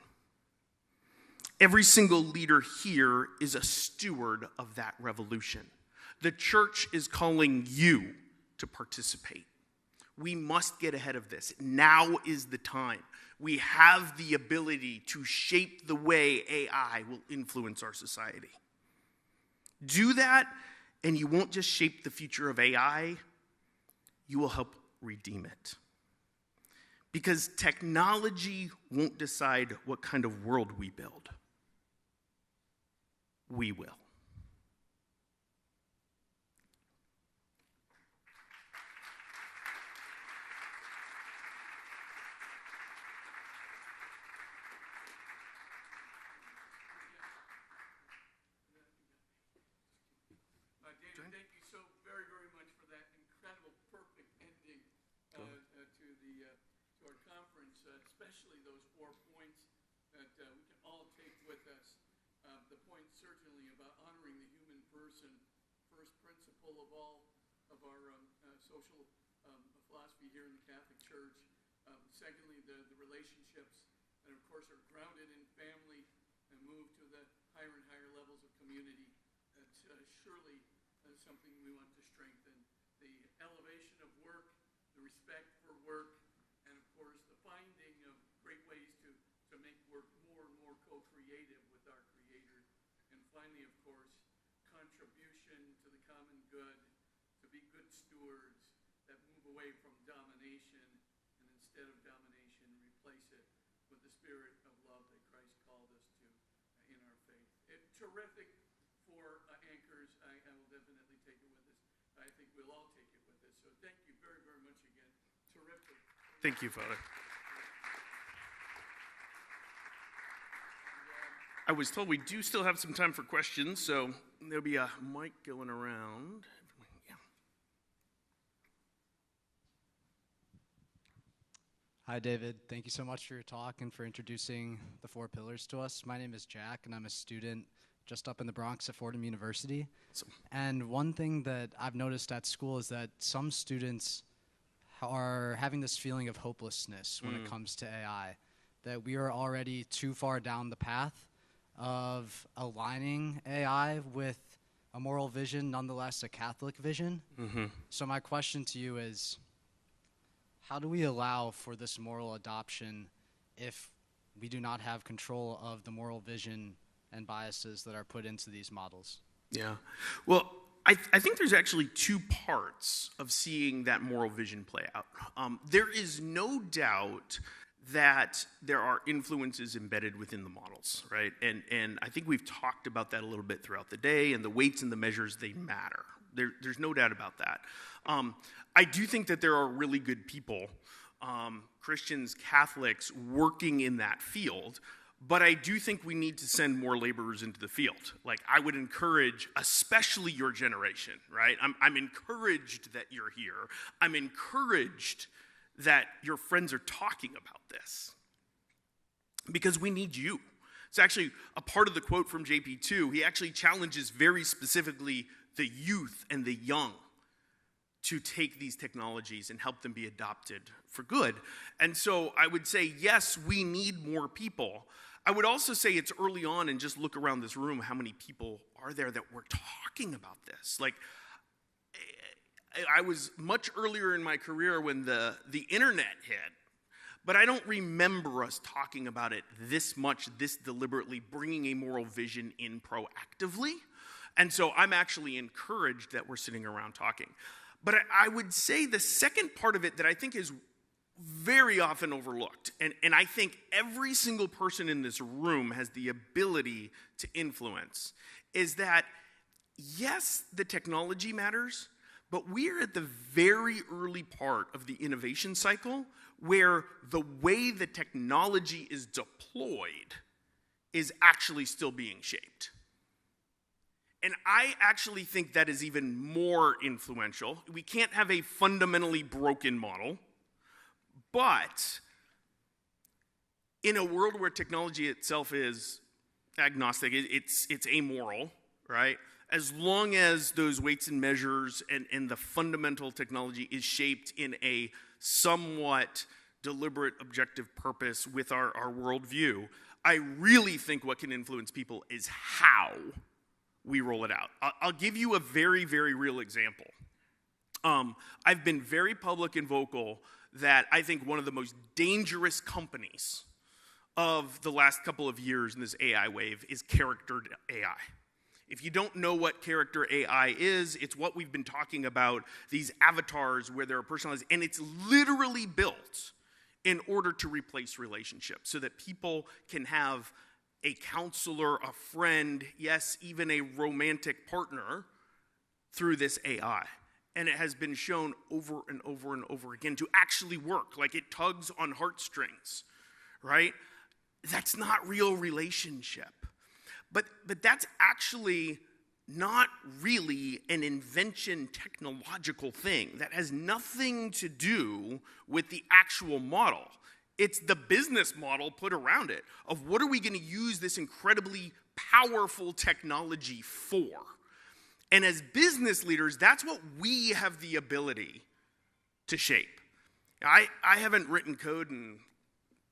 Every single leader here is a steward of that revolution. The church is calling you to participate. We must get ahead of this. Now is the time. We have the ability to shape the way AI will influence our society. Do that, and you won't just shape the future of AI, you will help redeem it. Because technology won't decide what kind of world we build. We will. David, thank you so very, very much for that incredible, perfect ending to our conference, especially those 4 points that we can all take with us. The point certainly about honoring the human person, first principle of all of our social philosophy here in the Catholic Church. Secondly, the relationships that, of course, are grounded in family and move to the higher and higher levels of community. That's surely something we want to strengthen. The elevation of work, the respect for work, and, of course, the finding of great ways to make work more and more co-creative with our Creator. And finally, of course, contribution to the common good, to be good stewards that move away from domination and instead of domination, replace it with the spirit of love that Christ called us to in our faith. Terrific for anchors. I will definitely take it with us. I think we'll all take it with us. So thank you very, very much again. Terrific. Thank you, Father. I was told we do still have some time for questions, so there'll be a mic going around. Yeah. Hi, David. Thank you so much for your talk and for introducing the 4 pillars to us. My name is Jack, and I'm a student just up in the Bronx at Fordham University. Awesome. And one thing that I've noticed at school is that some students are having this feeling of hopelessness when it comes to AI, that we are already too far down the path of aligning AI with a moral vision, nonetheless a Catholic vision. Mm-hmm. So my question to you is, how do we allow for this moral adoption if we do not have control of the moral vision and biases that are put into these models? Yeah. Well, I think there's actually 2 parts of seeing that moral vision play out. There is no doubt that there are influences embedded within the models, right? And I think we've talked about that a little bit throughout the day, and the weights and the measures, they matter. There's no doubt about that. I do think that there are really good people, Christians, Catholics, working in that field, but I do think we need to send more laborers into the field. Like, I would encourage, especially your generation, right? I'm encouraged that you're here. I'm encouraged that your friends are talking about this, because we need you. It's actually a part of the quote from JP2. He actually challenges very specifically the youth and the young to take these technologies and help them be adopted for good. And so I would say, yes, we need more people. I would also say it's early on, and just look around this room, how many people are there that were talking about this? Like, I was much earlier in my career when the internet hit, but I don't remember us talking about it this much, this deliberately, bringing a moral vision in proactively. And so I'm actually encouraged that we're sitting around talking. But I would say the second part of it that I think is very often overlooked, and I think every single person in this room has the ability to influence, is that yes, the technology matters, but we're at the very early part of the innovation cycle where the way the technology is deployed is actually still being shaped. And I actually think that is even more influential. We can't have a fundamentally broken model, but in a world where technology itself is agnostic, it's amoral, right? As long as those weights and measures and the fundamental technology is shaped in a somewhat deliberate, objective purpose with our worldview, I really think what can influence people is how we roll it out. I'll give you a very, very real example. I've been very public and vocal that I think one of the most dangerous companies of the last couple of years in this AI wave is charactered AI. If you don't know what character AI is, it's what we've been talking about, these avatars where they're personalized, and it's literally built in order to replace relationships so that people can have a counselor, a friend, yes, even a romantic partner through this AI. And it has been shown over and over and over again to actually work, like it tugs on heartstrings, right? That's not real relationship. But that's actually not really an invention technological thing. That has nothing to do with the actual model. It's the business model put around it of what are we going to use this incredibly powerful technology for? And as business leaders, that's what we have the ability to shape. I haven't written code in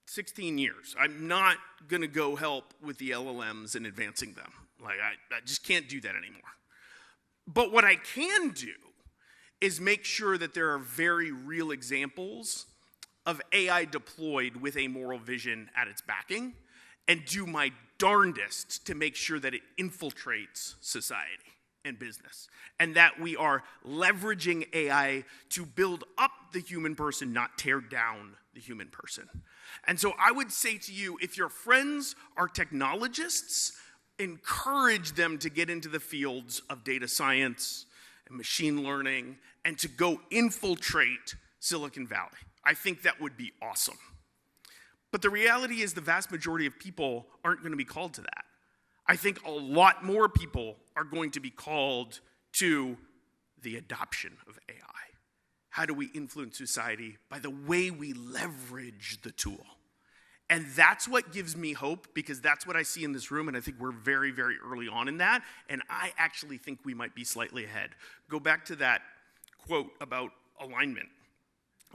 16 years. I'm not going to go help with the LLMs and advancing them. Like, I just can't do that anymore. But what I can do is make sure that there are very real examples of AI deployed with a moral vision at its backing, and do my darndest to make sure that it infiltrates society and business, and that we are leveraging AI to build up the human person, not tear down the human person. And so I would say to you, if your friends are technologists, encourage them to get into the fields of data science and machine learning and to go infiltrate Silicon Valley. I think that would be awesome. But the reality is the vast majority of people aren't going to be called to that. I think a lot more people are going to be called to the adoption of AI. How do we influence society? By the way we leverage the tool. And that's what gives me hope, because that's what I see in this room, and I think we're very, very early on in that, and I actually think we might be slightly ahead. Go back to that quote about alignment.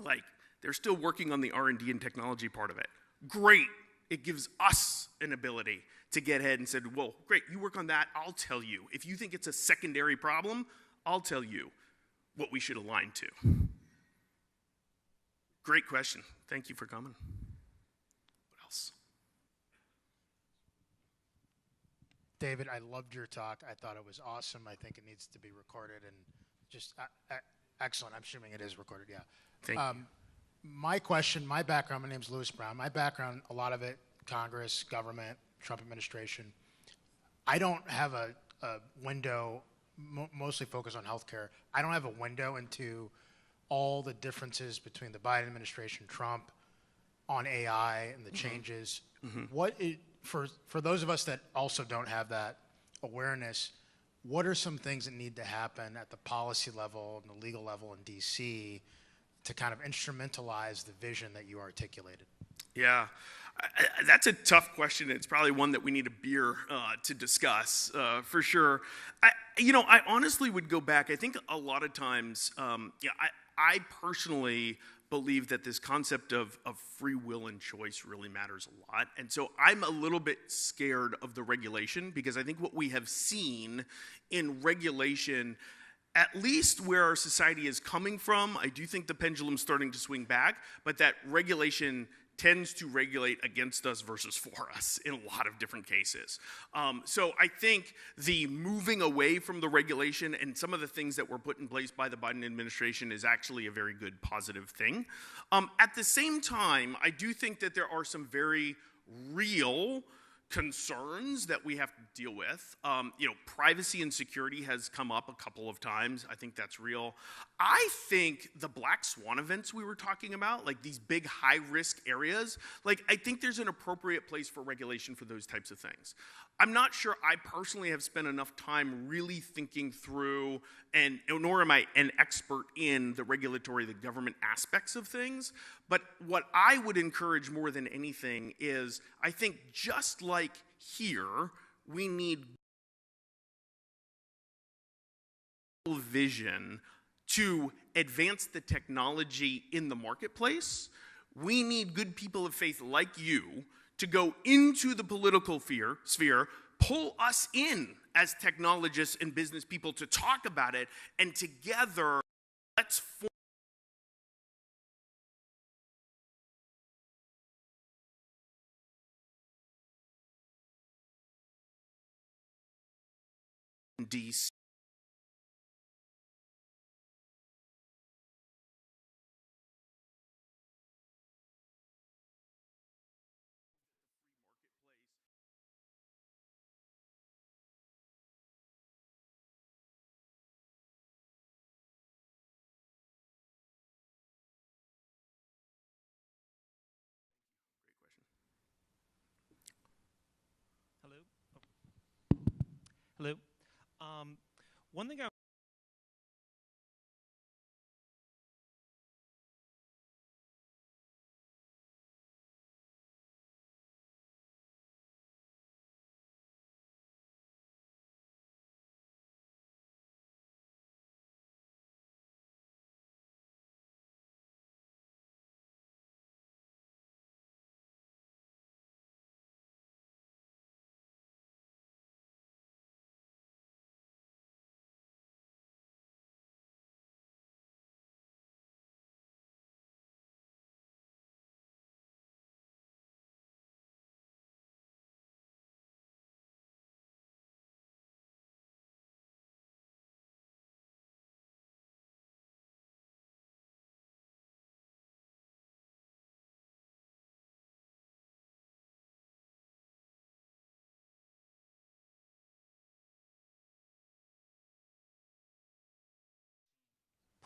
Like, they're still working on the R&D and technology part of it. Great. It gives us an ability to get ahead and say, well, great, you work on that, I'll tell you. If you think it's a secondary problem, I'll tell you what we should align to. Great question. Thank you for coming. What else? David, I loved your talk. I thought it was awesome. I think it needs to be recorded and just excellent. I'm assuming it is recorded, yeah. Thank you. My question, my background, my name's Lewis Brown. My background, a lot of it, Congress, government, Trump administration. I don't have a window, mostly focused on healthcare. I don't have a window into all the differences between the Biden administration, Trump, on AI and the changes. For those of us that also don't have that awareness, what are some things that need to happen at the policy level and the legal level in DC to kind of instrumentalize the vision that you articulated? Yeah, That's a tough question. It's probably one that we need a beer to discuss for sure. I honestly would go back. I think a lot of times, I personally believe that this concept of free will and choice really matters a lot. And so I'm a little bit scared of the regulation, because I think what we have seen in regulation, at least where our society is coming from, I do think the pendulum's starting to swing back, but that regulation tends to regulate against us versus for us in a lot of different cases. So I think the moving away from the regulation and some of the things that were put in place by the Biden administration is actually a very good positive thing. At the same time, I do think that there are some very real concerns that we have to deal with. Privacy and security has come up a couple of times. I think that's real. I think the black swan events we were talking about, like these big high-risk areas, I think there's an appropriate place for regulation for those types of things. I'm not sure I personally have spent enough time really thinking through, and nor am I an expert in the regulatory, the government aspects of things, but what I would encourage more than anything is, I think just like here, we need vision to advance the technology in the marketplace. We need good people of faith like you to go into the political sphere, pull us in as technologists and business people to talk about it, and together, let's form DC. Hello. One thing I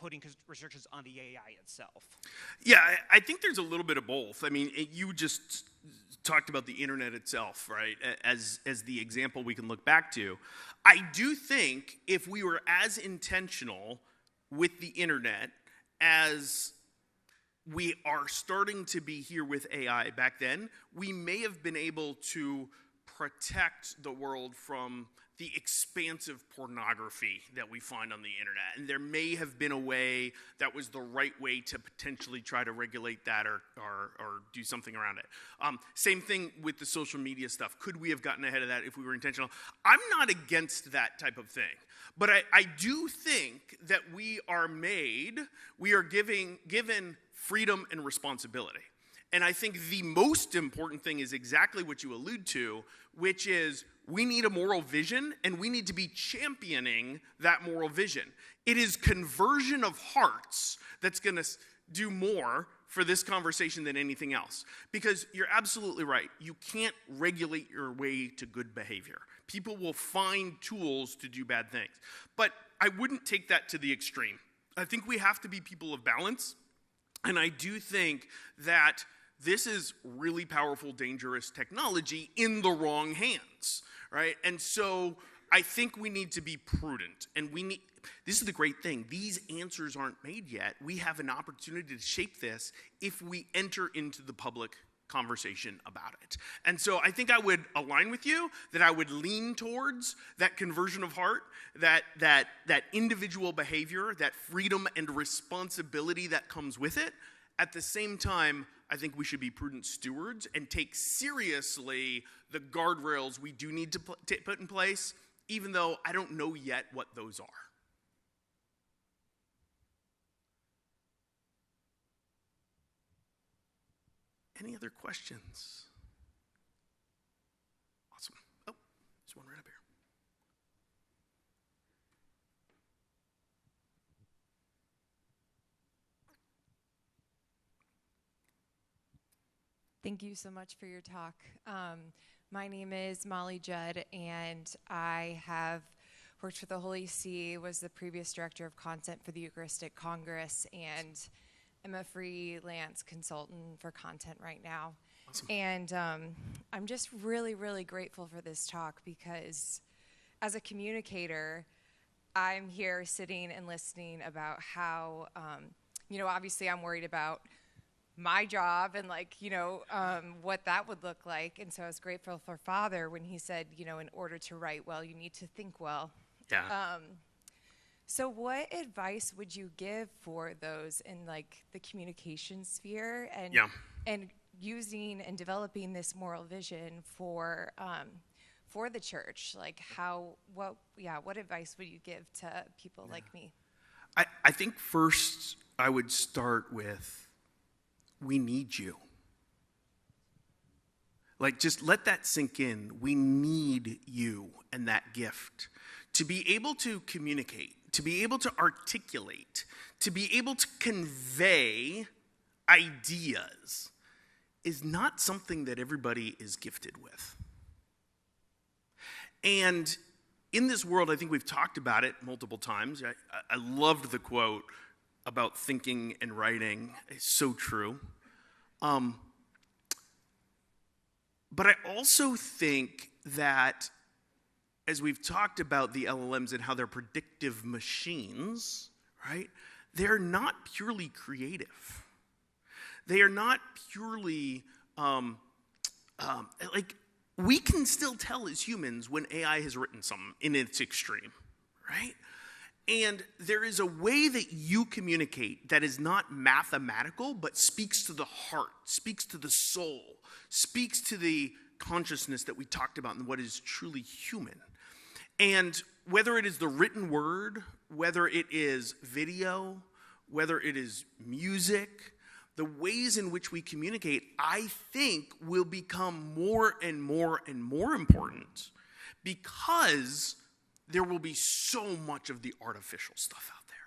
putting restrictions on the AI itself? Yeah, I think there's a little bit of both. I mean, you just talked about the internet itself, right, as the example we can look back to. I do think if we were as intentional with the internet as we are starting to be here with AI back then, we may have been able to protect the world from the expansive pornography that we find on the internet. And there may have been a way that was the right way to potentially try to regulate that or do something around it. Same thing with the social media stuff. Could we have gotten ahead of that if we were intentional? I'm not against that type of thing. But I do think that we are given freedom and responsibility. And I think the most important thing is exactly what you allude to, which is we need a moral vision, and we need to be championing that moral vision. It is conversion of hearts that's going to do more for this conversation than anything else. Because you're absolutely right. You can't regulate your way to good behavior. People will find tools to do bad things. But I wouldn't take that to the extreme. I think we have to be people of balance. And I do think that this is really powerful, dangerous technology in the wrong hands, right? And so I think we need to be prudent. And this is the great thing. These answers aren't made yet. We have an opportunity to shape this if we enter into the public conversation about it. And so I think I would align with you, that I would lean towards that conversion of heart, that individual behavior, that freedom and responsibility that comes with it. At the same time, I think we should be prudent stewards and take seriously the guardrails we do need to put in place, even though I don't know yet what those are. Any other questions? Awesome. Oh, there's one right up here. Thank you so much for your talk. My name is Molly Judd, and I have worked for the Holy See, was the previous director of content for the Eucharistic Congress, and I'm a freelance consultant for content right now. Awesome. And I'm just really, really grateful for this talk, because as a communicator, I'm here sitting and listening about how, obviously I'm worried about my job and what that would look like. And so I was grateful for Father when he said, in order to write well, you need to think well. Yeah. So what advice would you give for those in the communication sphere and using and developing this moral vision for the church? What advice would you give to people like me? I think first I would start with, we need you. Just let that sink in. We need you and that gift to be able to communicate, to be able to articulate, to be able to convey ideas is not something that everybody is gifted with. And in this world, I think we've talked about it multiple times. I loved the quote about thinking and writing. It's so true. But I also think that as we've talked about the LLMs and how they're predictive machines, right? They're not purely creative. They are not purely, we can still tell as humans when AI has written something in its extreme, right? And there is a way that you communicate that is not mathematical, but speaks to the heart, speaks to the soul, speaks to the consciousness that we talked about and what is truly human. And whether it is the written word, whether it is video, whether it is music, the ways in which we communicate, I think, will become more and more and more important, because there will be so much of the artificial stuff out there.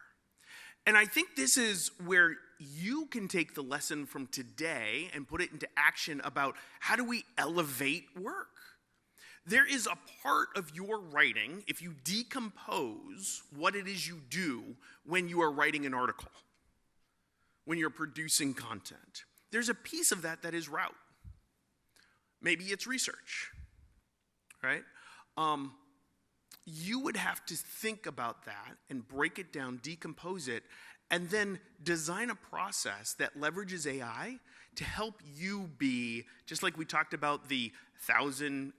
And I think this is where you can take the lesson from today and put it into action about how do we elevate work. There is a part of your writing, if you decompose what it is you do when you are writing an article, when you're producing content, there's a piece of that is route. Maybe it's research, right? You would have to think about that and break it down, decompose it, and then design a process that leverages AI to help you be, just like we talked about the 1000x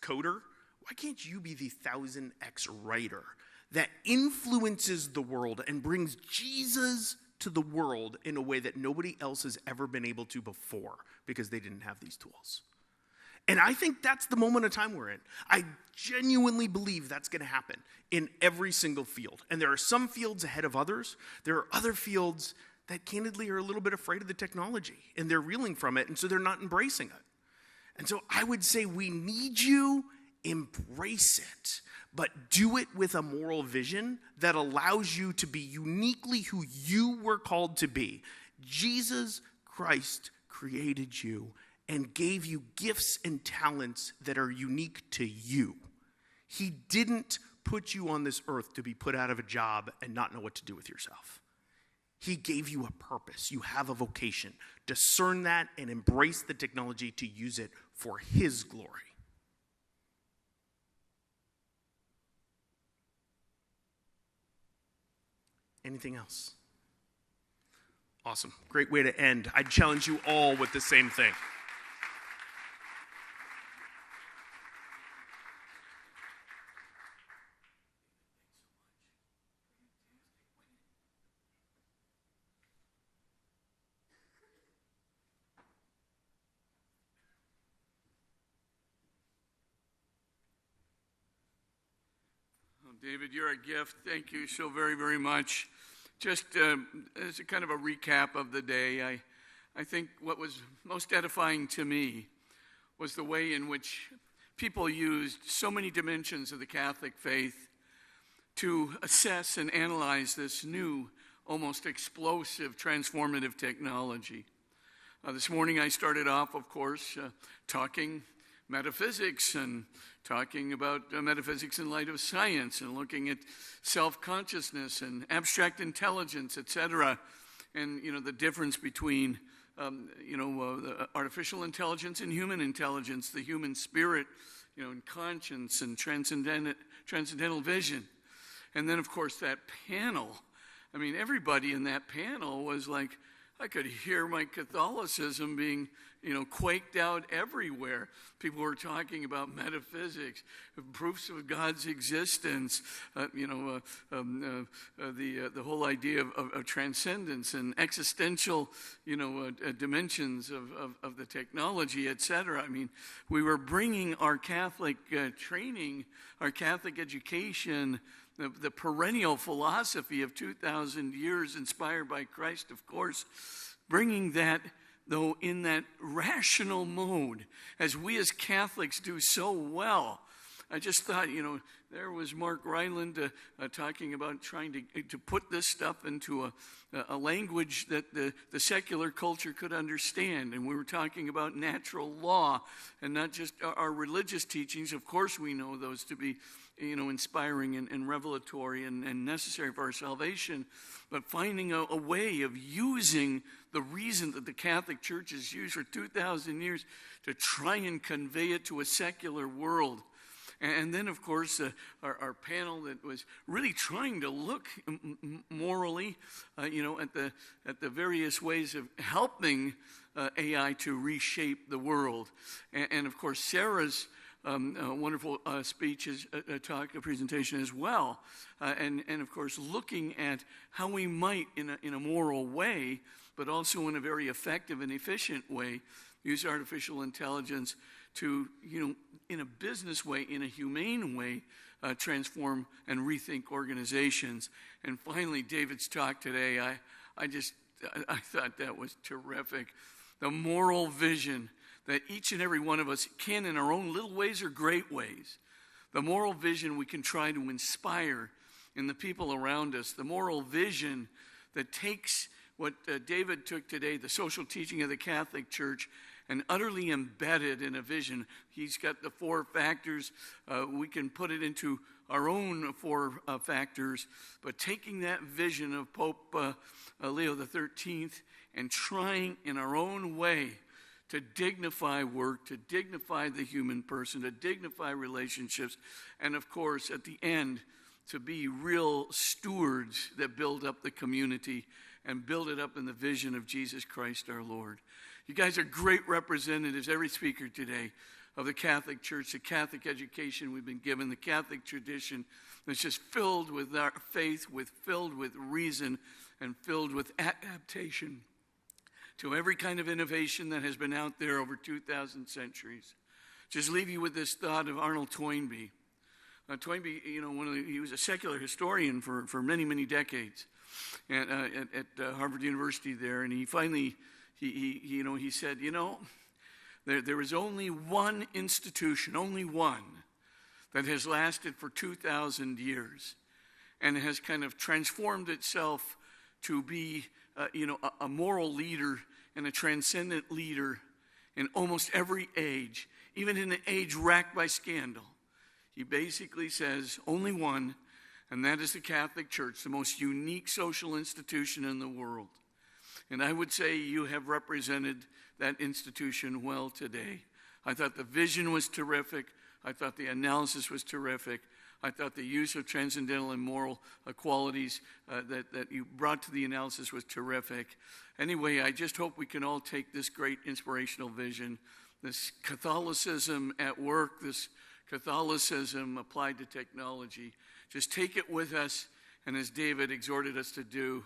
coder, why can't you be the 1000x writer that influences the world and brings Jesus to the world in a way that nobody else has ever been able to before, because they didn't have these tools? And I think that's the moment of time we're in. I genuinely believe that's going to happen in every single field. And there are some fields ahead of others. There are other fields that candidly are a little bit afraid of the technology, and they're reeling from it, and so they're not embracing it. And so I would say we need you, embrace it, but do it with a moral vision that allows you to be uniquely who you were called to be. Jesus Christ created you and gave you gifts and talents that are unique to you. He didn't put you on this earth to be put out of a job and not know what to do with yourself. He gave you a purpose. You have a vocation. Discern that and embrace the technology to use it for His glory. Anything else? Awesome. Great way to end. I challenge you all with the same thing. David, you're a gift. Thank you so very, very much. Just as a kind of a recap of the day, I think what was most edifying to me was the way in which people used so many dimensions of the Catholic faith to assess and analyze this new, almost explosive, transformative technology. This morning I started off, of course, talking metaphysics and talking about metaphysics in light of science and looking at self-consciousness and abstract intelligence, etc., and the difference between the artificial intelligence and human intelligence, the human spirit, and conscience and transcendental vision. And then, of course, that panel. I mean, everybody in that panel was like, I could hear my Catholicism being, quaked out everywhere. People were talking about metaphysics, proofs of God's existence, the whole idea of transcendence and existential, dimensions of the technology, etc. I mean, we were bringing our Catholic training, our Catholic education, the perennial philosophy of 2,000 years inspired by Christ, of course, bringing that, though, in that rational mode, as we as Catholics do so well. I just thought, there was Mark Ryland talking about trying to put this stuff into a language that the secular culture could understand. And we were talking about natural law and not just our religious teachings. Of course, we know those to be inspiring and revelatory and necessary for our salvation, but finding a way of using the reason that the Catholic Church has used for 2,000 years to try and convey it to a secular world. And then, of course, our panel that was really trying to look morally, at the various ways of helping AI to reshape the world. And of course, Sarah's wonderful speech, a presentation as well, and of course looking at how we might, in a moral way, but also in a very effective and efficient way, use artificial intelligence to, in a business way, in a humane way, transform and rethink organizations. And finally, David's talk today, I thought that was terrific. The moral vision that each and every one of us can, in our own little ways or great ways, the moral vision we can try to inspire in the people around us, the moral vision that takes what David took today, the social teaching of the Catholic Church, and utterly embedded in a vision. He's got the 4 factors. We can put it into our own 4 factors, but taking that vision of Pope Leo XIII and trying in our own way to dignify work, to dignify the human person, to dignify relationships, and of course, at the end, to be real stewards that build up the community and build it up in the vision of Jesus Christ our Lord. You guys are great representatives, every speaker today, of the Catholic Church, the Catholic education we've been given, the Catholic tradition that's just filled with our faith, filled with reason, and filled with adaptation to every kind of innovation that has been out there over 2,000 centuries. Just leave you with this thought of Arnold Toynbee. Toynbee, he was a secular historian for many, many decades at Harvard University there, and he finally, he said, there is only one institution, only one, that has lasted for 2,000 years and has kind of transformed itself to be, a moral leader and a transcendent leader in almost every age, even in an age racked by scandal. He basically says only one, and that is the Catholic Church, the most unique social institution in the world. And I would say you have represented that institution well today. I thought the vision was terrific. I thought the analysis was terrific. I thought the use of transcendental and moral qualities that you brought to the analysis was terrific. Anyway, I just hope we can all take this great inspirational vision, this Catholicism at work, this Catholicism applied to technology. Just take it with us, and as David exhorted us to do,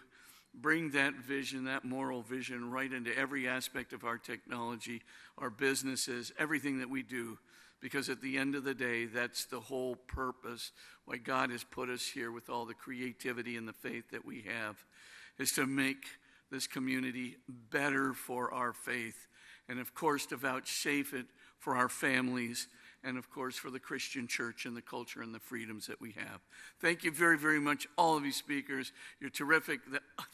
bring that vision, that moral vision, right into every aspect of our technology, our businesses, everything that we do. Because at the end of the day, that's the whole purpose, why God has put us here with all the creativity and the faith that we have, is to make this community better for our faith. And of course, to vouchsafe it for our families, and of course, for the Christian church and the culture and the freedoms that we have. Thank you very, very much, all of you speakers. You're terrific.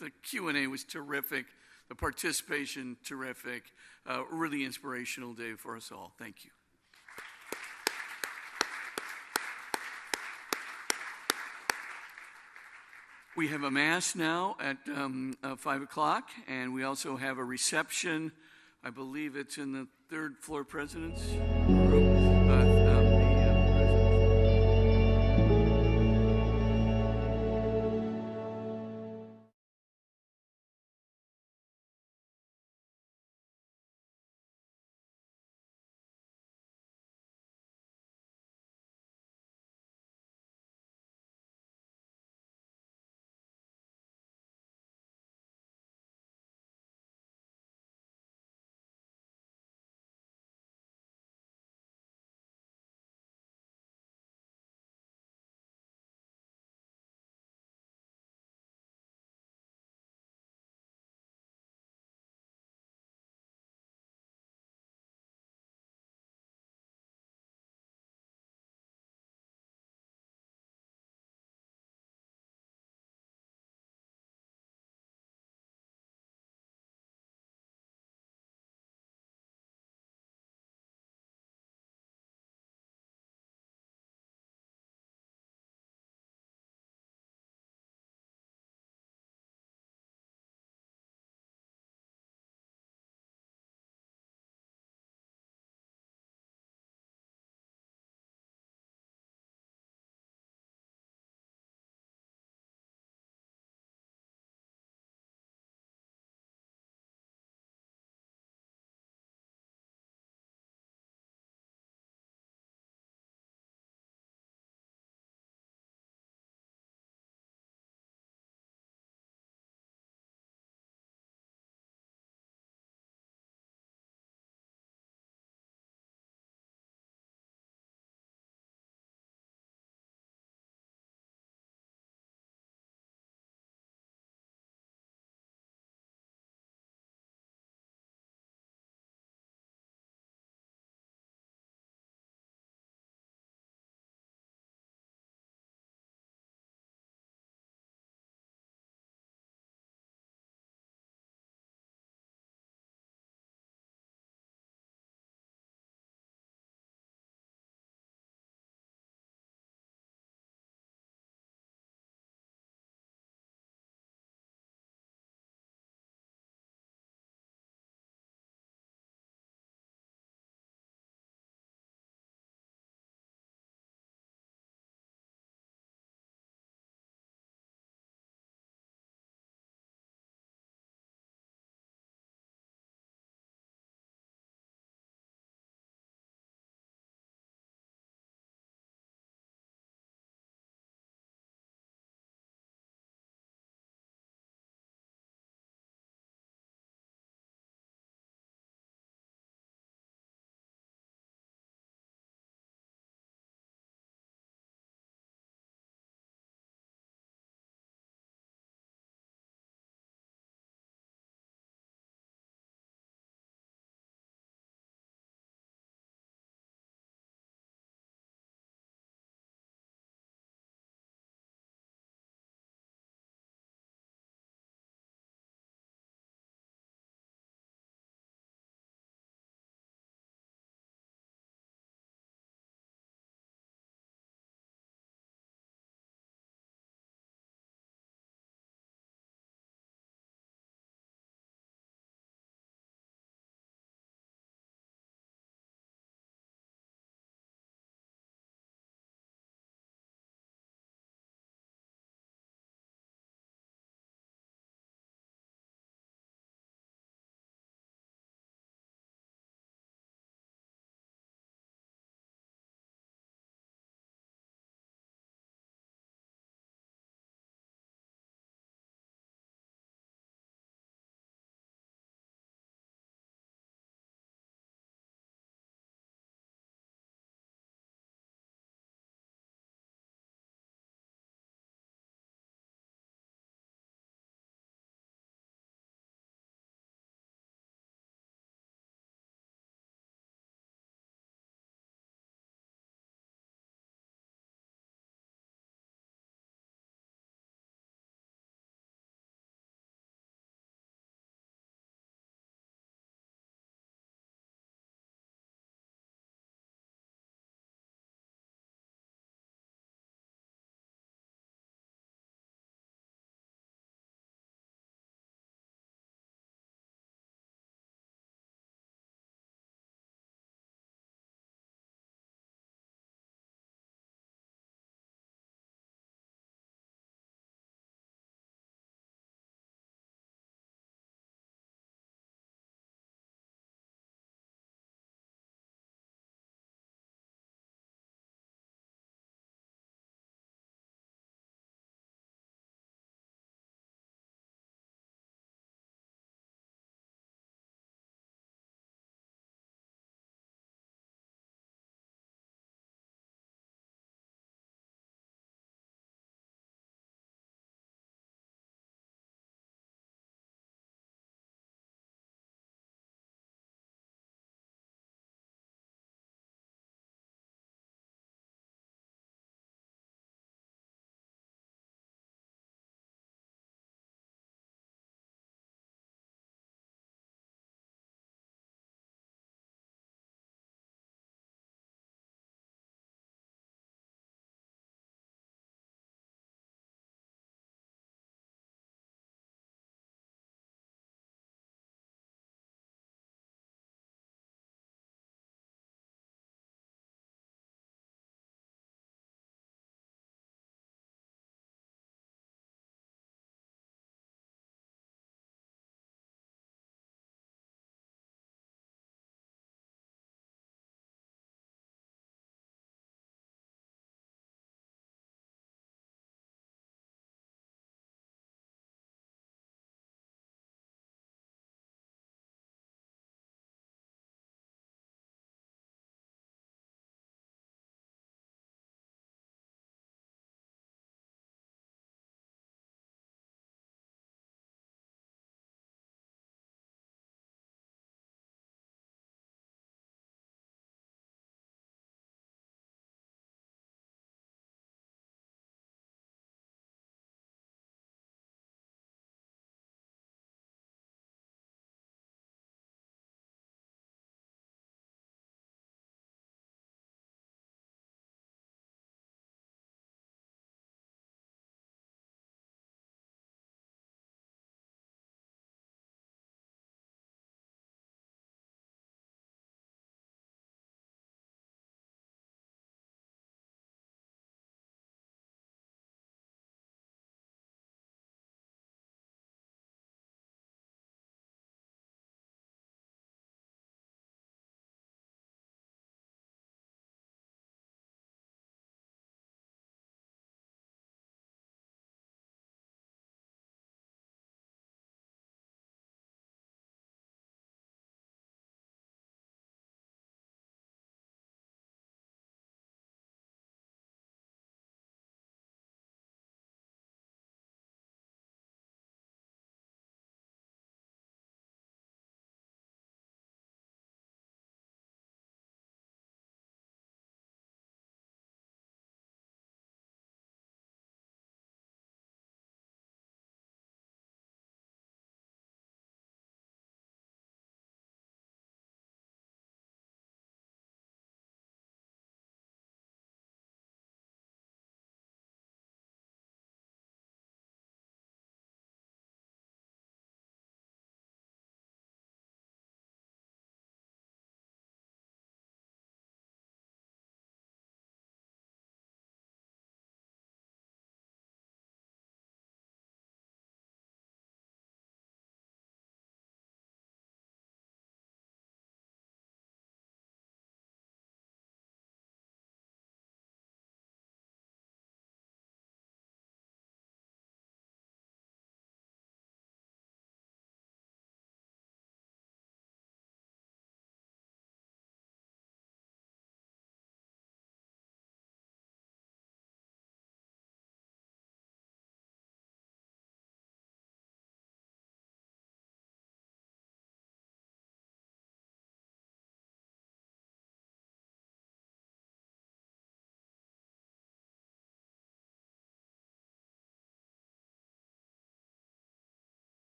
The Q&A was terrific. The participation, terrific. Really inspirational day for us all. Thank you. We have a Mass now at 5 o'clock, and we also have a reception. I believe it's in the third floor president's room.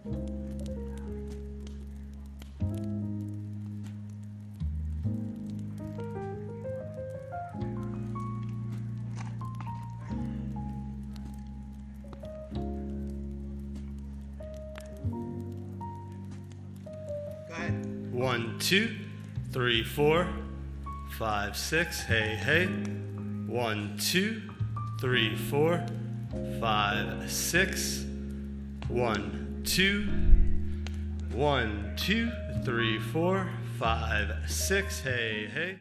Go ahead. 1, 2, 3, 4, 5, 6. Hey, hey. 1, 2, 3, 4, 5, 6. 1, 2. 1, 2, 3, 4, 5, 6. Hey, hey.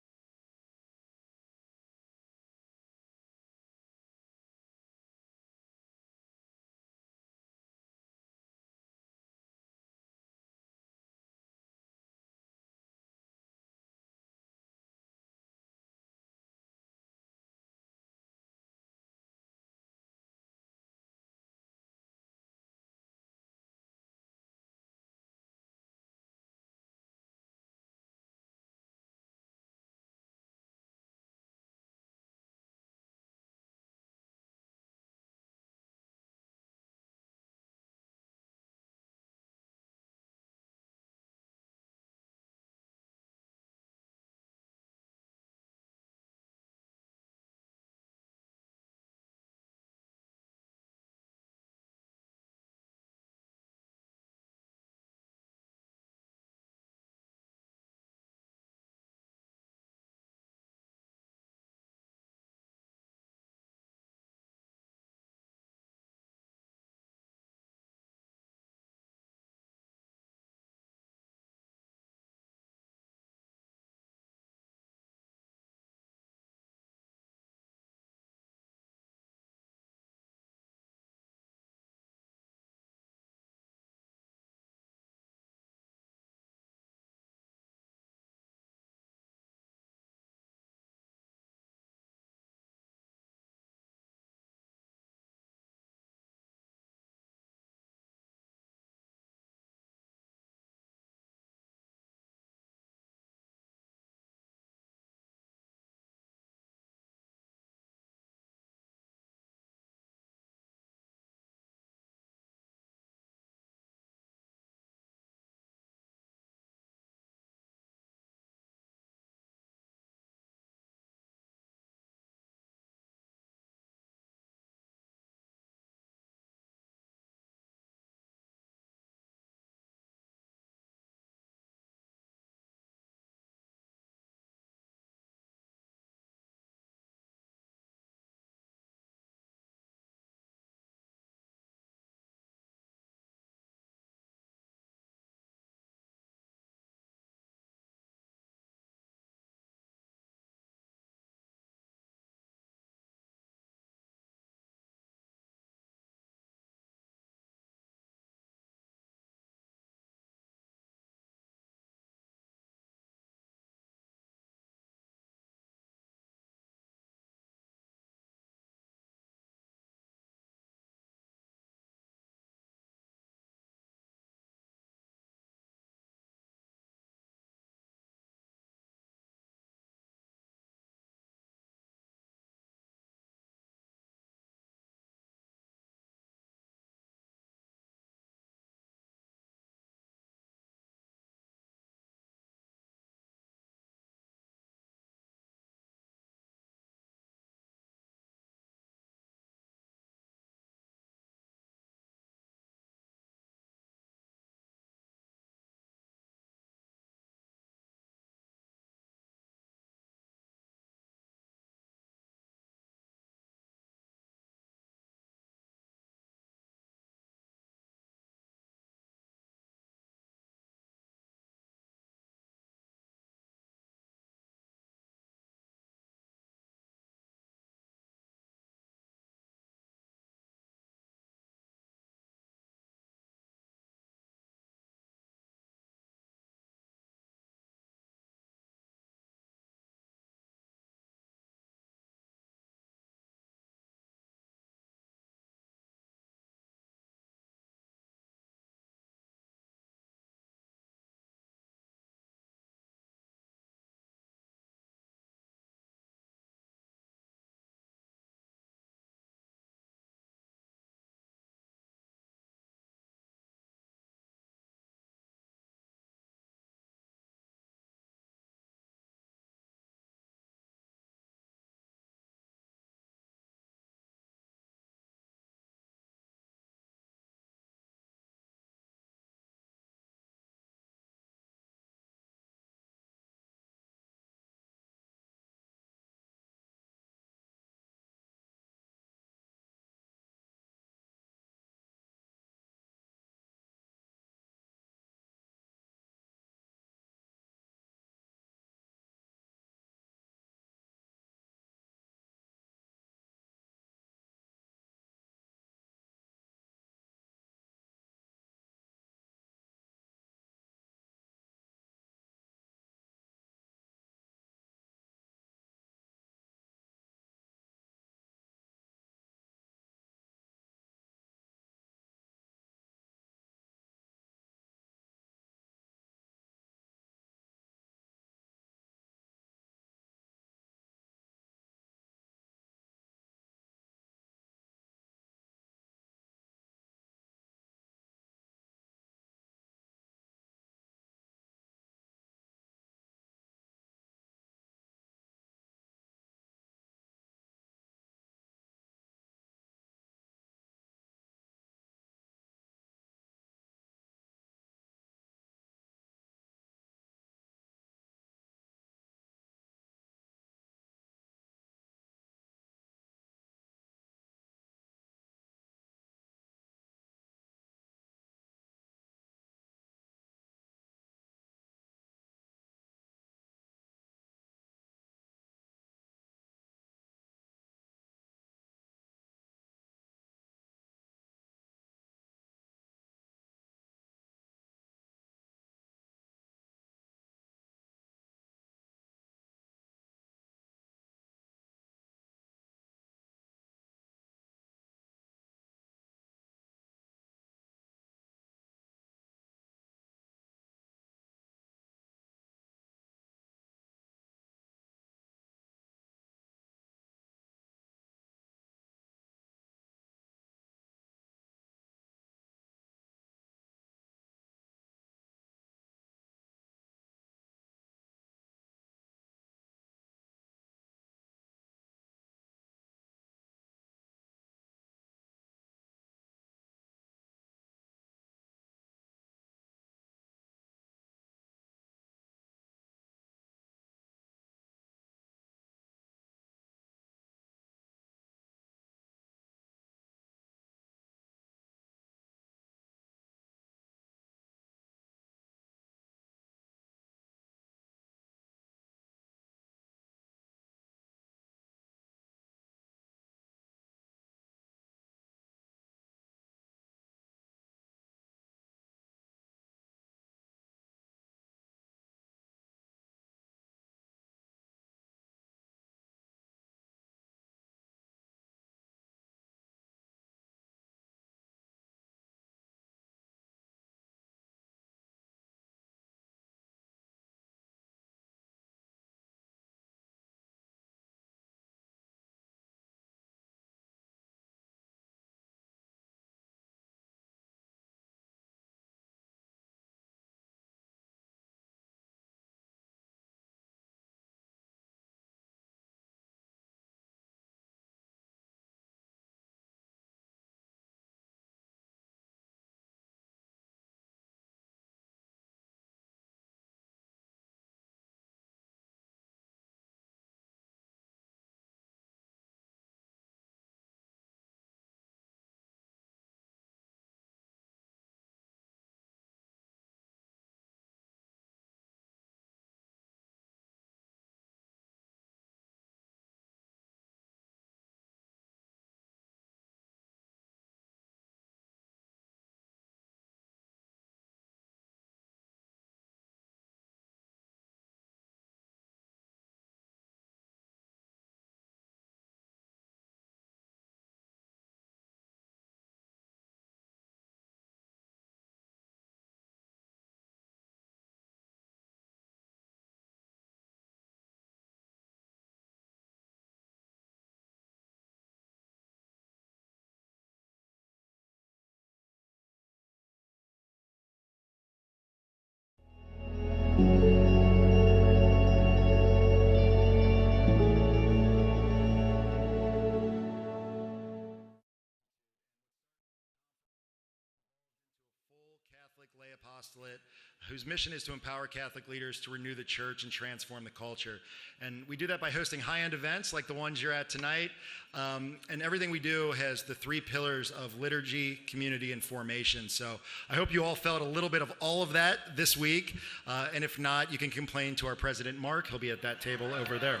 lay apostolate, whose mission is to empower Catholic leaders to renew the church and transform the culture. And we do that by hosting high-end events like the ones you're at tonight. And everything we do has the 3 pillars of liturgy, community, and formation. So I hope you all felt a little bit of all of that this week. And if not, you can complain to our president, Mark. He'll be at that table over there.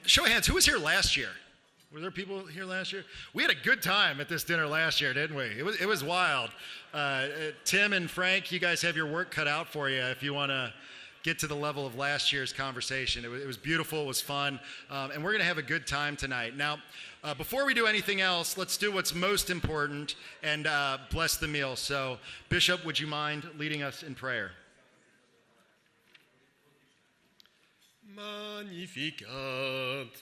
Show of hands, who was here last year? Were there people here last year? We had a good time at this dinner last year, didn't we? It was wild. Tim and Frank, you guys have your work cut out for you if you want to get to the level of last year's conversation. It was beautiful, it was fun, and we're going to have a good time tonight. Now, before we do anything else, let's do what's most important and bless the meal. So, Bishop, would you mind leading us in prayer? Magnificat,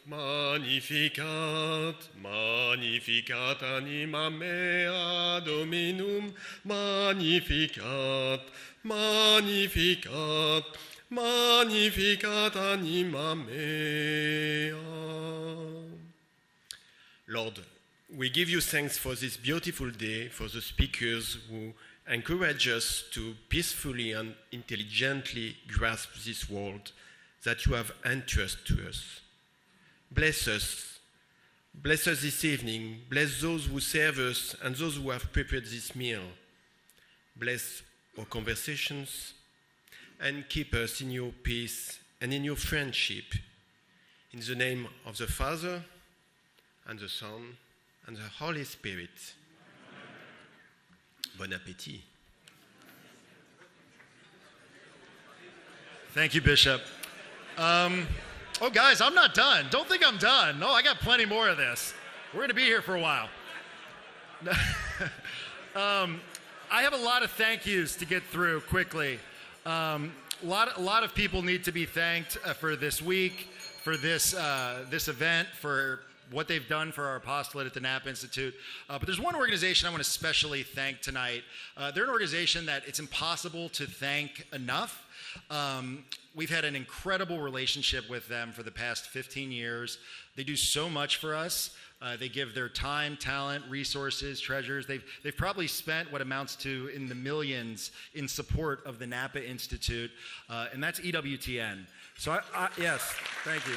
magnificat, magnificat anima mea Dominum, magnificat, magnificat, magnificat anima mea. Lord, we give you thanks for this beautiful day, for the speakers who encourage us to peacefully and intelligently grasp this world that you have entrusted to us. Bless us. Bless us this evening. Bless those who serve us and those who have prepared this meal. Bless our conversations and keep us in your peace and in your friendship. In the name of the Father and the Son and the Holy Spirit. Bon appétit. Thank you, Bishop. Oh, guys, I'm not done. Don't think I'm done. No, I got plenty more of this. We're going to be here for a while. I have a lot of thank yous to get through quickly. A lot of people need to be thanked for this week, for this event, for what they've done for our apostolate at the Napa Institute. But there's one organization I want to especially thank tonight. They're an organization that it's impossible to thank enough. We've had an incredible relationship with them for the past 15 years. They do so much for us. They give their time, talent, resources, treasures. They've probably spent what amounts to in the millions in support of the Napa Institute, and that's EWTN. So yes, thank you.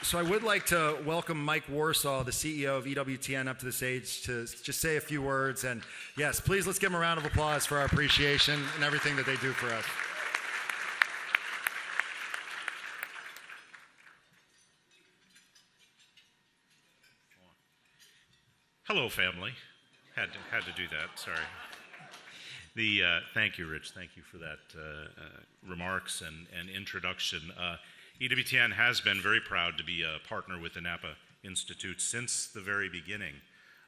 So I would like to welcome Mike Warsaw, the CEO of EWTN, up to the stage to just say a few words. And yes, please, let's give him a round of applause for our appreciation and everything that they do for us. Hello, family. Had to do that. Sorry. Thank you, Rich. Thank you for that remarks and introduction. EWTN has been very proud to be a partner with the Napa Institute since the very beginning.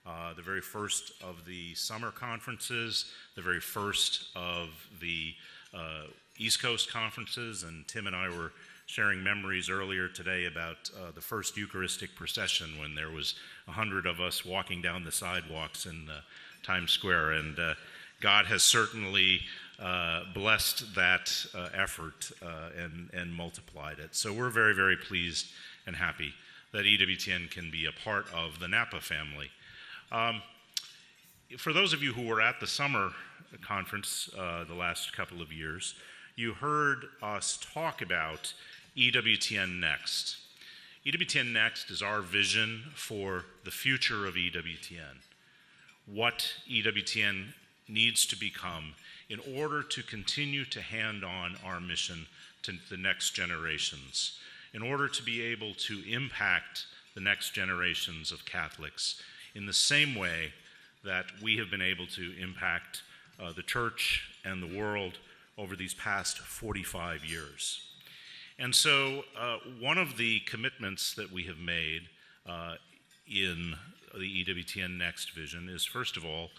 The very first of the summer conferences, the very first of the East Coast conferences, and Tim and I were sharing memories earlier today about the first Eucharistic procession when there was 100 of us walking down the sidewalks in Times Square, and God has certainly blessed that effort and multiplied it. So we're very, very pleased and happy that EWTN can be a part of the Napa family. For those of you who were at the summer conference the last couple of years, you heard us talk about EWTN Next. EWTN Next is our vision for the future of EWTN, what EWTN needs to become in order to continue to hand on our mission to the next generations, in order to be able to impact the next generations of Catholics in the same way that we have been able to impact the church and the world over these past 45 years. And so one of the commitments that we have made in the EWTN Next vision is, first of all,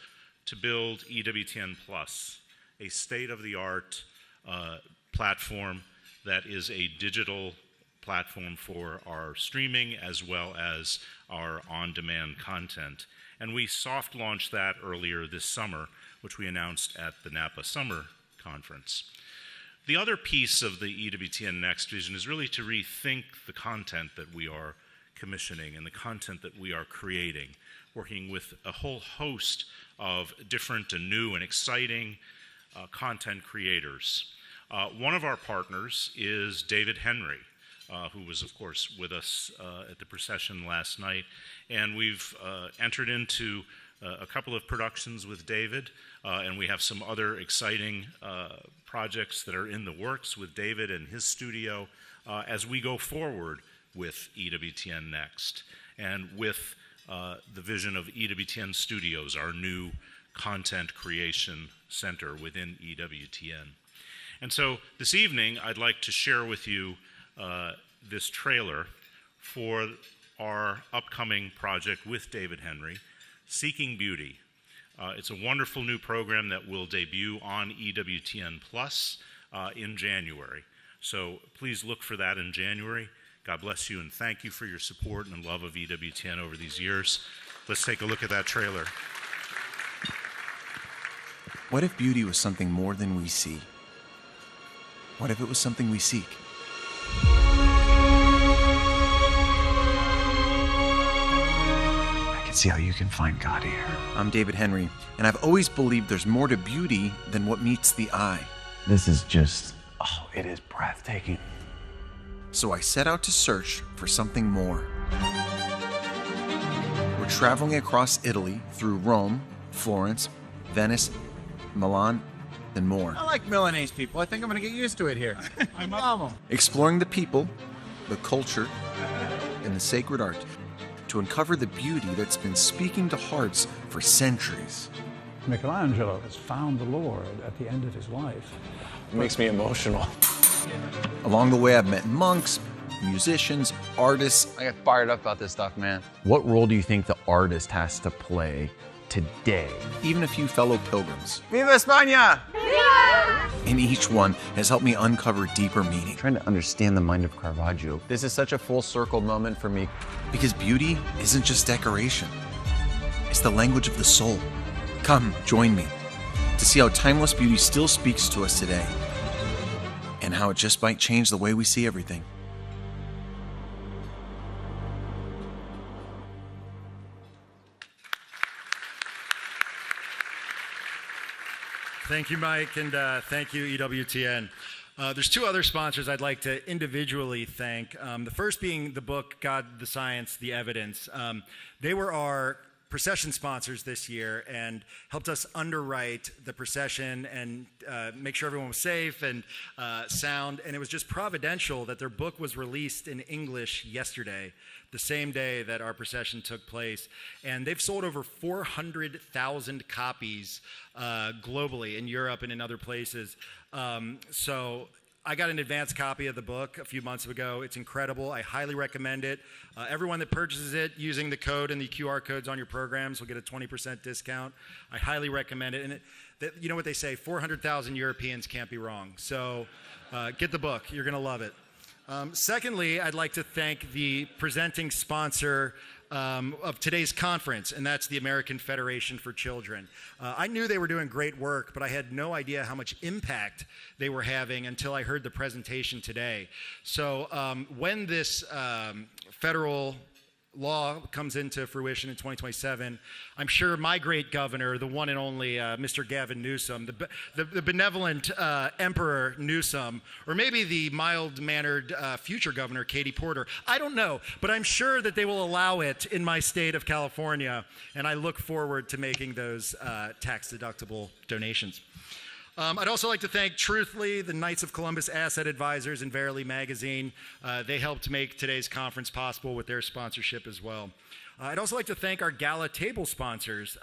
to build EWTN Plus, a state-of-the-art platform that is a digital platform for our streaming as well as our on-demand content. And we soft launched that earlier this summer, which we announced at the Napa Summer Conference. The other piece of the EWTN Next vision is really to rethink the content that we are commissioning and the content that we are creating, working with a whole host of different and new and exciting content creators. One of our partners is David Henry, who was, of course, with us at the procession last night. And we've entered into a couple of productions with David, and we have some other exciting projects that are in the works with David and his studio as we go forward with EWTN Next, and with the vision of EWTN Studios, our new content creation center within EWTN. And so this evening, I'd like to share with you this trailer for our upcoming project with David Henry, Seeking Beauty. It's a wonderful new program that will debut on EWTN Plus in January. So please look for that in January. God bless you, and thank you for your support and love of EWTN over these years. Let's take a look at that trailer. What if beauty was something more than we see? What if it was something we seek? I can see how you can find God here. I'm David Henry, and I've always believed there's more to beauty than what meets the eye. This is just, oh, it is breathtaking. So I set out to search for something more. We're traveling across Italy through Rome, Florence, Venice, Milan, and more. I like Milanese people. I think I'm going to get used to it here. I love them. Exploring the people, the culture, and the sacred art to uncover the beauty that's been speaking to hearts for centuries. Michelangelo has found the Lord at the end of his life. It makes me emotional. Along the way, I've met monks, musicians, artists. I get fired up about this stuff, man. What role do you think the artist has to play today? Even a few fellow pilgrims. Viva España! Viva! And each one has helped me uncover deeper meaning. I'm trying to understand the mind of Caravaggio. This is such a full circle moment for me. Because beauty isn't just decoration. It's the language of the soul. Come, join me to see how timeless beauty still speaks to us today, and how it just might change the way we see everything. Thank you, Mike, and thank you, EWTN. There's two other sponsors I'd like to individually thank. The first being the book, God, the Science, the Evidence. They were our procession sponsors this year and helped us underwrite the procession and make sure everyone was safe and sound. And it was just providential that their book was released in English yesterday, the same day that our procession took place. And they've sold over 400,000 copies globally in Europe and in other places. So I got an advanced copy of the book a few months ago. It's incredible. I highly recommend it. Everyone that purchases it using the code and the QR codes on your programs will get a 20% discount. I highly recommend it. And you know what they say, 400,000 Europeans can't be wrong. So get the book. You're going to love it. Secondly, I'd like to thank the presenting sponsor of today's conference, and that's the American Federation for Children. I knew they were doing great work, but I had no idea how much impact they were having until I heard the presentation today. So when this federal law comes into fruition in 2027, I'm sure my great governor, the one and only Mr. Gavin Newsom, the benevolent Emperor Newsom, or maybe the mild-mannered future governor, Katie Porter, I don't know, but I'm sure that they will allow it in my state of California, and I look forward to making those tax-deductible donations. I'd also like to thank Truthfully, the Knights of Columbus Asset Advisors, and Verily Magazine. They helped make today's conference possible with their sponsorship as well. I'd also like to thank our gala table sponsors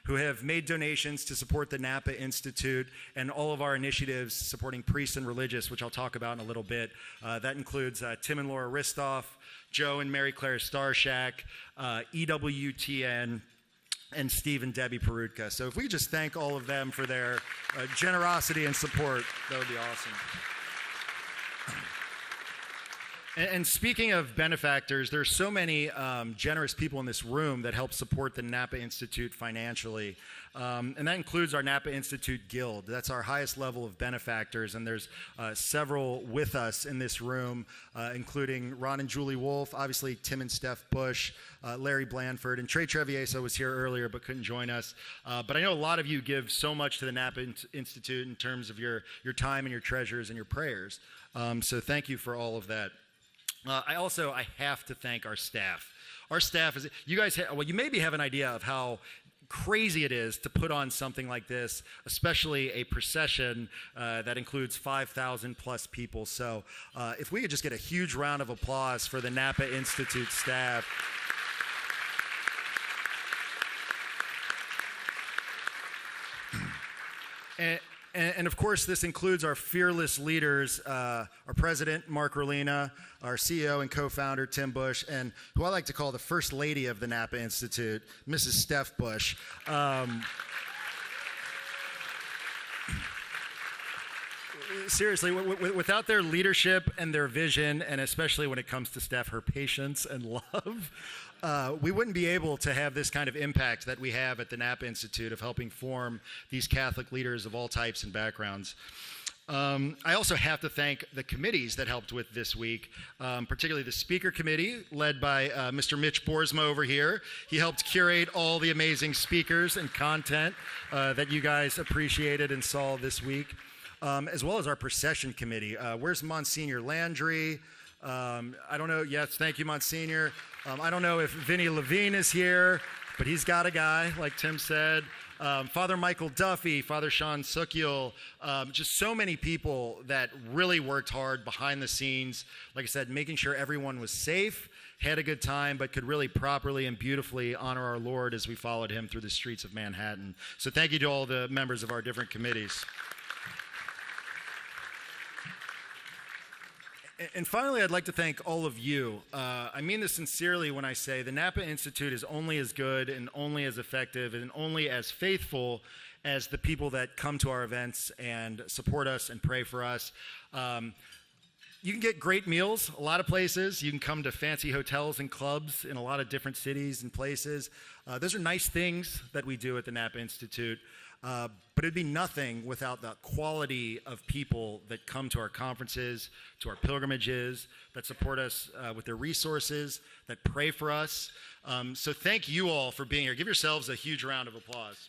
who have made donations to support the Napa Institute and all of our initiatives supporting priests and religious, which I'll talk about in a little bit. That includes Tim and Laura Ristoff, Joe and Mary Claire Starshack, EWTN, and Steve and Debbie Perutka. So if we just thank all of them for their generosity and support, that would be awesome. And speaking of benefactors, there's so many generous people in this room that help support the Napa Institute financially. And that includes our Napa Institute Guild. That's our highest level of benefactors, and there's several with us in this room, including Ron and Julie Wolf, obviously Tim and Steph Bush, Larry Blandford, and Trey Trevieso was here earlier but couldn't join us. But I know a lot of you give so much to the Napa Institute in terms of your time and your treasures and your prayers. So thank you for all of that. I have to thank our staff. Our staff is, you maybe have an idea of how crazy it is to put on something like this, especially a procession that includes 5,000 plus people. So if we could just get a huge round of applause for the Napa Institute staff. And of course, this includes our fearless leaders, our president, Mark Rolina, our CEO and co-founder, Tim Bush, and who I like to call the first lady of the Napa Institute, Mrs. Steph Bush. Seriously, without their leadership and their vision, and especially when it comes to Steph, her patience and love, we wouldn't be able to have this kind of impact that we have at the Napa Institute of helping form these Catholic leaders of all types and backgrounds. I also have to thank the committees that helped with this week, particularly the speaker committee led by Mr. Mitch Boersma over here. He helped curate all the amazing speakers and content that you guys appreciated and saw this week, as well as our procession committee. Where's Monsignor Landry? I don't know. Yes, thank you, Monsignor. I don't know if Vinny Levine is here, but he's got a guy, like Tim said. Father Michael Duffy, Father Sean Sukiel, just so many people that really worked hard behind the scenes, like I said, making sure everyone was safe, had a good time, but could really properly and beautifully honor our Lord as we followed him through the streets of Manhattan. So thank you to all the members of our different committees. And finally, I'd like to thank all of you. I mean this sincerely when I say the Napa Institute is only as good and only as effective and only as faithful as the people that come to our events and support us and pray for us. You can get great meals a lot of places. You can come to fancy hotels and clubs in a lot of different cities and places. Those are nice things that we do at the Napa Institute. But it'd be nothing without the quality of people that come to our conferences, to our pilgrimages, that support us with their resources, that pray for us. So thank you all for being here. Give yourselves a huge round of applause.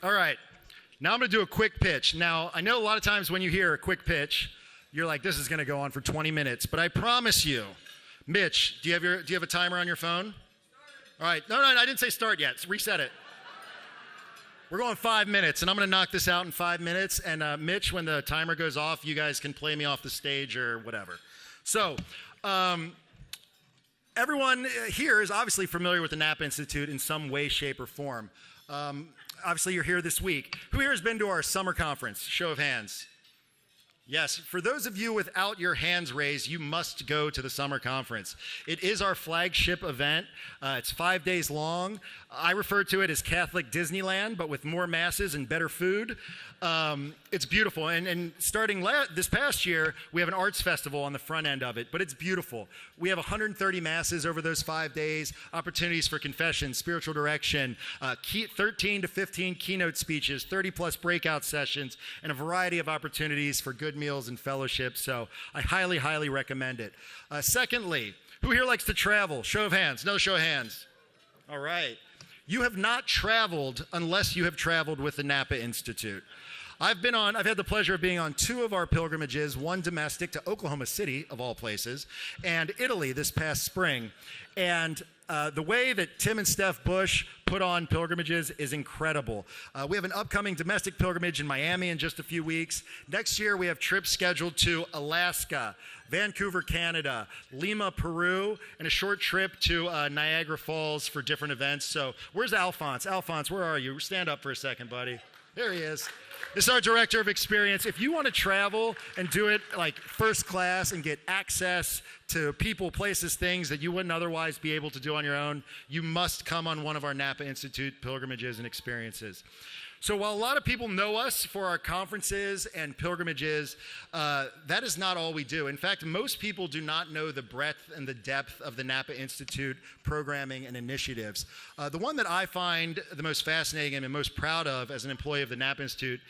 All right, now I'm going to do a quick pitch. Now, I know a lot of times when you hear a quick pitch, you're like, this is going to go on for 20 minutes, but I promise you, Mitch, do you have a timer on your phone? All right. No, I didn't say start yet. Reset it. We're going 5 minutes, and I'm going to knock this out in 5 minutes. And Mitch, when the timer goes off, you guys can play me off the stage or whatever. So everyone here is obviously familiar with the Napa Institute in some way, shape, or form. Obviously, you're here this week. Who here has been to our summer conference? Show of hands. Yes, for those of you without your hands raised, you must go to the summer conference. It is our flagship event. It's 5 days long. I refer to it as Catholic Disneyland, but with more masses and better food. It's beautiful. And starting this past year, we have an arts festival on the front end of it, but it's beautiful. We have 130 masses over those 5 days, opportunities for confession, spiritual direction, 13 to 15 keynote speeches, 30-plus breakout sessions, and a variety of opportunities for good meals and fellowship. So I highly, highly recommend it. Secondly, who here likes to travel? Show of hands. No show of hands. All right. You have not traveled unless you have traveled with the Napa Institute. I've had the pleasure of being on 2 of our pilgrimages, one domestic to Oklahoma City, of all places, and Italy this past spring. And the way that Tim and Steph Bush put on pilgrimages is incredible. We have an upcoming domestic pilgrimage in Miami in just a few weeks. Next year, we have trips scheduled to Alaska, Vancouver, Canada, Lima, Peru, and a short trip to Niagara Falls for different events. So where's Alphonse? Alphonse, where are you? Stand up for a second, buddy. There he is. This is our director of experience. If you want to travel and do it like first class and get access to people, places, things that you wouldn't otherwise be able to do on your own, you must come on one of our Napa Institute pilgrimages and experiences. So while a lot of people know us for our conferences and pilgrimages, that is not all we do. In fact, most people do not know the breadth and the depth of the Napa Institute programming and initiatives. The one that I find the most fascinating and I'm most proud of as an employee of the Napa Institute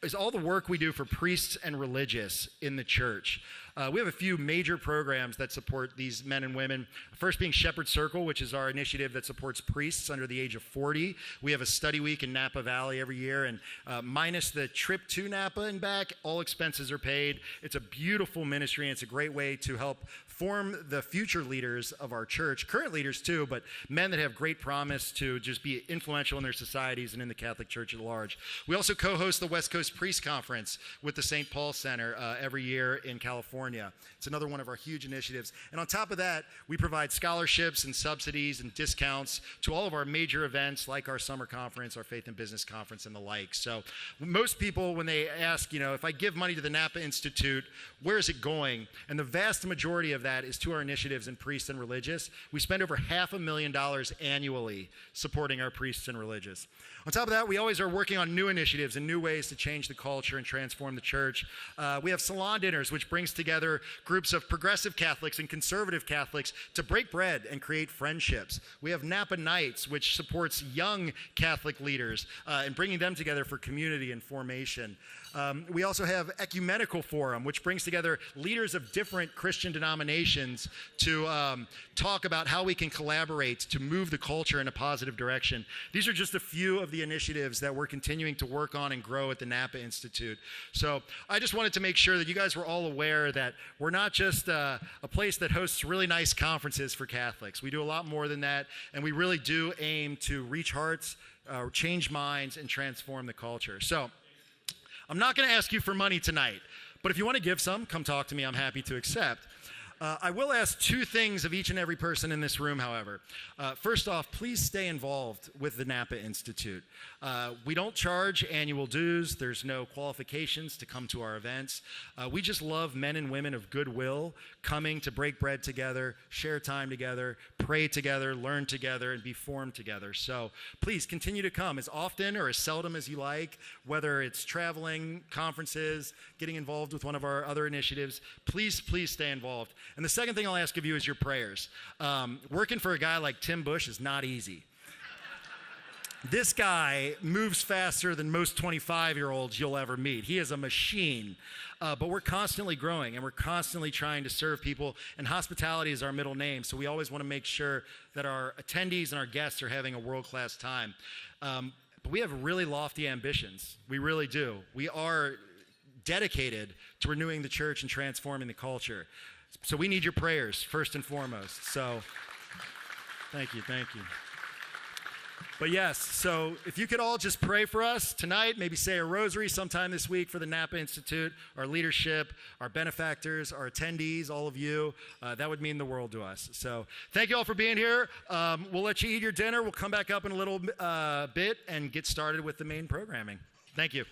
is all the work we do for priests and religious in the church. We have a few major programs that support these men and women. First being Shepherd Circle, which is our initiative that supports priests under the age of 40. We have a study week in Napa Valley every year, and minus the trip to Napa and back, all expenses are paid. It's a beautiful ministry, and it's a great way to help form the future leaders of our church, current leaders too, but men that have great promise to just be influential in their societies and in the Catholic Church at large. We also co-host the West Coast Priest Conference with the St. Paul Center every year in California. It's another one of our huge initiatives. And on top of that, we provide scholarships and subsidies and discounts to all of our major events like our summer conference, our Faith and Business Conference, and the like. So most people, when they ask, if I give money to the Napa Institute, where is it going? And the vast majority of that is to our initiatives in priests and religious. We spend over $500,000 annually supporting our priests and religious. On top of that, we always are working on new initiatives and new ways to change the culture and transform the church. We have salon dinners, which brings together groups of progressive Catholics and conservative Catholics to break bread and create friendships. We have Napa Nights, which supports young Catholic leaders and bringing them together for community and formation. We also have Ecumenical Forum, which brings together leaders of different Christian denominations to talk about how we can collaborate to move the culture in a positive direction. These are just a few of the initiatives that we're continuing to work on and grow at the Napa Institute. So I just wanted to make sure that you guys were all aware that we're not just a place that hosts really nice conferences for Catholics. We do a lot more than that, and we really do aim to reach hearts, change minds, and transform the culture. So I'm not going to ask you for money tonight, but if you want to give some, come talk to me. I'm happy to accept. I will ask two things of each and every person in this room, however. First off, please stay involved with the Napa Institute. We don't charge annual dues. There's no qualifications to come to our events. We just love men and women of goodwill coming to break bread together, share time together, pray together, learn together, and be formed together. So please continue to come as often or as seldom as you like, whether it's traveling, conferences, getting involved with one of our other initiatives. Please, please stay involved. And the second thing I'll ask of you is your prayers. Working for a guy like Tim Bush is not easy. This guy moves faster than most 25-year-olds you'll ever meet. He is a machine. But we're constantly growing, and we're constantly trying to serve people. And hospitality is our middle name, so we always want to make sure that our attendees and our guests are having a world-class time. But we have really lofty ambitions. We really do. We are dedicated to renewing the church and transforming the culture. So we need your prayers, first and foremost. So thank you, thank you. But yes, so if you could all just pray for us tonight, maybe say a rosary sometime this week for the Napa Institute, our leadership, our benefactors, our attendees, all of you, that would mean the world to us. So thank you all for being here. We'll let you eat your dinner. We'll come back up in a little bit and get started with the main programming. Thank you.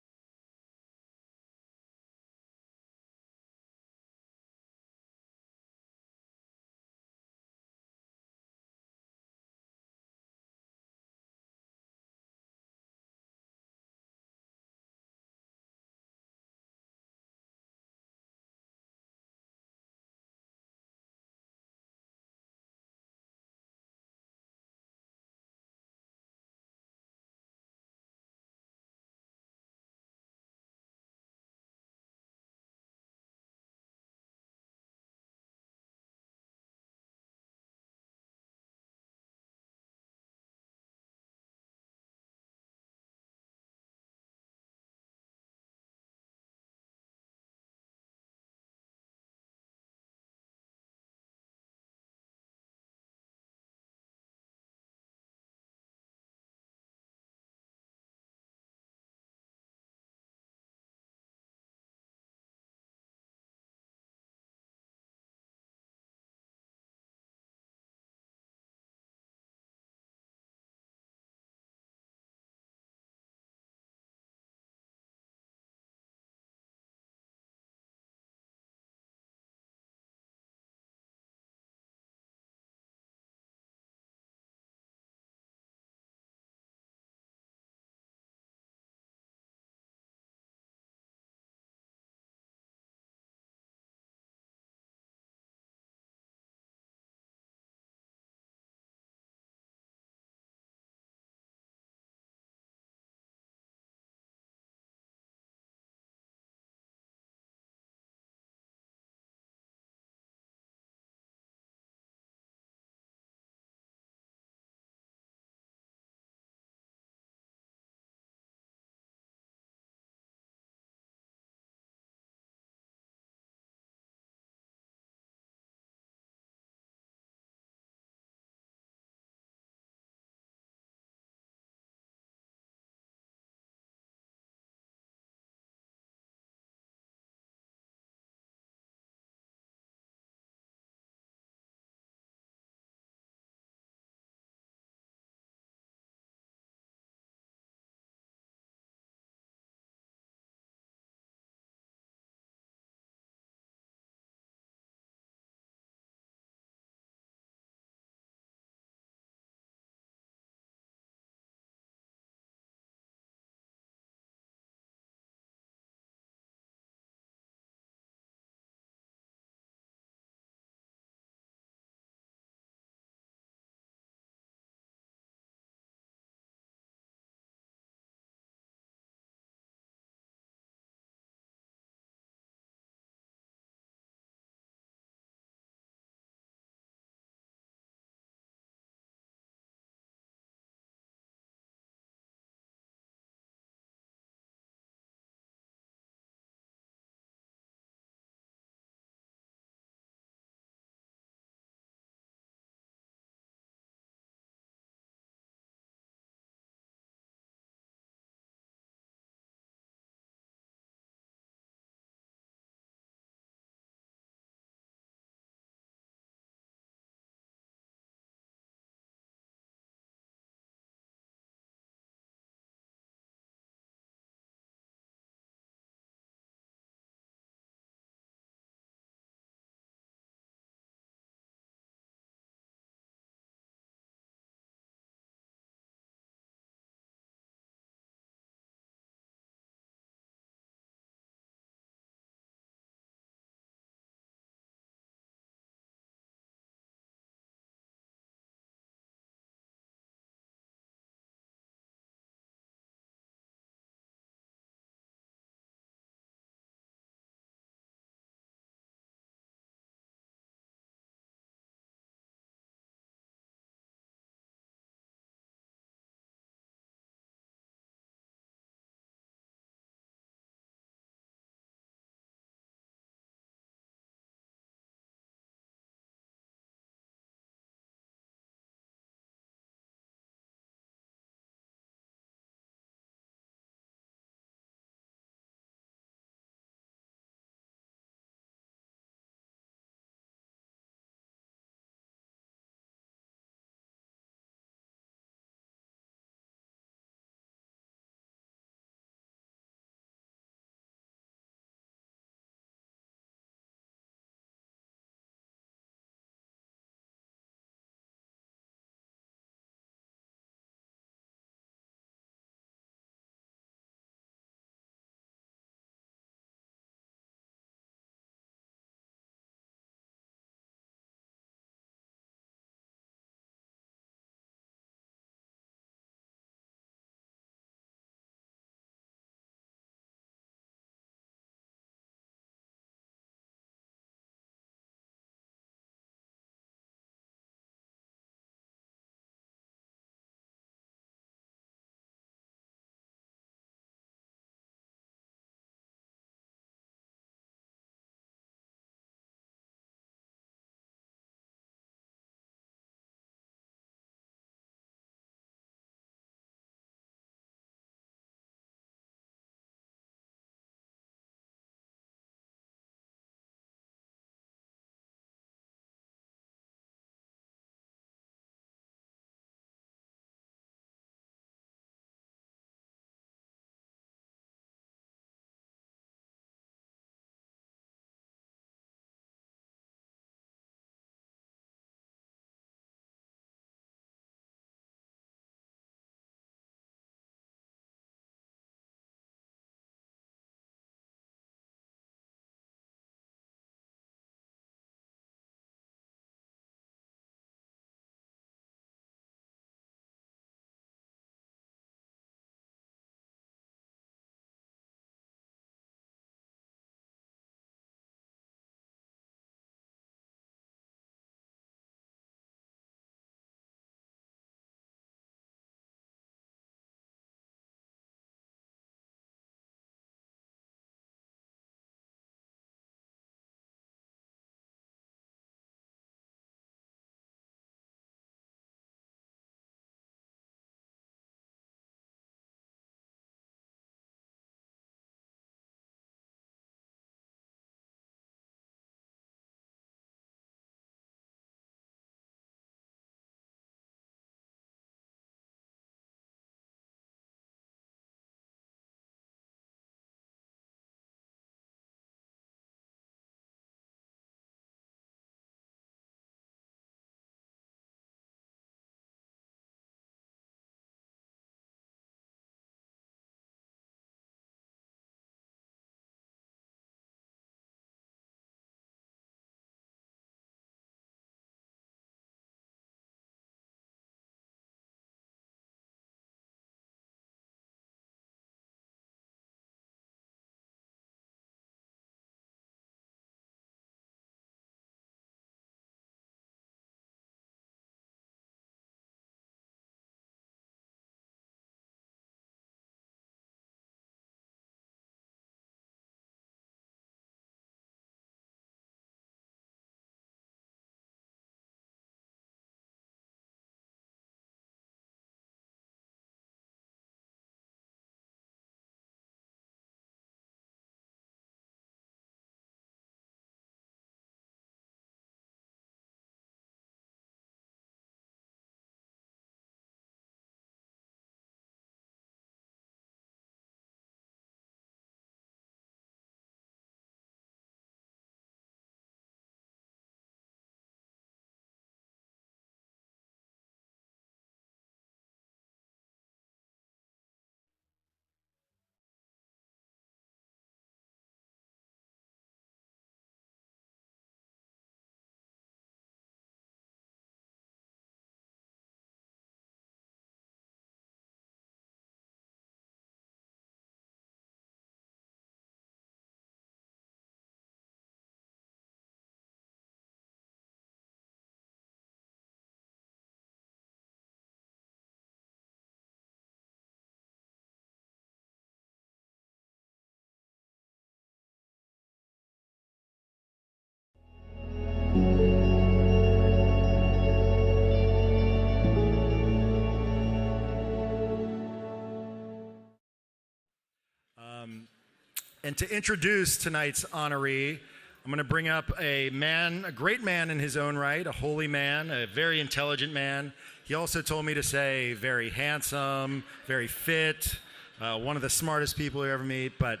And to introduce tonight's honoree, I'm going to bring up a man, a great man in his own right, a holy man, a very intelligent man. He also told me to say very handsome, very fit, one of the smartest people you ever meet. But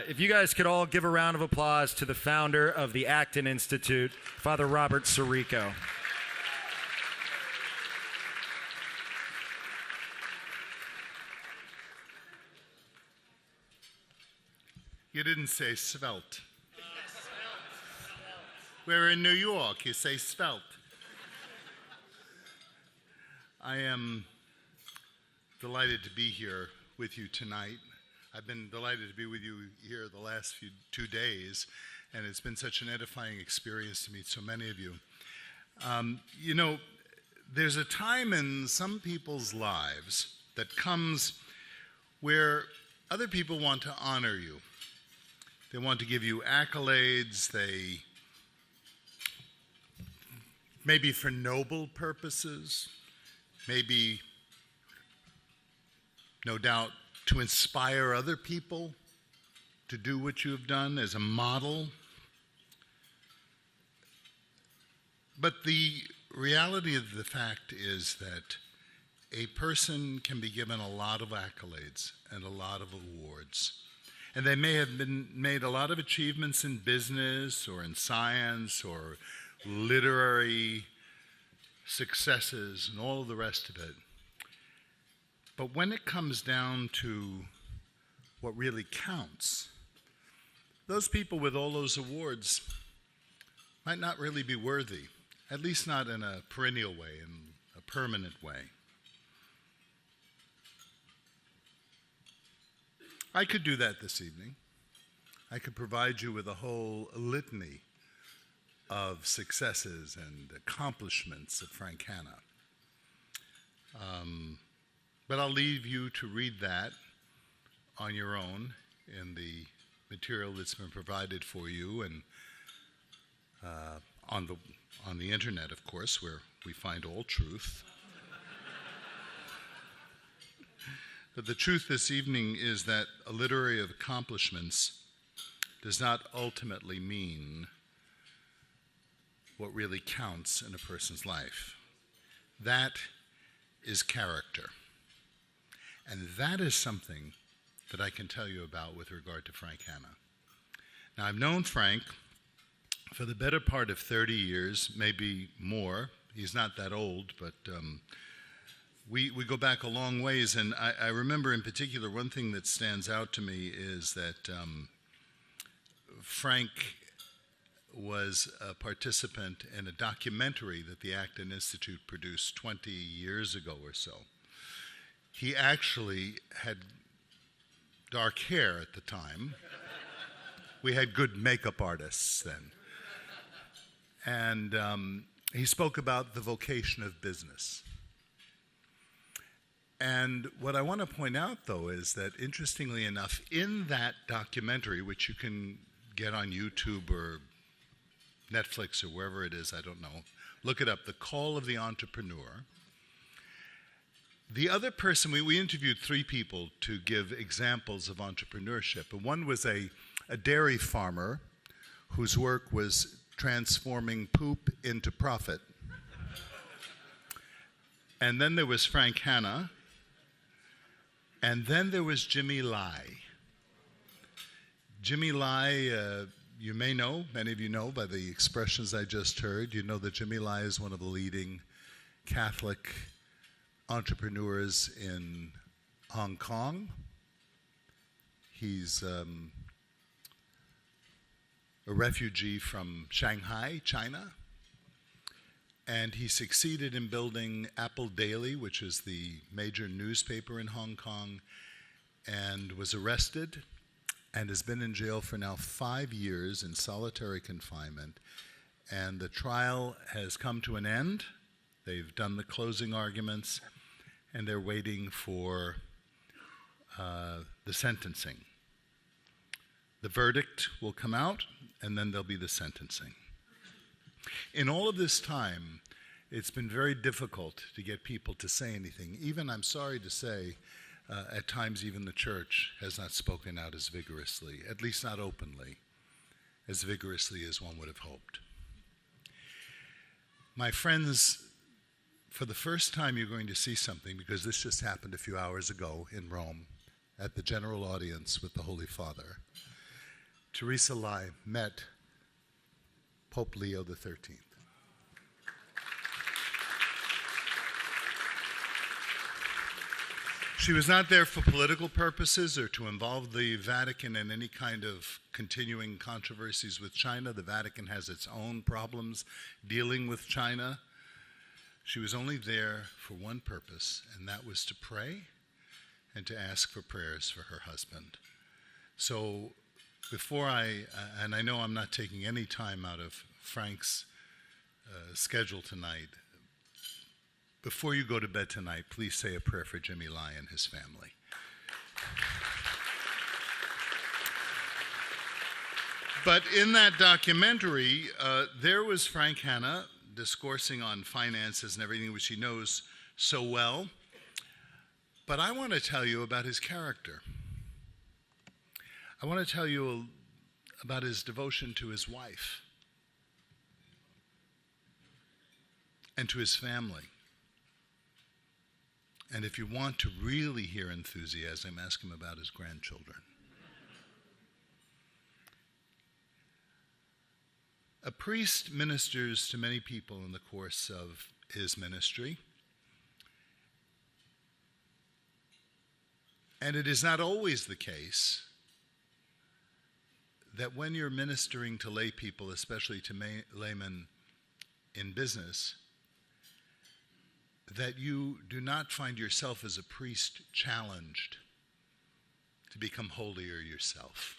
if you guys could all give a round of applause to the founder of the Acton Institute, Father Robert Sirico. You didn't say svelte. We're in New York. You say svelte. I am delighted to be here with you tonight. I've been delighted to be with you here the last 2 days, and it's been such an edifying experience to meet so many of you. You know, there's a time in some people's lives that comes where other people want to honor you. They want to give you accolades. They, maybe for noble purposes, maybe, no doubt, to inspire other people to do what you have done as a model. But the reality of the fact is that a person can be given a lot of accolades and a lot of awards. And they may have made a lot of achievements in business or in science or literary successes and all of the rest of it. But when it comes down to what really counts, those people with all those awards might not really be worthy, at least not in a perennial way, in a permanent way. I could do that this evening. I could provide you with a whole litany of successes and accomplishments of Frank Hanna. But I'll leave you to read that on your own in the material that's been provided for you and on the internet, of course, where we find all truth. But the truth this evening is that a literary of accomplishments does not ultimately mean what really counts in a person's life. That is character. And that is something that I can tell you about with regard to Frank Hanna. Now, I've known Frank for the better part of 30 years, maybe more. He's not that old, but we go back a long ways, and I remember in particular one thing that stands out to me is that Frank was a participant in a documentary that the Acton Institute produced 20 years ago or so. He actually had dark hair at the time. We had good makeup artists then. And he spoke about the vocation of business. And what I want to point out, though, is that, interestingly enough, in that documentary, which you can get on YouTube or Netflix or wherever it is, I don't know, look it up, The Call of the Entrepreneur. The other person, we interviewed 3 people to give examples of entrepreneurship. And one was a dairy farmer whose work was transforming poop into profit. And then there was Frank Hanna. And then there was Jimmy Lai. Jimmy Lai, you may know, many of you know by the expressions I just heard, you know that Jimmy Lai is one of the leading Catholic entrepreneurs in Hong Kong. He's a refugee from Shanghai, China. And he succeeded in building Apple Daily, which is the major newspaper in Hong Kong, and was arrested and has been in jail for now 5 years in solitary confinement. And the trial has come to an end. They've done the closing arguments, and they're waiting for the sentencing. The verdict will come out, and then there'll be the sentencing. In all of this time, it's been very difficult to get people to say anything. Even, I'm sorry to say, at times even the church has not spoken out as vigorously, at least not openly, as vigorously as one would have hoped. My friends, for the first time you're going to see something, because this just happened a few hours ago in Rome at the general audience with the Holy Father. Teresa Lai met Pope Leo XIII. She was not there for political purposes or to involve the Vatican in any kind of continuing controversies with China. The Vatican has its own problems dealing with China. She was only there for one purpose, and that was to pray and to ask for prayers for her husband. So before and I know I'm not taking any time out of Frank's schedule tonight, before you go to bed tonight, please say a prayer for Jimmy Lai and his family. But in that documentary, there was Frank Hanna discoursing on finances and everything which he knows so well. But I want to tell you about his character. I want to tell you about his devotion to his wife and to his family. And if you want to really hear enthusiasm, ask him about his grandchildren. A priest ministers to many people in the course of his ministry. And it is not always the case that when you're ministering to lay people, especially to laymen in business, that you do not find yourself as a priest challenged to become holier yourself.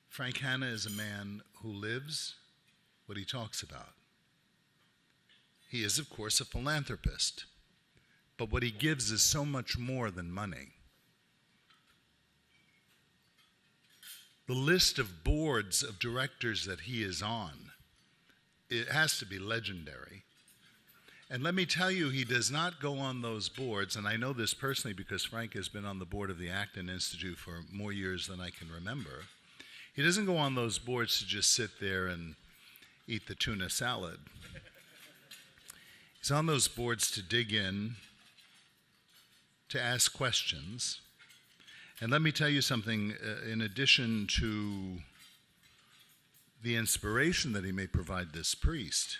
Frank Hanna is a man who lives what he talks about. He is, of course, a philanthropist, but what he gives is so much more than money. The list of boards of directors that he is on, it has to be legendary. And let me tell you, he does not go on those boards, and I know this personally because Frank has been on the board of the Acton Institute for more years than I can remember. He doesn't go on those boards to just sit there and eat the tuna salad. He's on those boards to dig in, to ask questions. And let me tell you something, in addition to the inspiration that he may provide this priest,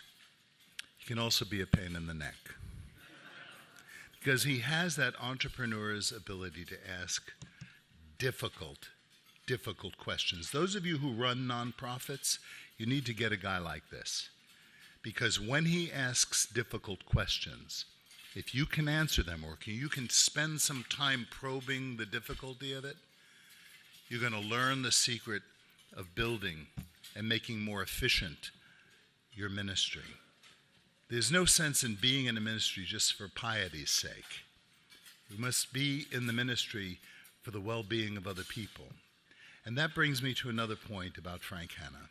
can also be a pain in the neck. Because he has that entrepreneur's ability to ask difficult questions. Those of you who run nonprofits, you need to get a guy like this. Because when he asks difficult questions, if you can answer them or you can spend some time probing the difficulty of it, you're going to learn the secret of building and making more efficient your ministry. There's no sense in being in a ministry just for piety's sake. We must be in the ministry for the well-being of other people. And that brings me to another point about Frank Hanna.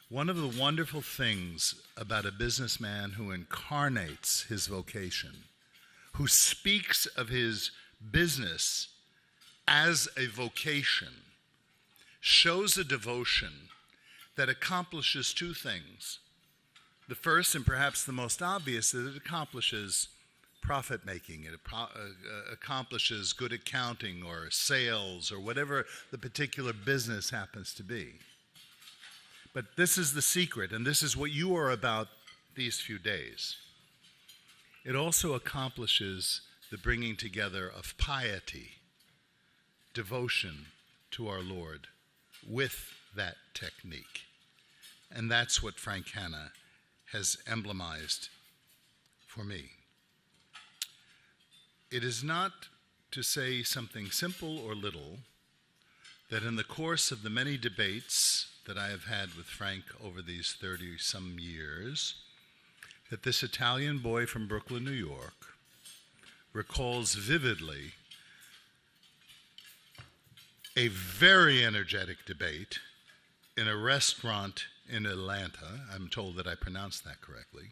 One of the wonderful things about a businessman who incarnates his vocation, who speaks of his business as a vocation, shows a devotion that accomplishes two things. The first, and perhaps the most obvious, is it accomplishes profit-making. It accomplishes good accounting or sales or whatever the particular business happens to be. But this is the secret, and this is what you are about these few days. It also accomplishes the bringing together of piety, devotion to our Lord with that technique. And that's what Frank Hanna has emblemized for me. It is not to say something simple or little that in the course of the many debates that I have had with Frank over these 30-some years, that this Italian boy from Brooklyn, New York, recalls vividly a very energetic debate in a restaurant in Atlanta. I'm told that I pronounced that correctly.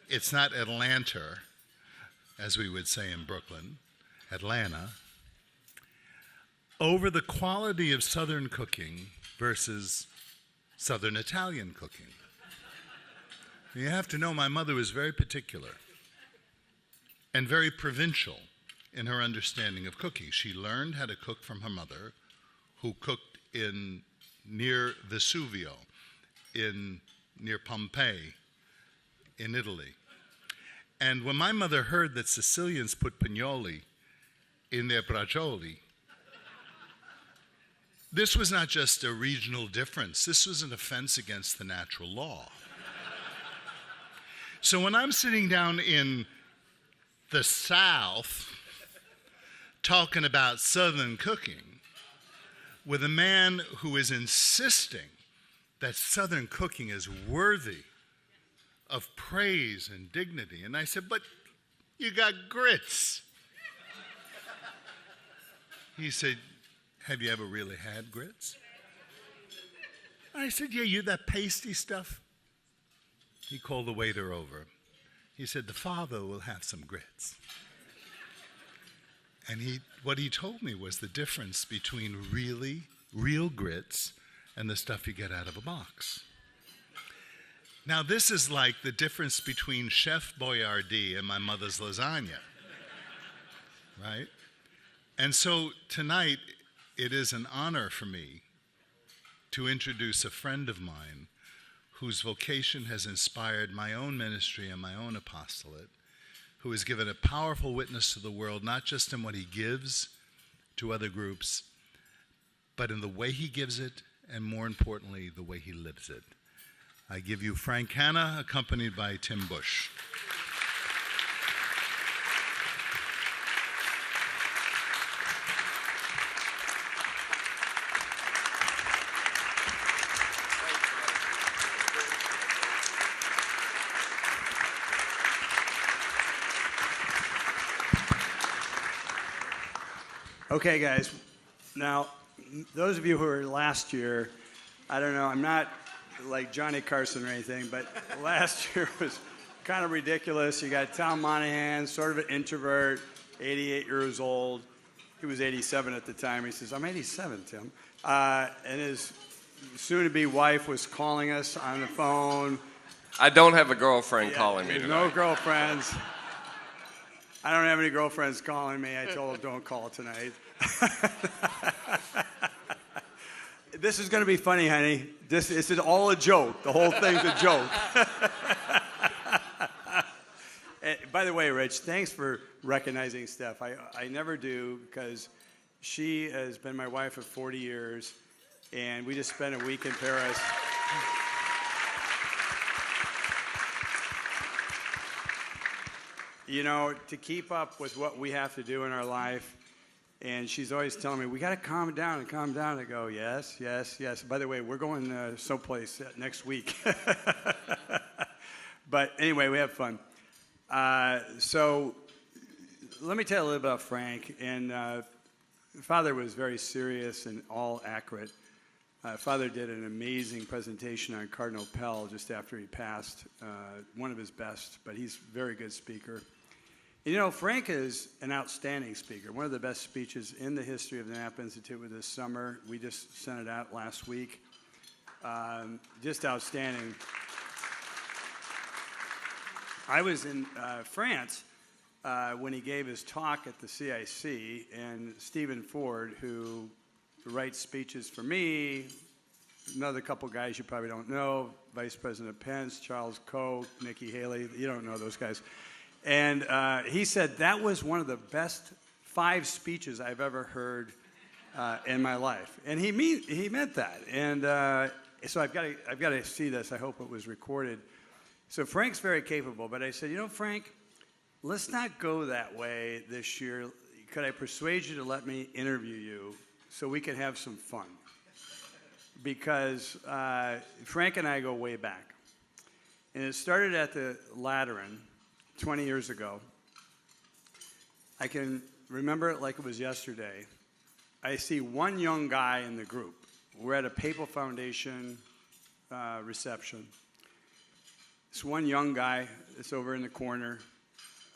It's not Atlanta, as we would say in Brooklyn, Atlanta, over the quality of Southern cooking versus Southern Italian cooking. You have to know my mother was very particular and very provincial in her understanding of cooking. She learned how to cook from her mother, who cooked near Vesuvio, near Pompeii, in Italy. And when my mother heard that Sicilians put pignoli in their bracioli, this was not just a regional difference. This was an offense against the natural law. So when I'm sitting down in the South talking about Southern cooking with a man who is insisting that Southern cooking is worthy of praise and dignity, and I said, but you got grits. He said, have you ever really had grits? I said, yeah, you that pasty stuff. He called the waiter over. He said, the father will have some grits. And what he told me was the difference between real grits and the stuff you get out of a box. Now, this is like the difference between Chef Boyardee and my mother's lasagna, right? And so tonight, it is an honor for me to introduce a friend of mine whose vocation has inspired my own ministry and my own apostolate, who has given a powerful witness to the world, not just in what he gives to other groups, but in the way he gives it, and more importantly, the way he lives it. I give you Frank Hanna, accompanied by Tim Bush. Okay, guys. Now, those of you who were last year, I don't know, I'm not like Johnny Carson or anything, but last year was kind of ridiculous. You got Tom Monahan, sort of an introvert, 88 years old. He was 87 at the time. He says, I'm 87, Tim. And his soon-to-be wife was calling us on the phone. I don't have a girlfriend calling me tonight. No girlfriends. I don't have any girlfriends calling me. I told them, don't call tonight. This is going to be funny, honey. This is all a joke. The whole thing's a joke. By the way, Rich, thanks for recognizing Steph. I never do, because she has been my wife for 40 years, and we just spent a week in Paris. You know, to keep up with what we have to do in our life, and she's always telling me, we got to calm down and calm down. I go, yes, yes, yes. By the way, we're going someplace next week. But anyway, we have fun. So let me tell you a little about Frank. And Father was very serious and all accurate. Father did an amazing presentation on Cardinal Pell just after he passed, one of his best, but he's a very good speaker. You know, Frank is an outstanding speaker, one of the best speeches in the history of the Napa Institute with this summer. We just sent it out last week. Just outstanding. I was in France when he gave his talk at the CIC, and Stephen Ford, who writes speeches for me, another couple guys you probably don't know, Vice President Pence, Charles Koch, Nikki Haley, you don't know those guys. And he said that was one of the best 5 speeches I've ever heard in my life. And he meant that. And so I've got to see this. I hope it was recorded. So Frank's very capable, but I said, you know, Frank, let's not go that way this year. Could I persuade you to let me interview you so we can have some fun? Because Frank and I go way back. And it started at the Lateran 20 years ago. I can remember it like it was yesterday. I see one young guy in the group. We're at a Papal Foundation reception. This one young guy that's over in the corner.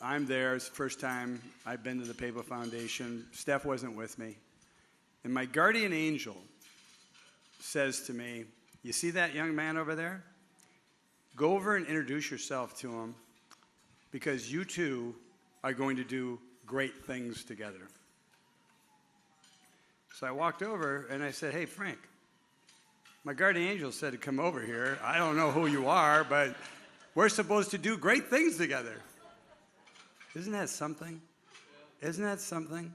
I'm there. It's the first time I've been to the Papal Foundation. Steph wasn't with me. And my guardian angel says to me, you see that young man over there? Go over and introduce yourself to him, because you two are going to do great things together. So I walked over and I said, hey, Frank, my guardian angel said to come over here. I don't know who you are, but we're supposed to do great things together. Isn't that something? Isn't that something?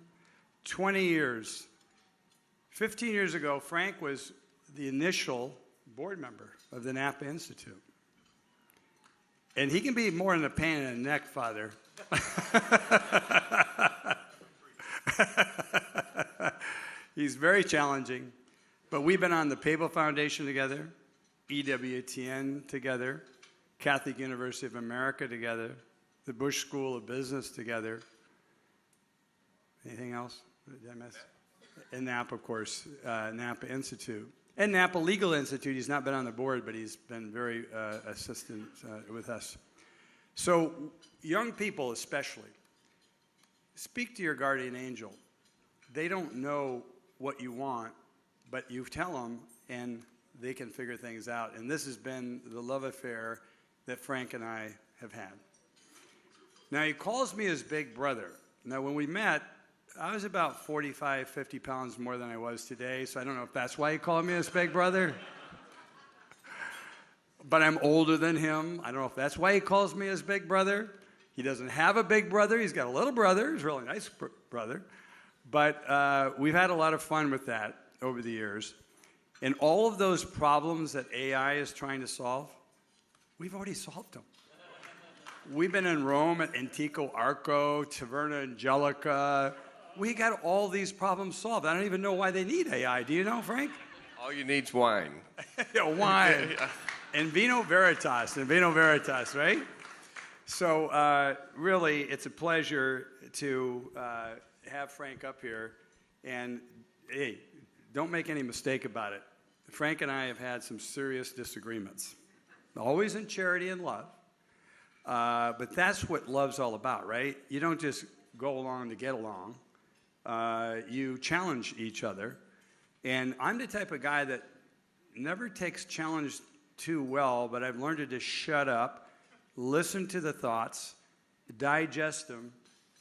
20 years. 15 years ago, Frank was the initial board member of the Napa Institute. And he can be more than a pain in the neck, Father. He's very challenging. But we've been on the Papal Foundation together, EWTN together, Catholic University of America together, the Bush School of Business together. Anything else? Did I miss? And Napa, of course, Napa Institute. And Napa Legal Institute. He's not been on the board, but he's been very assistant with us. So young people especially, speak to your guardian angel. They don't know what you want, but you tell them, and they can figure things out. And this has been the love affair that Frank and I have had. Now, he calls me his big brother. Now, when we met, I was about 45, 50 pounds more than I was today, so I don't know if that's why he called me his big brother. But I'm older than him. I don't know if that's why he calls me his big brother. He doesn't have a big brother. He's got a little brother. He's a really nice brother. But we've had a lot of fun with that over the years. And all of those problems that AI is trying to solve, we've already solved them. We've been in Rome at Antico Arco, Taverna Angelica. We got all these problems solved. I don't even know why they need AI. Do you know, Frank? All you need's wine. Yeah, wine. And vino veritas, right? So really, it's a pleasure to have Frank up here. And hey, don't make any mistake about it. Frank and I have had some serious disagreements, always in charity and love. But that's what love's all about, right? You don't just go along to get along. You challenge each other. And I'm the type of guy that never takes challenge too well, but I've learned to just shut up, listen to the thoughts, digest them,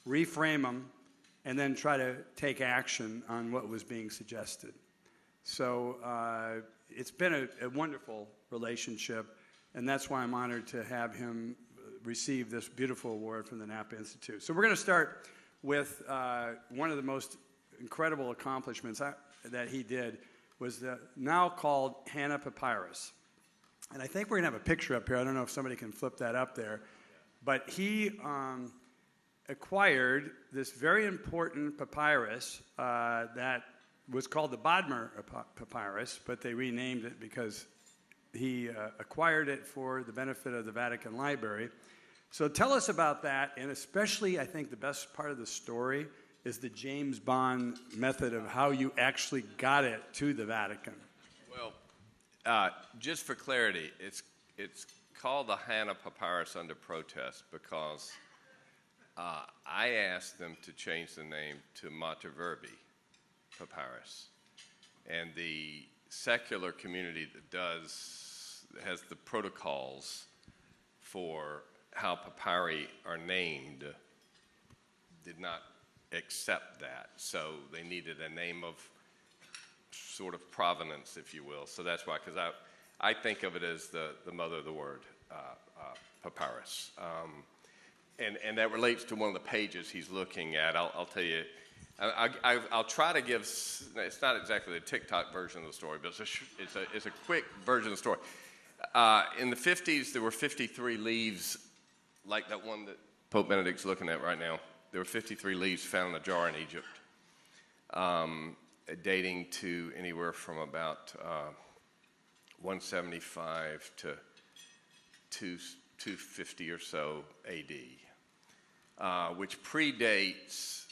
reframe them, and then try to take action on what was being suggested. So it's been a wonderful relationship, and that's why I'm honored to have him receive this beautiful award from the Napa Institute. So we're going to start with one of the most incredible accomplishments that he did was the now called Hanna Papyrus. And I think we're going to have a picture up here. I don't know if somebody can flip that up there. But he acquired this very important papyrus that was called the Bodmer Papyrus, but they renamed it because he acquired it for the benefit of the Vatican Library. So tell us about that, and especially I think the best part of the story is the James Bond method of how you actually got it to the Vatican. Well, just for clarity, it's called the Hanna Papyrus under protest because I asked them to change the name to Mater Verbi Papyrus. And the secular community that has the protocols for how papyri are named did not accept that. So they needed a name of sort of provenance, if you will. So that's why, because I think of it as the mother of the word, papyrus. And that relates to one of the pages he's looking at. I'll tell you, I'll try to give, it's not exactly the TikTok version of the story, but it's a quick version of the story. In the 50s, there were 53 leaves, like that one that Pope Benedict's looking at right now. There were 53 leaves found in a jar in Egypt, dating to anywhere from about 175 to 250 or so AD, which predates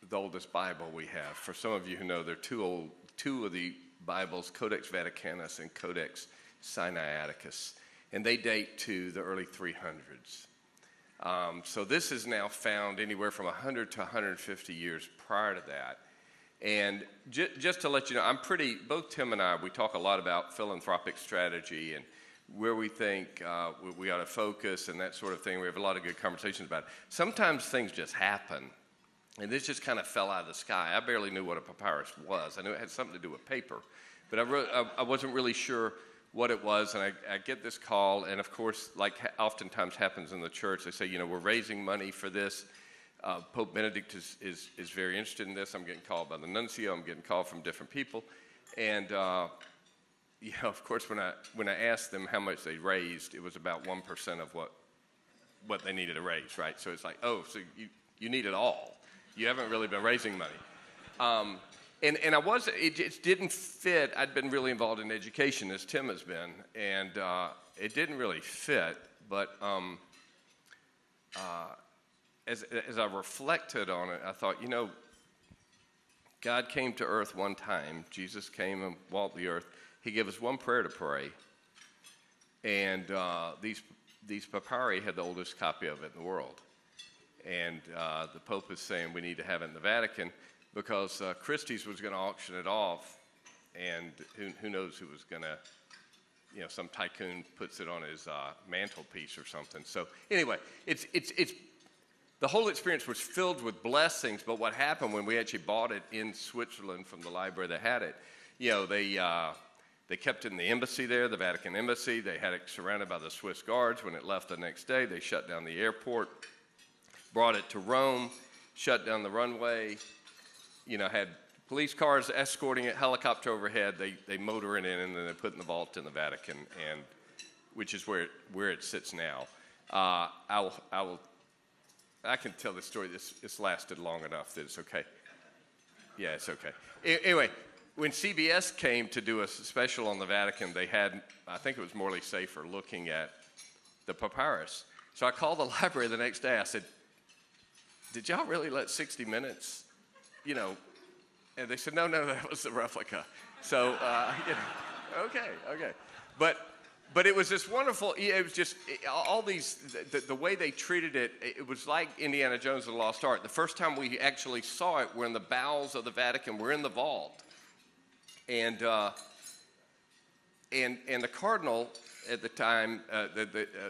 the oldest Bible we have. For some of you who know, there are two of the Bibles, Codex Vaticanus and Codex Sinaiticus, and they date to the early 300s. So this is now found anywhere from 100 to 150 years prior to that. And just to let you know, both Tim and I, we talk a lot about philanthropic strategy and where we think we ought to focus and that sort of thing. We have a lot of good conversations about it. Sometimes things just happen, and this just kind of fell out of the sky. I barely knew what a papyrus was. I knew it had something to do with paper, but I wasn't really sure what it was, and I get this call, and of course, like oftentimes happens in the church, they say, we're raising money for this. Pope Benedict is very interested in this. I'm getting called by the nuncio. I'm getting called from different people. And, of course, when I asked them how much they raised, it was about 1% of what they needed to raise, right? So it's like, oh, so you need it all. You haven't really been raising money. And it didn't fit. I'd been really involved in education, as Tim has been, and it didn't really fit. But as I reflected on it, I thought, God came to earth one time. Jesus came and walked the earth. He gave us one prayer to pray. And these papyri had the oldest copy of it in the world. And the Pope is saying we need to have it in the Vatican because Christie's was going to auction it off. And who knows who was going to, some tycoon puts it on his mantelpiece or something. So anyway, it's the whole experience was filled with blessings, but what happened when we actually bought it in Switzerland from the library that had it, they kept it in the embassy there, the Vatican embassy. They had it surrounded by the Swiss guards. When it left the next day, they shut down the airport, brought it to Rome, shut down the runway, had police cars escorting it, helicopter overhead. They motor it in, and then they put it in the vault in the Vatican, and which is where it sits now. I can tell this story. This lasted long enough that it's okay. Yeah, it's okay. Anyway, when CBS came to do a special on the Vatican, they had, I think it was Morley Safer, looking at the papyrus. So I called the library the next day. I said, did y'all really let 60 Minutes, And they said, no, that was the replica. So, okay. But it was this wonderful, it was just, all these, the way they treated it, it was like Indiana Jones and the Lost Ark. The first time we actually saw it, we're in the bowels of the Vatican, we're in the vault. And the Cardinal at the time,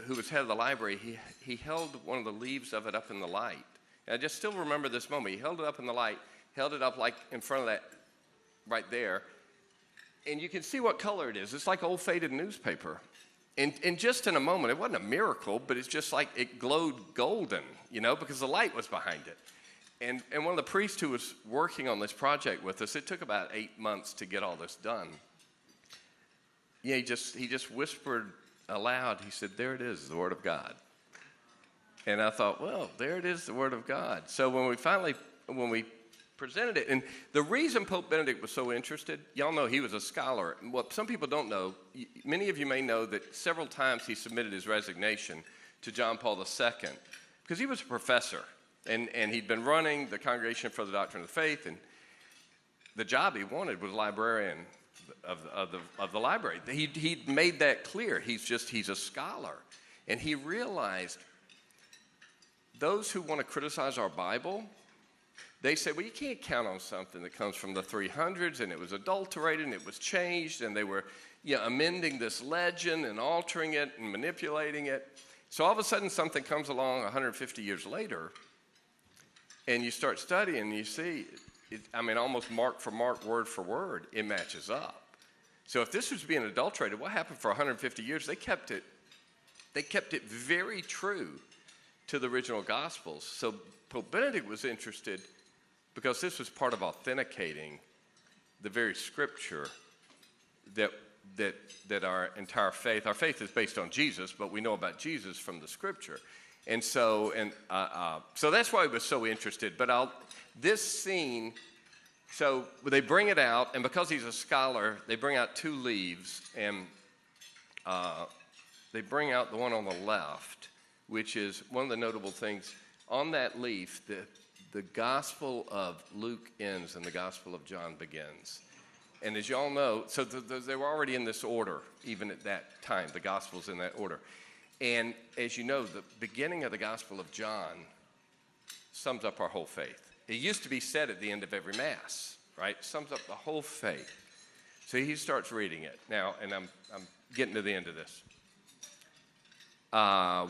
who was head of the library, he held one of the leaves of it up in the light. And I just still remember this moment. He held it up in the light, held it up like in front of that, right there. And you can see what color it is. It's like old faded newspaper. And just in a moment, it wasn't a miracle, but it's just like it glowed golden, because the light was behind it. And one of the priests who was working on this project with us, it took about 8 months to get all this done. Yeah, he just whispered aloud. He said, there it is, the Word of God. And I thought, well, there it is, the Word of God. So when we presented it, and the reason Pope Benedict was so interested, y'all know he was a scholar. What some people don't know, many of you may know that several times he submitted his resignation to John Paul II because he was a professor, and he'd been running the Congregation for the Doctrine of the Faith, and the job he wanted was librarian of the library. He'd made that clear. He's a scholar, and he realized those who want to criticize our Bible, they say, well, you can't count on something that comes from the 300s, and it was adulterated, and it was changed, and they were amending this legend and altering it and manipulating it. So all of a sudden, something comes along 150 years later, and you start studying, and you see, almost mark for mark, word for word, it matches up. So if this was being adulterated, what happened for 150 years? They kept it very true to the original Gospels. So Pope Benedict was interested because this was part of authenticating the very Scripture that our entire faith. Our faith is based on Jesus, but we know about Jesus from the Scripture, and so that's why he was so interested. But this scene. So they bring it out, and because he's a scholar, they bring out 2 leaves, and they bring out the one on the left, which is one of the notable things. On that leaf, the Gospel of Luke ends and the Gospel of John begins. And as you all know, so they were already in this order, even at that time, the Gospels in that order. And as you know, the beginning of the Gospel of John sums up our whole faith. It used to be said at the end of every Mass, right? Sums up the whole faith. So he starts reading it. Now, and I'm getting to the end of this.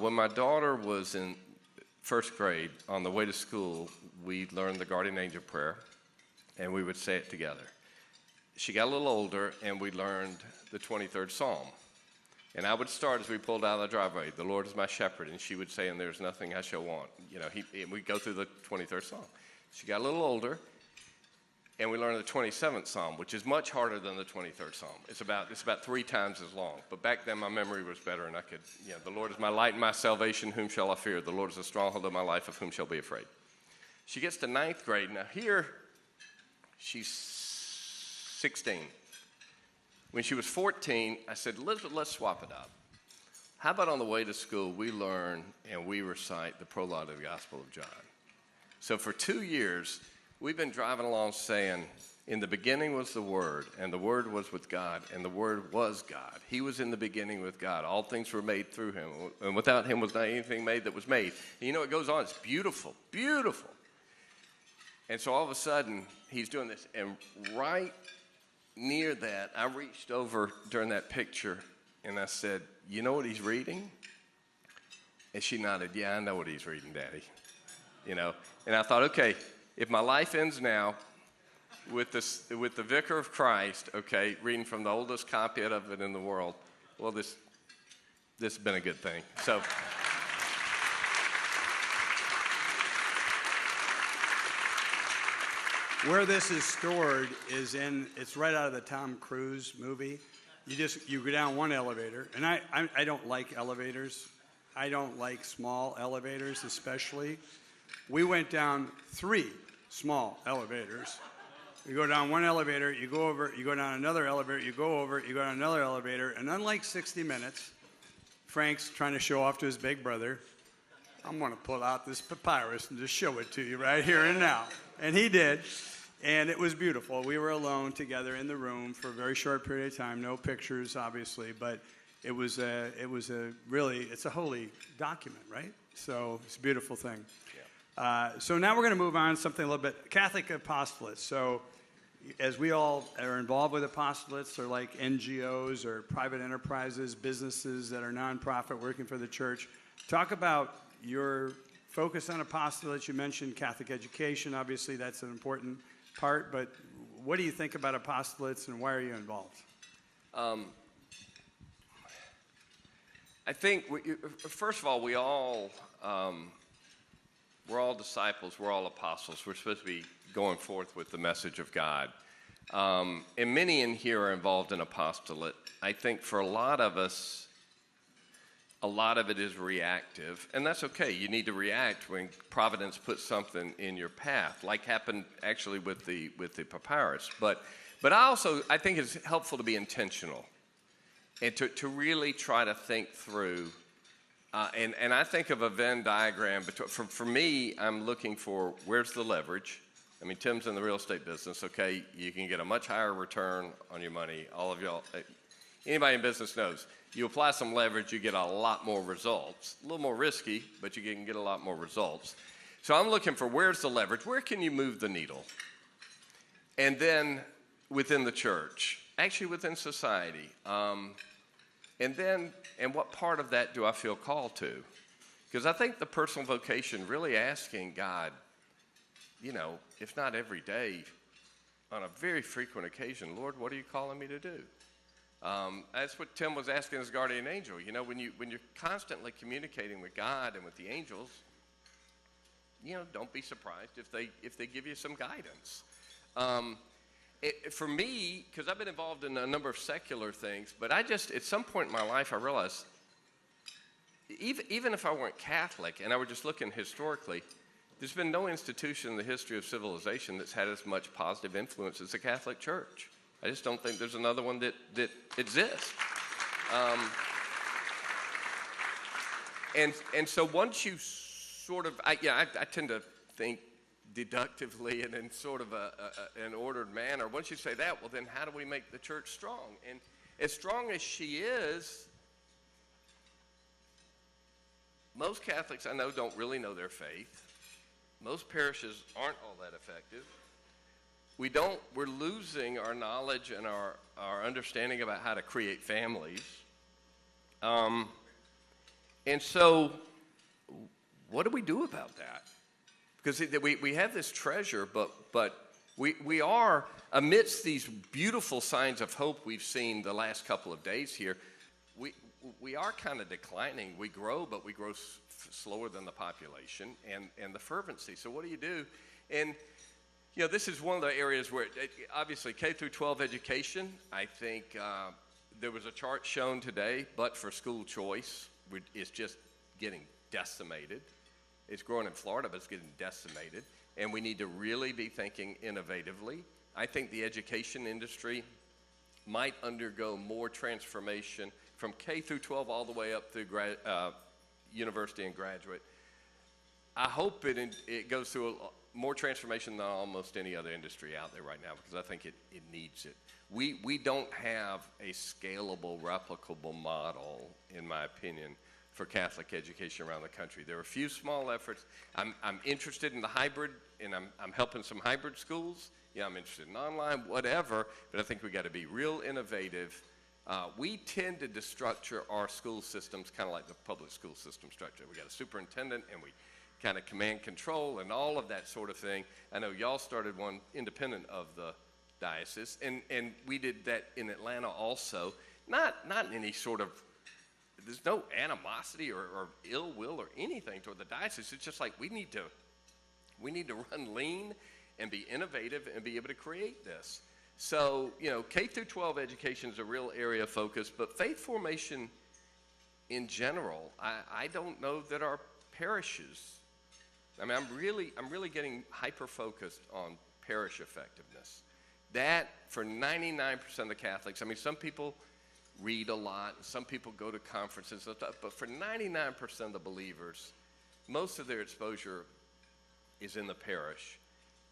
When my daughter was in first grade, on the way to school, we learned the Guardian Angel Prayer, and we would say it together. She got a little older, and we learned the 23rd Psalm. And I would start as we pulled out of the driveway, the Lord is my shepherd, and she would say, and there's nothing I shall want. You know, and we'd go through the 23rd Psalm. She got a little older, and we learned the 27th Psalm, which is much harder than the 23rd Psalm. It's about 3 times as long. But back then, my memory was better, and I could, the Lord is my light and my salvation, whom shall I fear? The Lord is the stronghold of my life, of whom shall I be afraid? She gets to 9th grade. Now here, she's 16. When she was 14, I said, Elizabeth, let's swap it up. How about on the way to school, we learn and we recite the prologue of the Gospel of John? So for 2 years, we've been driving along saying, in the beginning was the Word, and the Word was with God, and the Word was God. He was in the beginning with God. All things were made through him, and without him was not anything made that was made. And you know, it goes on. It's beautiful, beautiful. And so all of a sudden, he's doing this, and right near that, I reached over during that picture, and I said, you know what he's reading? And she nodded, yeah, I know what he's reading, Daddy. You know, and I thought, okay, if my life ends now with the Vicar of Christ, okay, reading from the oldest copy of it in the world, well, this has been a good thing. So. Where this is stored is it's right out of the Tom Cruise movie. You go down one elevator, and I don't like elevators. I don't like small elevators especially. We went down 3 small elevators. You go down one elevator, you go over, you go down another elevator, you go over, you go down another elevator, and unlike 60 Minutes, Frank's trying to show off to his big brother, I'm going to pull out this papyrus and just show it to you right here and now. And he did, and it was beautiful. We were alone together in the room for a very short period of time, no pictures, obviously, but it's a holy document, right? So it's a beautiful thing. So now we're going to move on to something a little bit Catholic apostolates. So as we all are involved with apostolates, they're like NGOs or private enterprises, businesses that are nonprofit working for the church. Talk about your focus on apostolates. You mentioned Catholic education. Obviously, that's an important part. But what do you think about apostolates, and why are you involved? I think, first of all, we're all disciples. We're all apostles. We're supposed to be going forth with the message of God. And many in here are involved in apostolate. I think for a lot of us, a lot of it is reactive, and that's okay. You need to react when Providence puts something in your path, like happened actually with the papyrus. But I think it's helpful to be intentional and to really try to think through. And I think of a Venn diagram. For me, I'm looking for where's the leverage. I mean, Tim's in the real estate business, okay? You can get a much higher return on your money. All of y'all, anybody in business knows. You apply some leverage, you get a lot more results. A little more risky, but you can get a lot more results. So I'm looking for where's the leverage? Where can you move the needle? And then within the church, actually within society. And what part of that do I feel called to? Because I think the personal vocation, really asking God, you know, if not every day, on a very frequent occasion, Lord, what are you calling me to do? That's what Tim was asking his guardian angel. You know, when you're constantly communicating with God and with the angels, you know, don't be surprised if they give you some guidance. For me, because I've been involved in a number of secular things, but at some point in my life, I realized, even if I weren't Catholic and I were just looking historically, there's been no institution in the history of civilization that's had as much positive influence as the Catholic Church. I just don't think there's another one that exists. And so once you sort of, I tend to think deductively and in sort of an ordered manner. Once you say that, well, then how do we make the church strong? And as strong as she is, most Catholics I know don't really know their faith. Most parishes aren't all that effective. We're losing our knowledge and our understanding about how to create families. And so, what do we do about that? Because we have this treasure, but we are, amidst these beautiful signs of hope we've seen the last couple of days here, we are kind of declining. We grow, but we grow slower than the population and the fervency. So what do you do? And this is one of the areas where, obviously, K through 12 education, I think there was a chart shown today, but for school choice, it's just getting decimated. It's growing in Florida, but it's getting decimated. And we need to really be thinking innovatively. I think the education industry might undergo more transformation from K through 12 all the way up through university and graduate. I hope it goes through more transformation than almost any other industry out there right now, because I think it needs it. We don't have a scalable, replicable model, in my opinion, for Catholic education around the country. There are a few small efforts. I'm interested in the hybrid, and I'm helping some hybrid schools. I'm interested in online, whatever, but I think we got to be real innovative. We tend to destructure our school systems kind of like the public school system structure. We got a superintendent, and we kind of command control and all of that sort of thing. I know y'all started one independent of the diocese, and we did that in Atlanta also. Not in any sort of, there's no animosity or ill will or anything toward the diocese. It's just like we need to run lean and be innovative and be able to create this. So, K through 12 education is a real area of focus, but faith formation in general, I don't know that our parishes, I'm really getting hyper-focused on parish effectiveness. That, for 99% of the Catholics, some people read a lot, some people go to conferences and stuff, but for 99% of the believers, most of their exposure is in the parish.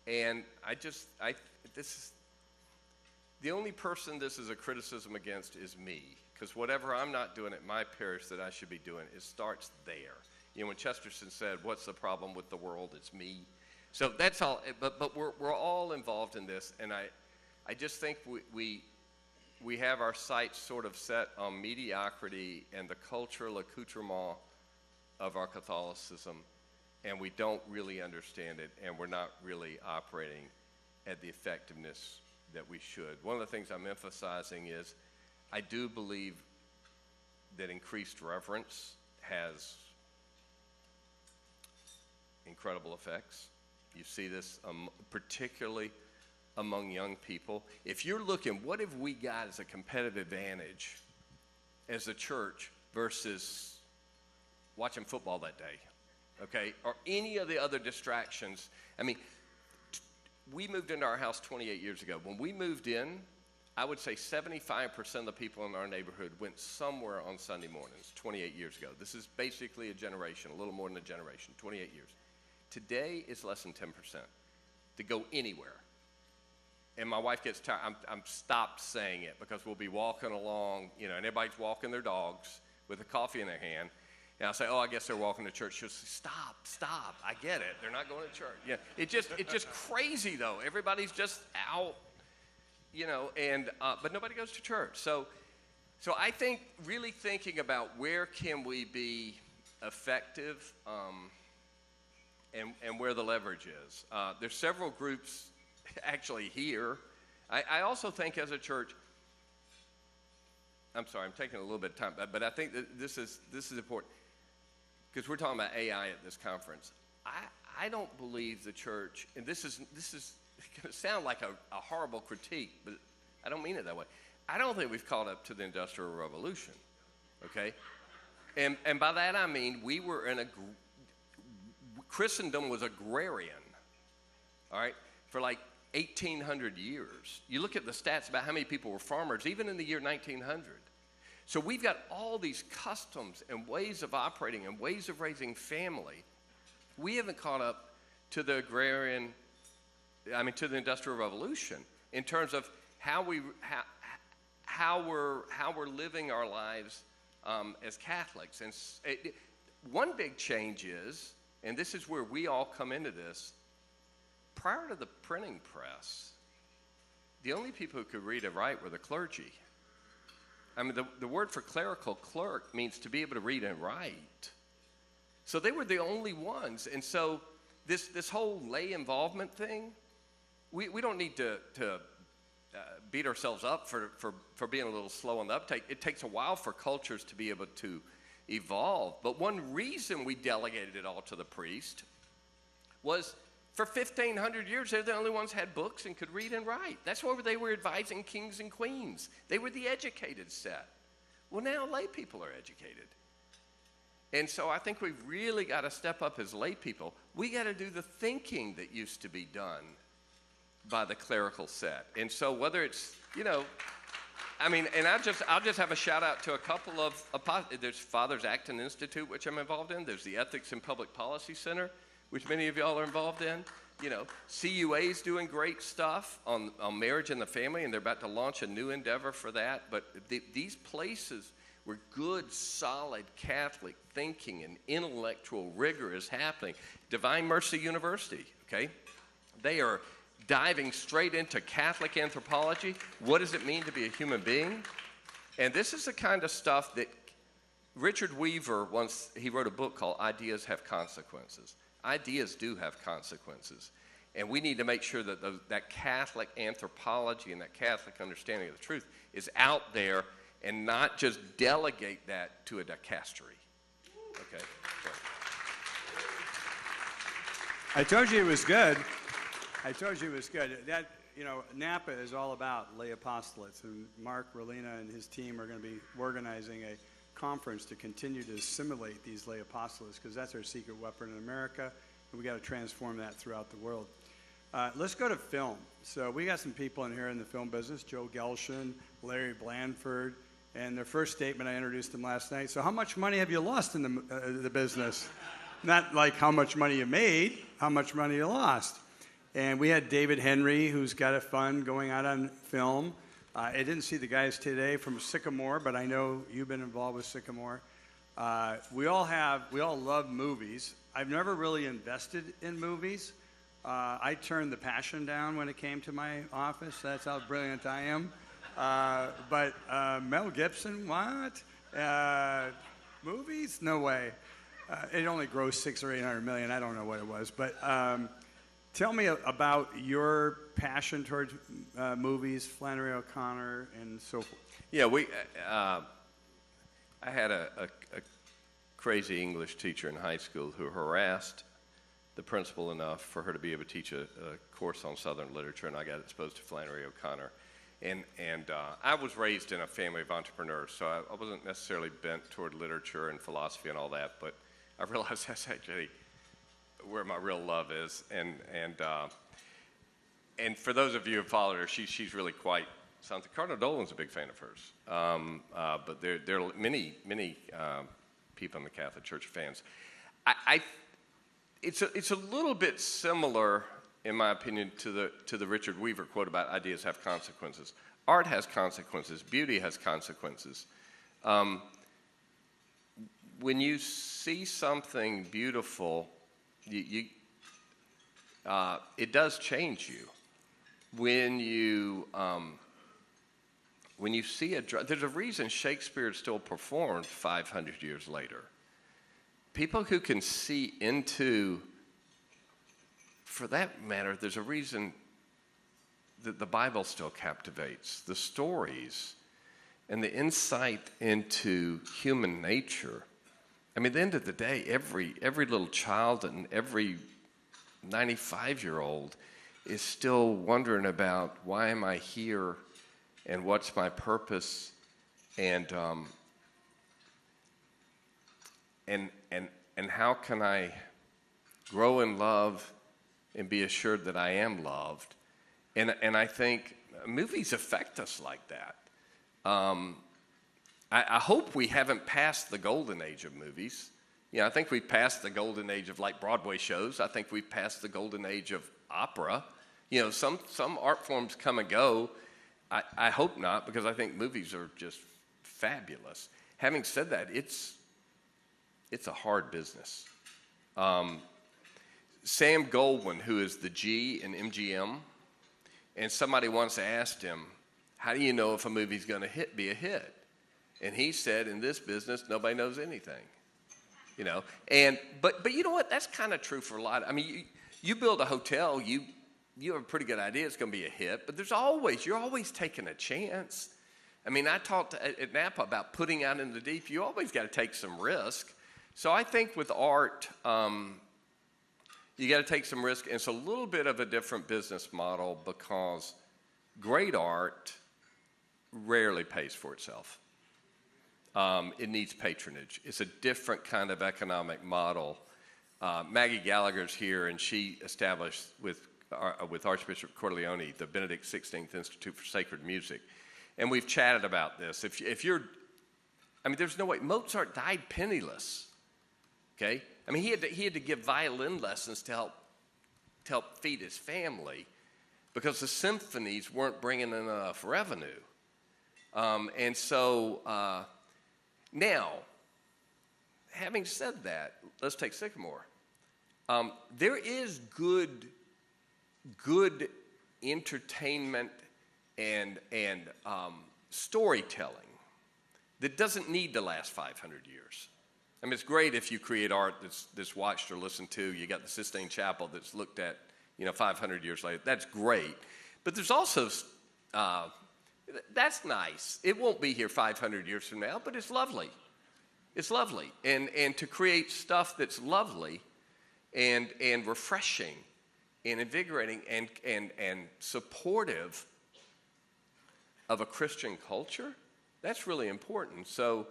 And the only person this is a criticism against is me, because whatever I'm not doing at my parish that I should be doing, it starts there. When Chesterton said, "What's the problem with the world? It's me." So that's all. But we're all involved in this, and I just think we have our sights sort of set on mediocrity and the cultural accoutrement of our Catholicism, and we don't really understand it, and we're not really operating at the effectiveness that we should. One of the things I'm emphasizing is I do believe that increased reverence has incredible effects. You see this particularly among young people. If you're looking, what have we got as a competitive advantage as a church versus watching football that day, okay, or any of the other distractions? We moved into our house 28 years ago. When we moved in, I would say 75% of the people in our neighborhood went somewhere on Sunday mornings 28 years ago. This is basically a generation, a little more than a generation, 28 years. Today is less than 10% to go anywhere. And my wife gets tired. I'm stopped saying it because we'll be walking along, and everybody's walking their dogs with a coffee in their hand. And I'll say, "Oh, I guess they're walking to church." She'll say, Stop. I get it. They're not going to church. Yeah, it's just crazy, though. Everybody's just out, but nobody goes to church. So I think really thinking about where can we be effective and where the leverage is. There's several groups actually here. I also think as a church, I'm sorry, I'm taking a little bit of time, but I think that this is important because we're talking about AI at this conference. I don't believe the church, and this is going to sound like a horrible critique, but I don't mean it that way. I don't think we've caught up to the Industrial Revolution, okay? And by that I mean we were Christendom was agrarian, all right, for like 1,800 years. You look at the stats about how many people were farmers, even in the year 1900. So we've got all these customs and ways of operating and ways of raising family. We haven't caught up to the to the Industrial Revolution in terms of how we're living our lives as Catholics. And one big change is, and this is where we all come into this, prior to the printing press, the only people who could read and write were the clergy. I mean, the word for clerical clerk means to be able to read and write. So they were the only ones. And so this whole lay involvement thing, we don't need to beat ourselves up for being a little slow on the uptake. It takes a while for cultures to be able to evolve. But one reason we delegated it all to the priest was for 1,500 years, they're the only ones who had books and could read and write. That's why they were advising kings and queens. They were the educated set. Well, now lay people are educated. And so I think we've really got to step up as lay people. We got to do the thinking that used to be done by the clerical set. And so whether it's, I mean, and I'll just have a shout out to a couple of, there's Fathers Acton Institute, which I'm involved in. There's the Ethics and Public Policy Center, which many of y'all are involved in. CUA's doing great stuff on marriage and the family, and they're about to launch a new endeavor for that. But these places where good, solid Catholic thinking and intellectual rigor is happening. Divine Mercy University, okay? They are diving straight into Catholic anthropology. What does it mean to be a human being? And this is the kind of stuff that Richard Weaver, once he wrote a book called Ideas Have Consequences. Ideas do have consequences. And we need to make sure that that Catholic anthropology and that Catholic understanding of the truth is out there and not just delegate that to a dicastery. Okay? So. I told you it was good. That, Napa is all about lay apostolates, and Mark Rolina and his team are going to be organizing a conference to continue to assimilate these lay apostolates, because that's our secret weapon in America, and we got to transform that throughout the world. Let's go to film. So we got some people in here in the film business, Joe Gelshin, Larry Blandford, and their first statement, I introduced them last night. So how much money have you lost in the business? Not like how much money you made, how much money you lost. And we had David Henry, who's got a fund going out on film. I didn't see the guys today from Sycamore, but I know you've been involved with Sycamore. We all love movies. I've never really invested in movies. I turned the passion down when it came to my office. That's how brilliant I am. But Mel Gibson, what? Movies? No way. It only grossed $600 or $800 million. I don't know what it was. But tell me about your passion towards movies, Flannery O'Connor, and so forth. Yeah, I had a crazy English teacher in high school who harassed the principal enough for her to be able to teach a course on Southern literature, and I got exposed to Flannery O'Connor. And I was raised in a family of entrepreneurs, so I wasn't necessarily bent toward literature and philosophy and all that, but I realized that's actually where my real love is. And for those of you who followed her, she's really quite something. Cardinal Dolan's a big fan of hers, but there are many people in the Catholic Church fans. It's a little bit similar, in my opinion, to the Richard Weaver quote about ideas have consequences. Art has consequences. Beauty has consequences. When you see something beautiful, it does change you. When you see there's a reason Shakespeare is still performed 500 years later. People who can see into, for that matter, there's a reason that the Bible still captivates. The stories and the insight into human nature. I mean, at the end of the day, every little child and every 95-year-old is still wondering about why am I here and what's my purpose, and how can I grow in love and be assured that I am loved. And I think movies affect us like that. I hope we haven't passed the golden age of movies. I think we've passed the golden age of like Broadway shows. I think we've passed the golden age of opera. Some art forms come and go. I hope not, because I think movies are just fabulous. Having said that, it's a hard business. Sam Goldwyn, who is the G in MGM, and somebody once asked him, how do you know if a movie's going to be a hit? And he said, in this business, nobody knows anything. You know, but you know what? That's kind of true for a lot. I mean, you build a hotel, you have a pretty good idea it's going to be a hit, but you're always taking a chance. I mean, I talked at Napa about putting out in the deep. You always got to take some risk. So I think with art, you got to take some risk. And it's a little bit of a different business model because great art rarely pays for itself. It needs patronage. It's a different kind of economic model. Maggie Gallagher's here, and she established with Archbishop Corleone the Benedict XVI Institute for Sacred Music. And we've chatted about this. There's no way. Mozart died penniless. Okay? I mean, he had to give violin lessons to help feed his family because the symphonies weren't bringing in enough revenue. Now, having said that, let's take Sycamore. There is good entertainment and storytelling that doesn't need to last 500 years. I mean, it's great if you create art that's watched or listened to. You got the Sistine Chapel that's looked at, 500 years later. That's great. But there's also, that's nice. It won't be here 500 years from now, but it's lovely. It's lovely. And to create stuff that's lovely and refreshing and invigorating and supportive of a Christian culture, that's really important. So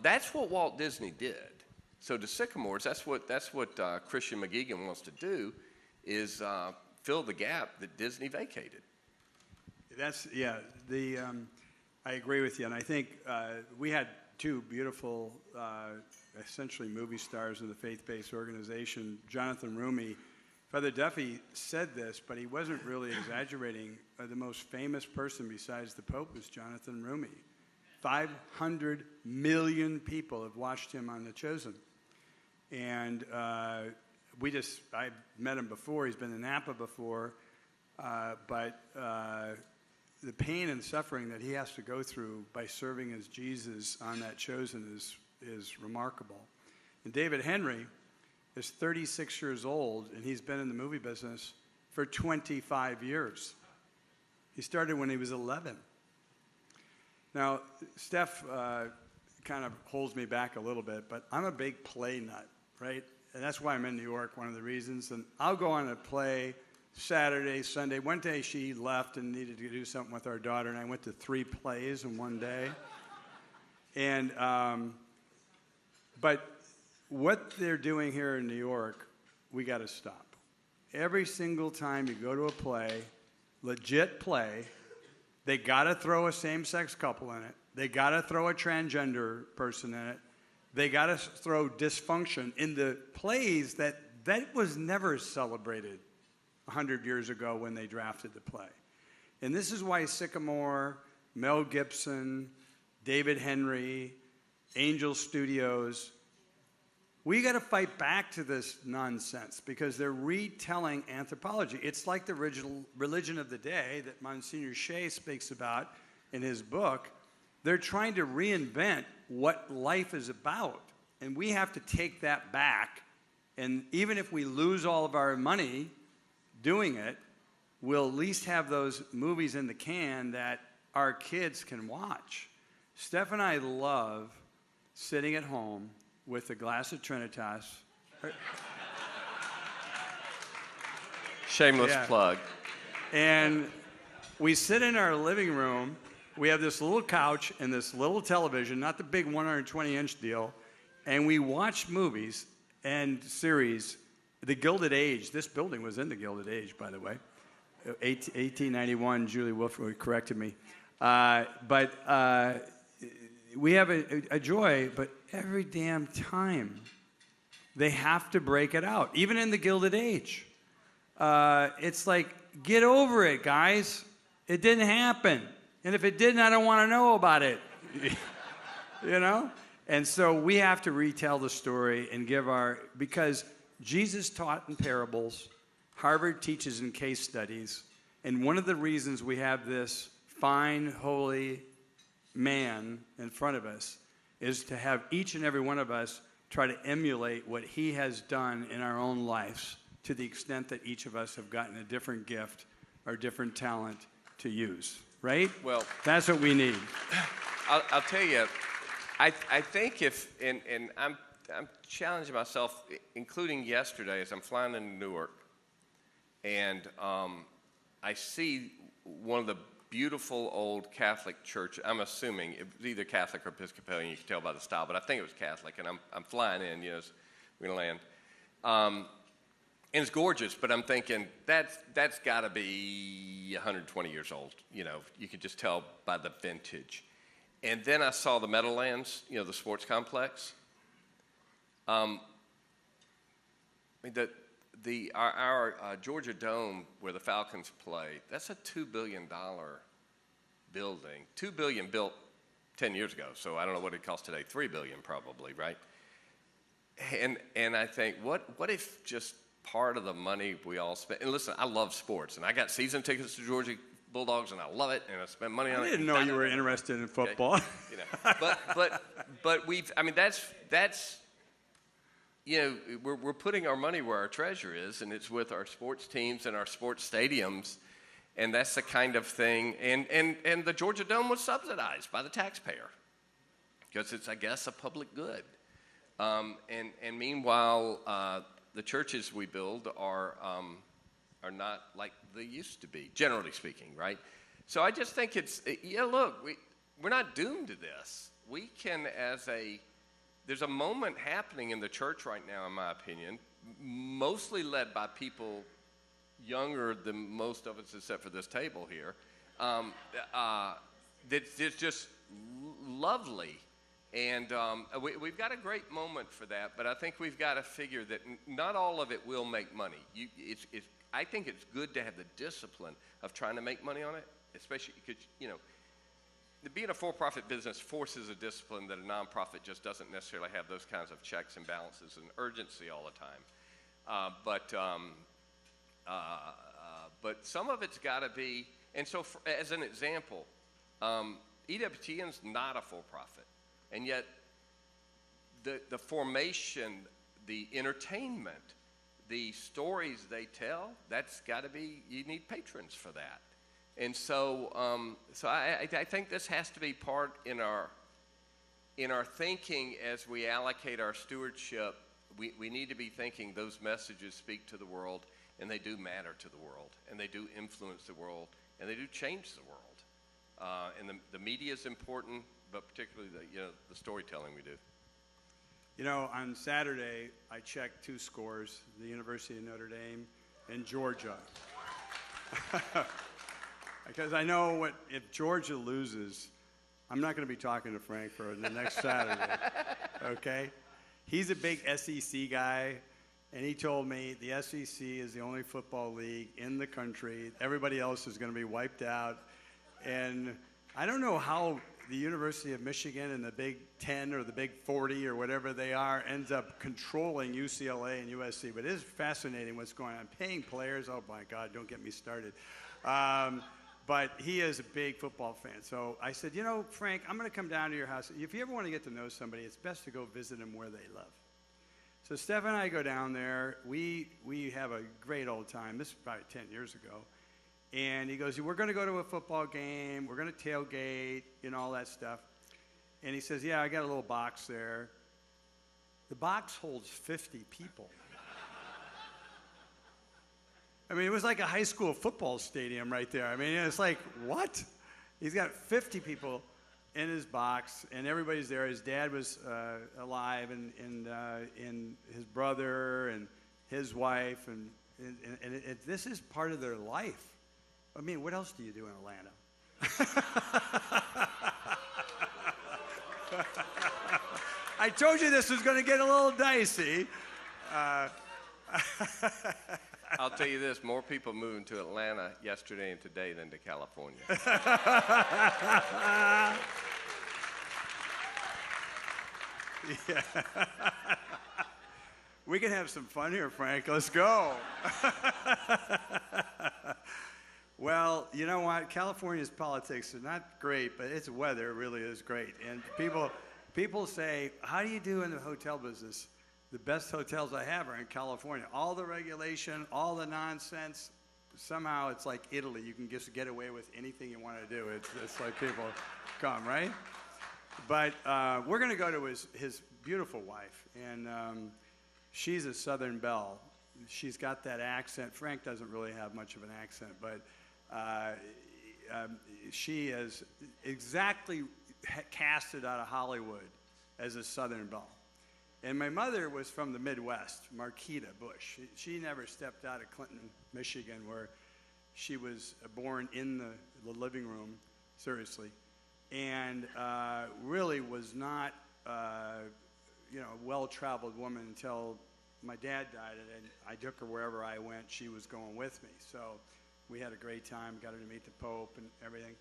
that's what Walt Disney did. So to Sycamores, that's what Christian McGeegan wants to do, is fill the gap that Disney vacated. I agree with you, and I think we had two beautiful, essentially movie stars of the faith-based organization. Jonathan Rumi, Father Duffy said this, but he wasn't really exaggerating. The most famous person besides the Pope was Jonathan Rumi. 500 million people have watched him on The Chosen. And I met him before. He's been in Napa before. But the pain and suffering that he has to go through by serving as Jesus on that Chosen is remarkable. And David Henry is 36 years old, and he's been in the movie business for 25 years. He started when he was 11. Now, Steph kind of holds me back a little bit, but I'm a big play nut, right? And that's why I'm in New York, one of the reasons. And I'll go on a play Saturday, Sunday. One day she left and needed to do something with our daughter, and I went to 3 plays in one day. And but what they're doing here in New York, we got to stop. Every single time you go to a play, legit play, they got to throw a same-sex couple in it. They got to throw a transgender person in it. They got to throw dysfunction in the plays that was never celebrated 100 years ago when they drafted the play. And this is why Sycamore, Mel Gibson, David Henry, Angel Studios, we got to fight back to this nonsense because they're retelling anthropology. It's like the original religion of the day that Monsignor Shea speaks about in his book. They're trying to reinvent what life is about. And we have to take that back. And even if we lose all of our money doing it, we'll at least have those movies in the can that our kids can watch. Steph and I love sitting at home with a glass of Trinitas. Shameless plug. And we sit in our living room. We have this little couch and this little television, not the big 120-inch deal, and we watch movies and series. The Gilded Age. This building was in the Gilded Age, by the way. 1891, Julie Wolf corrected me. But we have a joy, but every damn time they have to break it out, even in the Gilded Age. It's like, get over it, guys. It didn't happen. And if it didn't, I don't want to know about it. And so we have to retell the story and give because Jesus taught in parables, Harvard teaches in case studies, and one of the reasons we have this fine, holy man in front of us is to have each and every one of us try to emulate what he has done in our own lives, to the extent that each of us have gotten a different gift or different talent to use, right? Well, that's what we need. I'll tell you, I think and I'm challenging myself, including yesterday as I'm flying into Newark, and I see one of the beautiful old Catholic church. I'm assuming it was either Catholic or Episcopalian. You can tell by the style, but I think it was Catholic. And I'm flying in. We're gonna land, and it's gorgeous. But I'm thinking that's got to be 120 years old. You can just tell by the vintage. And then I saw the Meadowlands, the sports complex. Our Georgia Dome, where the Falcons play, that's a $2 billion building. $2 billion built 10 years ago, so I don't know what it costs today. $3 billion probably, right? And I think, what if just part of the money we all spend? And listen, I love sports, and I got season tickets to Georgia Bulldogs, and I love it, and I spend money on it. I didn't know you were interested in football. Okay. But that's. We're putting our money where our treasure is, and it's with our sports teams and our sports stadiums, and that's the kind of thing. And the Georgia Dome was subsidized by the taxpayer because it's, I guess, a public good. And meanwhile, the churches we build are not like they used to be, generally speaking, right? So I just think it's look, we're not doomed to this. We can, there's a moment happening in the church right now, in my opinion, mostly led by people younger than most of us except for this table here, that's just lovely. And we've got a great moment for that, but I think we've got to figure that not all of it will make money. I think it's good to have the discipline of trying to make money on it, especially because, being a for-profit business forces a discipline that a nonprofit just doesn't necessarily have those kinds of checks and balances and urgency all the time. But some of it's got to be, and so as an example, EWTN's not a for-profit, and yet the formation, the entertainment, the stories they tell, that's got to be, you need patrons for that. And so, I think this has to be part in our thinking as we allocate our stewardship. We need to be thinking those messages speak to the world, and they do matter to the world, and they do influence the world, and they do change the world. And the media is important, but particularly the storytelling we do. On Saturday, I checked 2 scores: the University of Notre Dame and Georgia. Because I know if Georgia loses, I'm not going to be talking to Frank for the next Saturday, okay? He's a big SEC guy, and he told me the SEC is the only football league in the country. Everybody else is going to be wiped out. And I don't know how the University of Michigan and the Big 10 or the Big 40 or whatever they are ends up controlling UCLA and USC, but it is fascinating what's going on. Paying players, oh my God, don't get me started. But he is a big football fan. So I said, Frank, I'm going to come down to your house. If you ever want to get to know somebody, it's best to go visit them where they live. So Steph and I go down there. We have a great old time. This is probably 10 years ago. And he goes, we're going to go to a football game. We're going to tailgate, all that stuff. And he says, yeah, I got a little box there. The box holds 50 people. I mean, it was like a high school football stadium right there. I mean, it's like, what? He's got 50 people in his box, and everybody's there. His dad was alive, and his brother, and his wife, and this is part of their life. I mean, what else do you do in Atlanta? I told you this was going to get a little dicey. I'll tell you this, more people moving to Atlanta yesterday and today than to California. Yeah. We can have some fun here, Frank. Let's go. Well, you know what? California's politics are not great, but its weather really is great. And people say, how do you do in the hotel business? The best hotels I have are in California. All the regulation, all the nonsense, somehow it's like Italy. You can just get away with anything you want to do. It's like people come, right? But we're going to go to his beautiful wife, and she's a Southern belle. She's got that accent. Frank doesn't really have much of an accent, but she is exactly casted out of Hollywood as a Southern belle. And my mother was from the Midwest, Marquita Bush. She never stepped out of Clinton, Michigan, where she was born in the living room, seriously, and really was not a well-traveled woman until my dad died, and I took her wherever I went. She was going with me. So we had a great time, got her to meet the Pope and everything.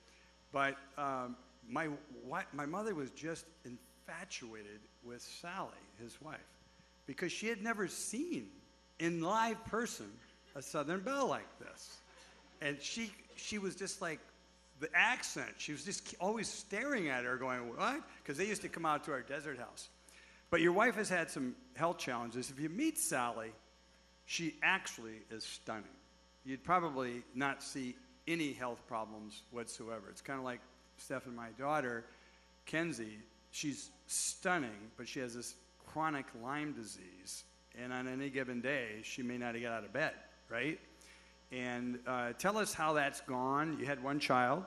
But my mother was just infatuated with Sally, his wife, because she had never seen in live person a Southern belle like this. And she was just like, the accent, she was just always staring at her going, what? Because they used to come out to our desert house. But your wife has had some health challenges. If you meet Sally, she actually is stunning. You'd probably not see any health problems whatsoever. It's kind of like Steph and my daughter, Kenzie. She's stunning, but she has this chronic Lyme disease. And on any given day, she may not get out of bed, right? And tell us how that's gone. You had one child,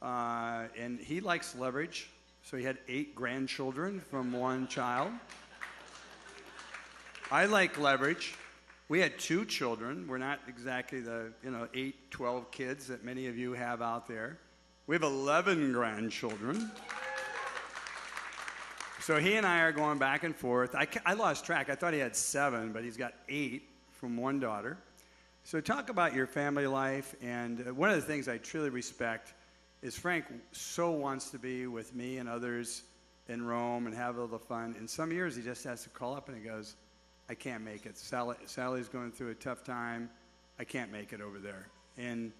and he likes leverage. So he had 8 grandchildren from one child. I like leverage. We had 2 children. We're not exactly the 8, 12 kids that many of you have out there. We have 11 grandchildren. So he and I are going back and forth. I lost track. I thought he had 7, but he's got 8 from one daughter. So talk about your family life. And one of the things I truly respect is Frank so wants to be with me and others in Rome and have all the fun. And some years he just has to call up and he goes, I can't make it. Sally's going through a tough time. I can't make it over there. And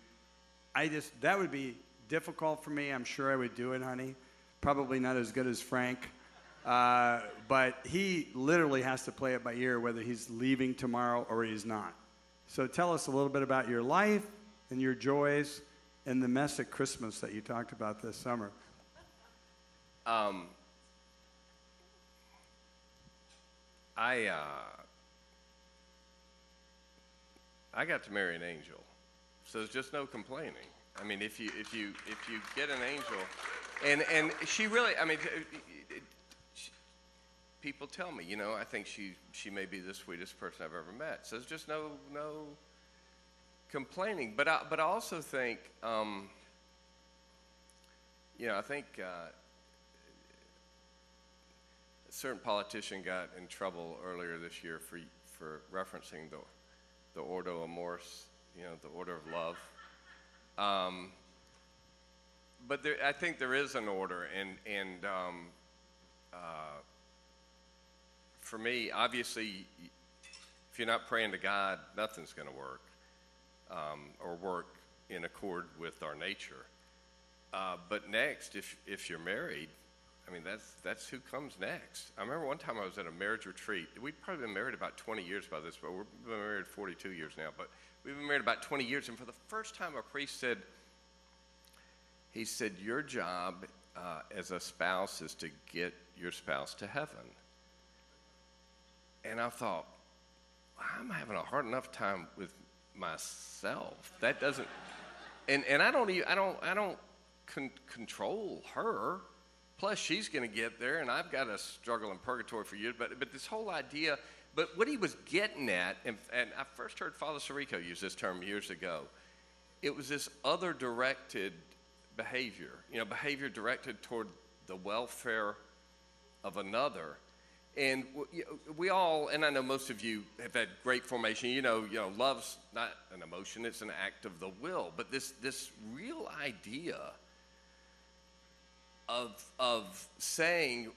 that would be difficult for me. I'm sure I would do it, honey. Probably not as good as Frank. But he literally has to play it by ear whether he's leaving tomorrow or he's not. So tell us a little bit about your life and your joys and the mess at Christmas that you talked about this summer. I got to marry an angel, so there's just no complaining. I mean, if you get an angel, and she really, I mean, people tell me, I think she may be the sweetest person I've ever met. So there's just no complaining. But I also think, I think a certain politician got in trouble earlier this year for referencing the Ordo Amoris, the order of love. But I think there is an order, and for me, obviously, if you're not praying to God, nothing's going to work, or work in accord with our nature. But next, if you're married, I mean, that's who comes next. I remember one time I was at a marriage retreat. We'd probably been married about 20 years by this, but we've been married 42 years now. But we've been married about 20 years, and for the first time, a priest said, your job as a spouse is to get your spouse to heaven. And I thought, I'm having a hard enough time with myself. That doesn't, and I don't control her. Plus, she's going to get there, and I've got to struggle in purgatory for years. But this whole idea, but what he was getting at, and I first heard Father Sirico use this term years ago. It was this other-directed behavior, behavior directed toward the welfare of another. And we all, and I know most of you have had great formation. Love's not an emotion; it's an act of the will. But this real idea of saying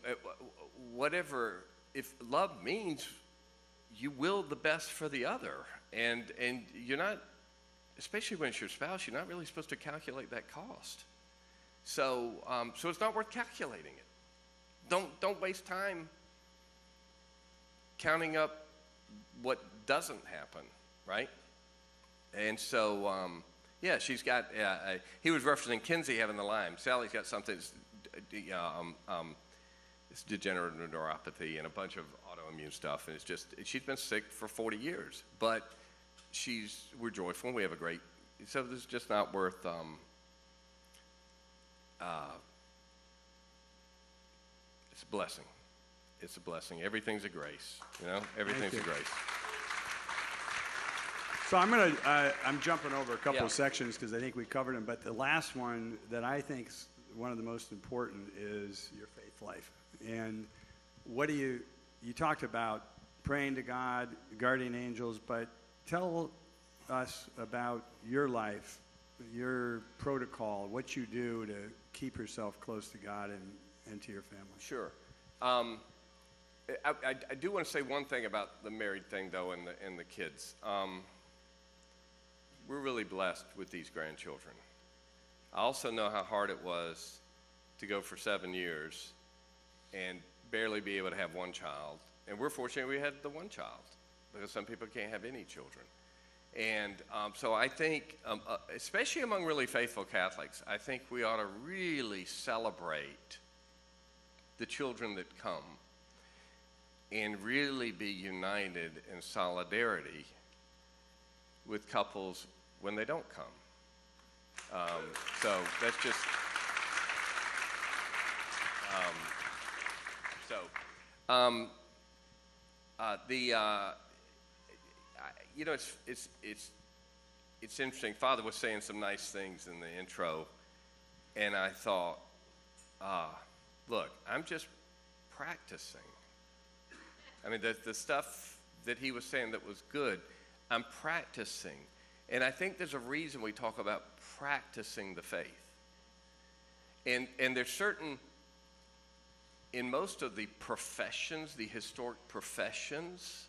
whatever, if love means you will the best for the other, and you're not, especially when it's your spouse, you're not really supposed to calculate that cost. So so it's not worth calculating it. Don't waste time counting up what doesn't happen, right? And so yeah, she's got. He was referencing Kinsey having the Lyme. Sally's got something. It's degenerative neuropathy and a bunch of autoimmune stuff, and it's just she's been sick for 40 years. But we're joyful. We have a great. So it's just not worth. It's a blessing. It's a blessing. Everything's a grace. You know, everything's a grace. So I'm jumping over a couple of sections because I think we covered them, but the last one that I think is one of the most important is your faith life. And what do you talked about praying to God, guardian angels, but tell us about your life, your protocol, what you do to keep yourself close to God and to your family. Sure. I do want to say one thing about the married thing, though, and the kids. We're really blessed with these grandchildren. I also know how hard it was to go for 7 years and barely be able to have one child. And we're fortunate we had the one child, because some people can't have any children. And so I think, especially among really faithful Catholics, I think we ought to really celebrate the children that come and really be united in solidarity with couples when they don't come. So that's just, you know, it's interesting. Father was saying some nice things in the intro, and I thought, look, I'm just practicing. I mean, the stuff that he was saying that was good, I'm practicing. And I think there's a reason we talk about practicing the faith. And there's certain, in most of the professions, the historic professions,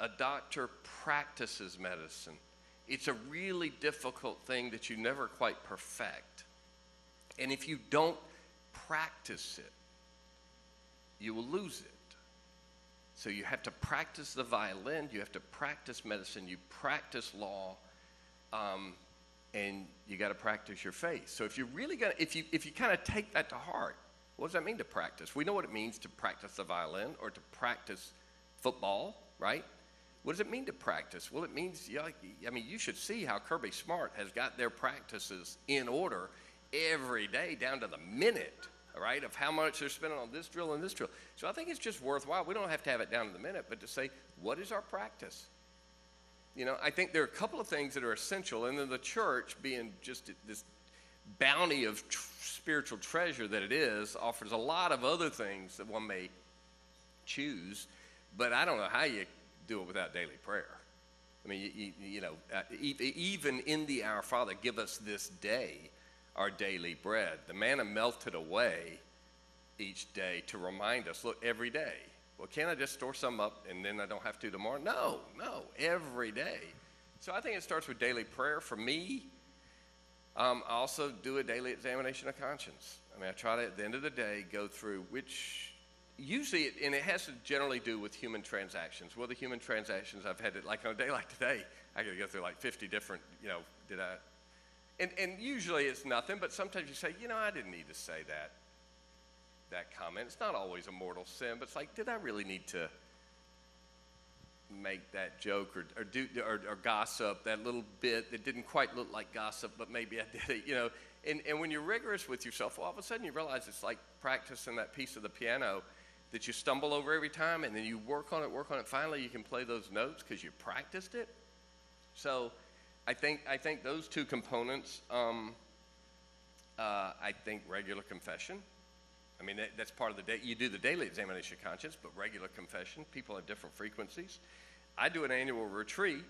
a doctor practices medicine. It's a really difficult thing that you never quite perfect. And if you don't practice it, you will lose it. So you have to practice the violin, you have to practice medicine, you practice law, and you got to practice your faith. So if you're really gonna, if you kind of take that to heart, what does that mean to practice? We know what it means to practice the violin or to practice football, right? What does it mean to practice? Well, it means, I mean, you should see how Kirby Smart has got their practices in order every day down to the minute, right, of how much they're spending on this drill and this drill. So I think it's just worthwhile. We don't have to have it down to the minute, but to say, what is our practice? You know, I think there are a couple of things that are essential, and then the church, being just this bounty of spiritual treasure that it is, offers a lot of other things that one may choose, but I don't know how you do it without daily prayer. I mean, you know, even in the Our Father, give us this day our daily bread. The manna melted away each day to remind us, look, every day. Well, can't I just store some up and then I don't have to tomorrow? No, every day. So I think it starts with daily prayer. For me, I also do a daily examination of conscience. I mean, I try to, at the end of the day, go through which, usually, and it has to generally do with human transactions. Well, the human transactions I've had, like on a day like today, I got to go through like 50 different, you know, and usually it's nothing, but sometimes you say, you know, I didn't need to say that comment. It's not always a mortal sin, but it's like, did I really need to make that joke or gossip, that little bit that didn't quite look like gossip, but maybe I did it, you know? And when you're rigorous with yourself, all of a sudden you realize it's like practicing that piece of the piano that you stumble over every time, and then you work on it. Finally, you can play those notes because you practiced it. So I think those two components, I think regular confession. I mean, that's part of the day. You do the daily examination of conscience, but regular confession. People have different frequencies. I do an annual retreat,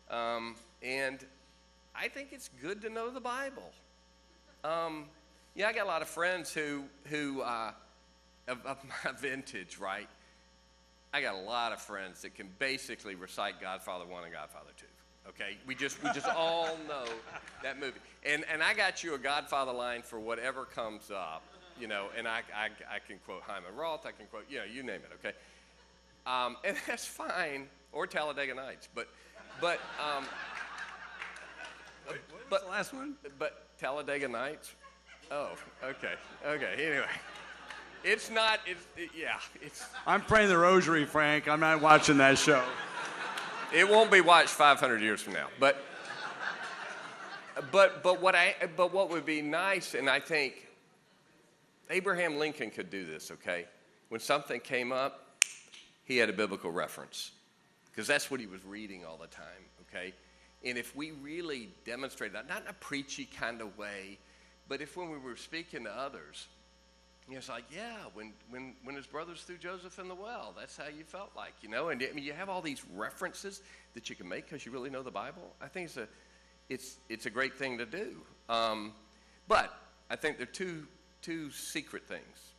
and I think it's good to know the Bible. Yeah, I got a lot of friends who of my vintage, right? I got a lot of friends that can basically recite Godfather 1 and Godfather 2. Okay, we just all know that movie. And I got you a Godfather line for whatever comes up, you know. And I can quote Hyman Roth. I can quote, you know, you name it. Okay, and that's fine. Or Talladega Nights, but What was the last one? But Talladega Nights. Oh, okay. Anyway, it's not. It's. I'm praying the rosary, Frank. I'm not watching that show. It won't be watched 500 years from now. But what would be nice, and I think Abraham Lincoln could do this. Okay, when something came up, he had a biblical reference, because that's what he was reading all the time. Okay, and if we really demonstrate that, not in a preachy kind of way, but if when we were speaking to others, you know, it's like, yeah, when his brothers threw Joseph in the well, that's how you felt like, you know. And I mean, you have all these references that you can make because you really know the Bible. I think it's a great thing to do. But I think there are two secret things.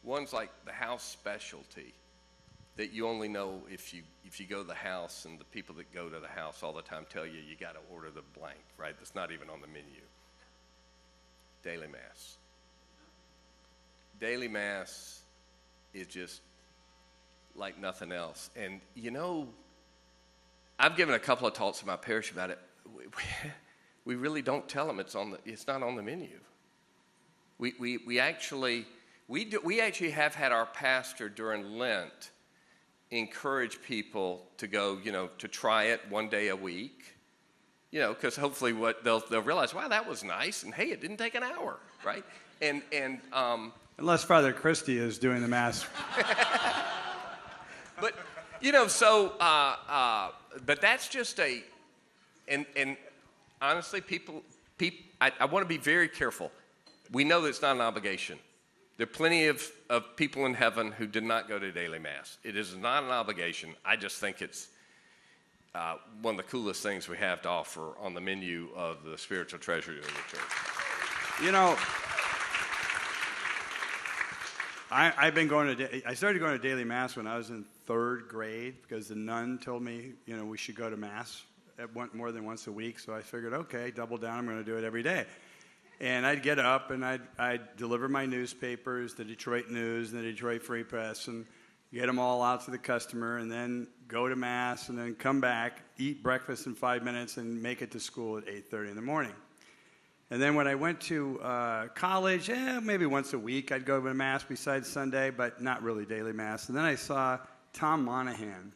One's like the house specialty that you only know if you go to the house, and the people that go to the house all the time tell you got to order the blank, right? That's not even on the menu. Daily Mass. Daily Mass is just like nothing else. And, you know, I've given a couple of talks in my parish about it. We really don't tell them it's not on the menu. We actually have had our pastor during Lent encourage people to go, you know, to try it one day a week, you know, because hopefully they'll realize, wow, that was nice, and hey, it didn't take an hour, right? And unless Father Christie is doing the Mass. But, you know, so, but that's just and honestly, people, I want to be very careful. We know that it's not an obligation. There are plenty of people in heaven who did not go to daily Mass. It is not an obligation. I just think it's one of the coolest things we have to offer on the menu of the spiritual treasury of the church. You know, I started going to daily Mass when I was in 3rd grade, because the nun told me, you know, we should go to Mass more than once a week. So I figured, okay, double down, I'm going to do it every day. And I'd get up and I'd deliver my newspapers, the Detroit News and the Detroit Free Press, and get them all out to the customer, and then go to Mass, and then come back, eat breakfast in 5 minutes, and make it to school at 8:30 in the morning. And then when I went to college, maybe once a week I'd go to Mass besides Sunday, but not really daily Mass. And then I saw Tom Monahan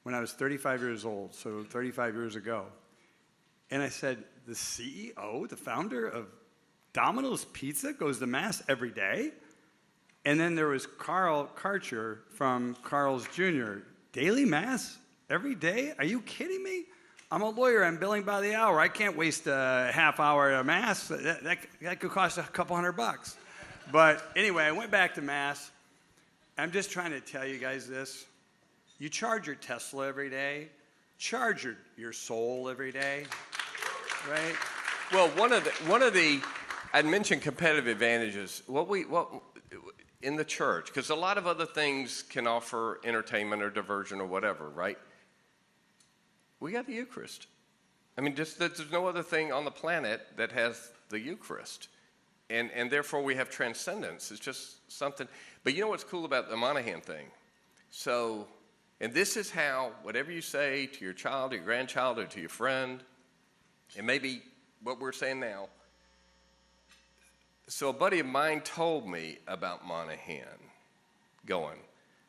when I was 35 years old, so 35 years ago. And I said, the CEO, the founder of Domino's Pizza, goes to Mass every day? And then there was Carl Karcher from Carl's Jr. Daily Mass every day? Are you kidding me? I'm a lawyer. I'm billing by the hour. I can't waste a half hour at a Mass. That could cost a couple $100. But anyway, I went back to Mass. I'm just trying to tell you guys this. You charge your Tesla every day. Charge your soul every day. Right? Well, one of the I'd mentioned competitive advantages. What in the church, because a lot of other things can offer entertainment or diversion or whatever, right? We got the Eucharist. I mean, just there's no other thing on the planet that has the Eucharist, and therefore we have transcendence. It's just something. But you know what's cool about the Monahan thing? So, and this is how whatever you say to your child, or your grandchild, or to your friend, and maybe what we're saying now. So a buddy of mine told me about Monahan going,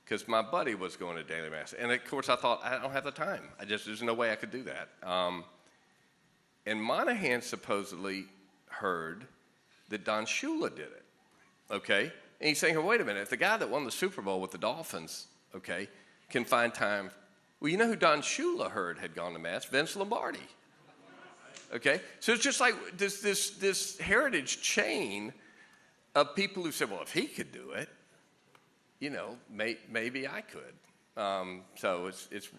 because my buddy was going to daily Mass. And of course I thought, I don't have the time. There's no way I could do that. And Monahan supposedly heard that Don Shula did it, okay? And he's saying, wait a minute, if the guy that won the Super Bowl with the Dolphins, okay, can find time. Well, you know who Don Shula heard had gone to Mass? Vince Lombardi. Okay, so it's just like this heritage chain of people who said, well, if he could do it, you know, maybe I could. So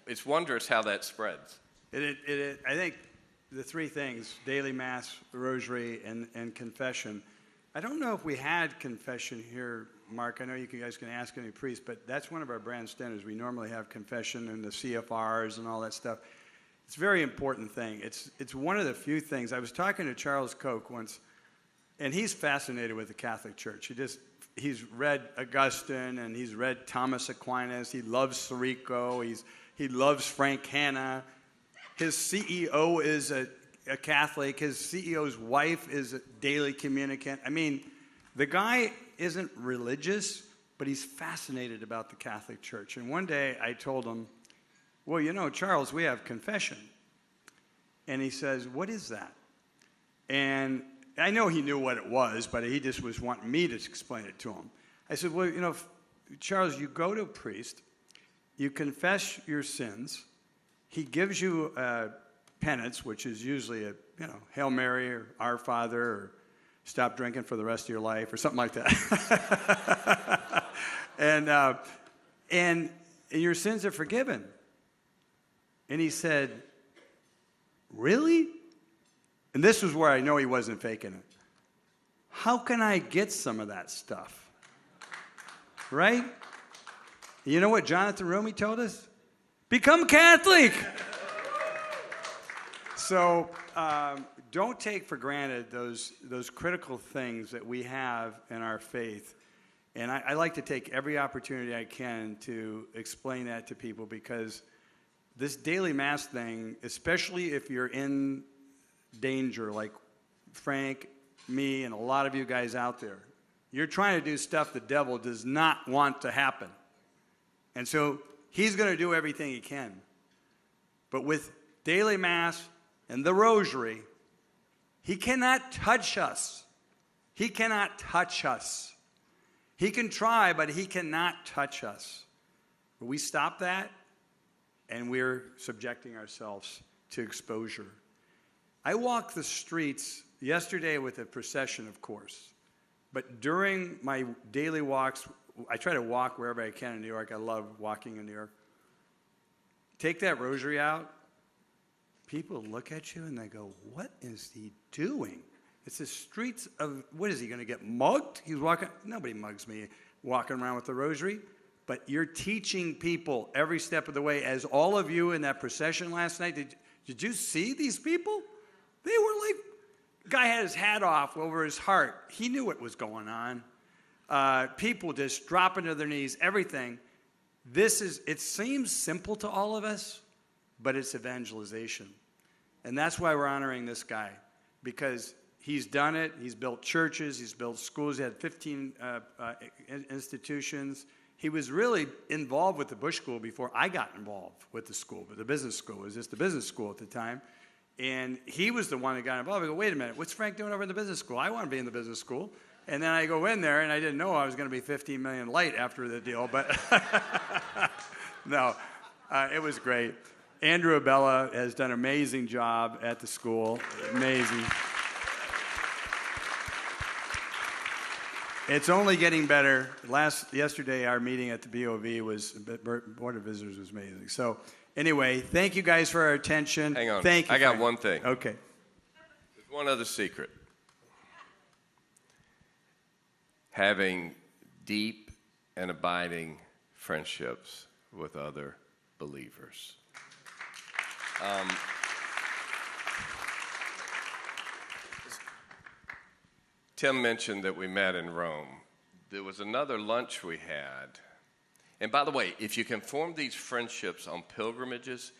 it's wondrous how that spreads. I think the three things, daily Mass, rosary, and confession, I don't know if we had confession here, Mark. I know you guys can ask any priest, but that's one of our brand standards. We normally have confession and the CFRs and all that stuff. It's a very important thing. It's one of the few things. I was talking to Charles Koch once, and he's fascinated with the Catholic Church. He's read Augustine, and he's read Thomas Aquinas. He loves Sirico. He loves Frank Hanna. His CEO is a Catholic. His CEO's wife is a daily communicant. I mean, the guy isn't religious, but he's fascinated about the Catholic Church. And one day I told him, well, you know, Charles, we have confession. And he says, what is that? And I know he knew what it was, but he just was wanting me to explain it to him. I said, well, you know, Charles, you go to a priest, you confess your sins, he gives you penance, which is usually a, you know, Hail Mary or Our Father or stop drinking for the rest of your life or something like that. and your sins are forgiven. And he said, really? And this was where I know he wasn't faking it. How can I get some of that stuff? Right? You know what Jonathan Rumi told us? Become Catholic. So don't take for granted those critical things that we have in our faith. And I like to take every opportunity I can to explain that to people, because this daily mass thing, especially if you're in danger, like Frank, me, and a lot of you guys out there, you're trying to do stuff the devil does not want to happen. And so he's going to do everything he can. But with daily mass and the rosary, he cannot touch us. He cannot touch us. He can try, but he cannot touch us. But we stop that, and we're subjecting ourselves to exposure. I walk the streets yesterday with a procession, of course. But during my daily walks, I try to walk wherever I can in New York. I love walking in New York. Take that rosary out. People look at you and they go, what is he doing? It's the streets of, what is he going to get mugged? He's walking, nobody mugs me walking around with the rosary. But you're teaching people every step of the way. As all of you in that procession last night, did you see these people? They were like, guy had his hat off over his heart. He knew what was going on. People just dropping to their knees, everything. It seems simple to all of us, but it's evangelization. And that's why we're honoring this guy, because he's done it. He's built churches. He's built schools. He had 15 institutions. He was really involved with the Bush School before I got involved with the school, but the business school. It was just the business school at the time. And he was the one that got involved. I go, wait a minute, what's Frank doing over in the business school? I want to be in the business school. And then I go in there, and I didn't know I was going to be 15 million light after the deal, but no, it was great. Andrew Abella has done an amazing job at the school. Amazing. It's only getting better. Yesterday, our meeting at the Board of Visitors was amazing. So anyway, thank you guys for our attention. Hang on. Thank you. I got one thing. Okay. There's one other secret. Having deep and abiding friendships with other believers. Tim mentioned that we met in Rome. There was another lunch we had. And by the way, if you can form these friendships on pilgrimages,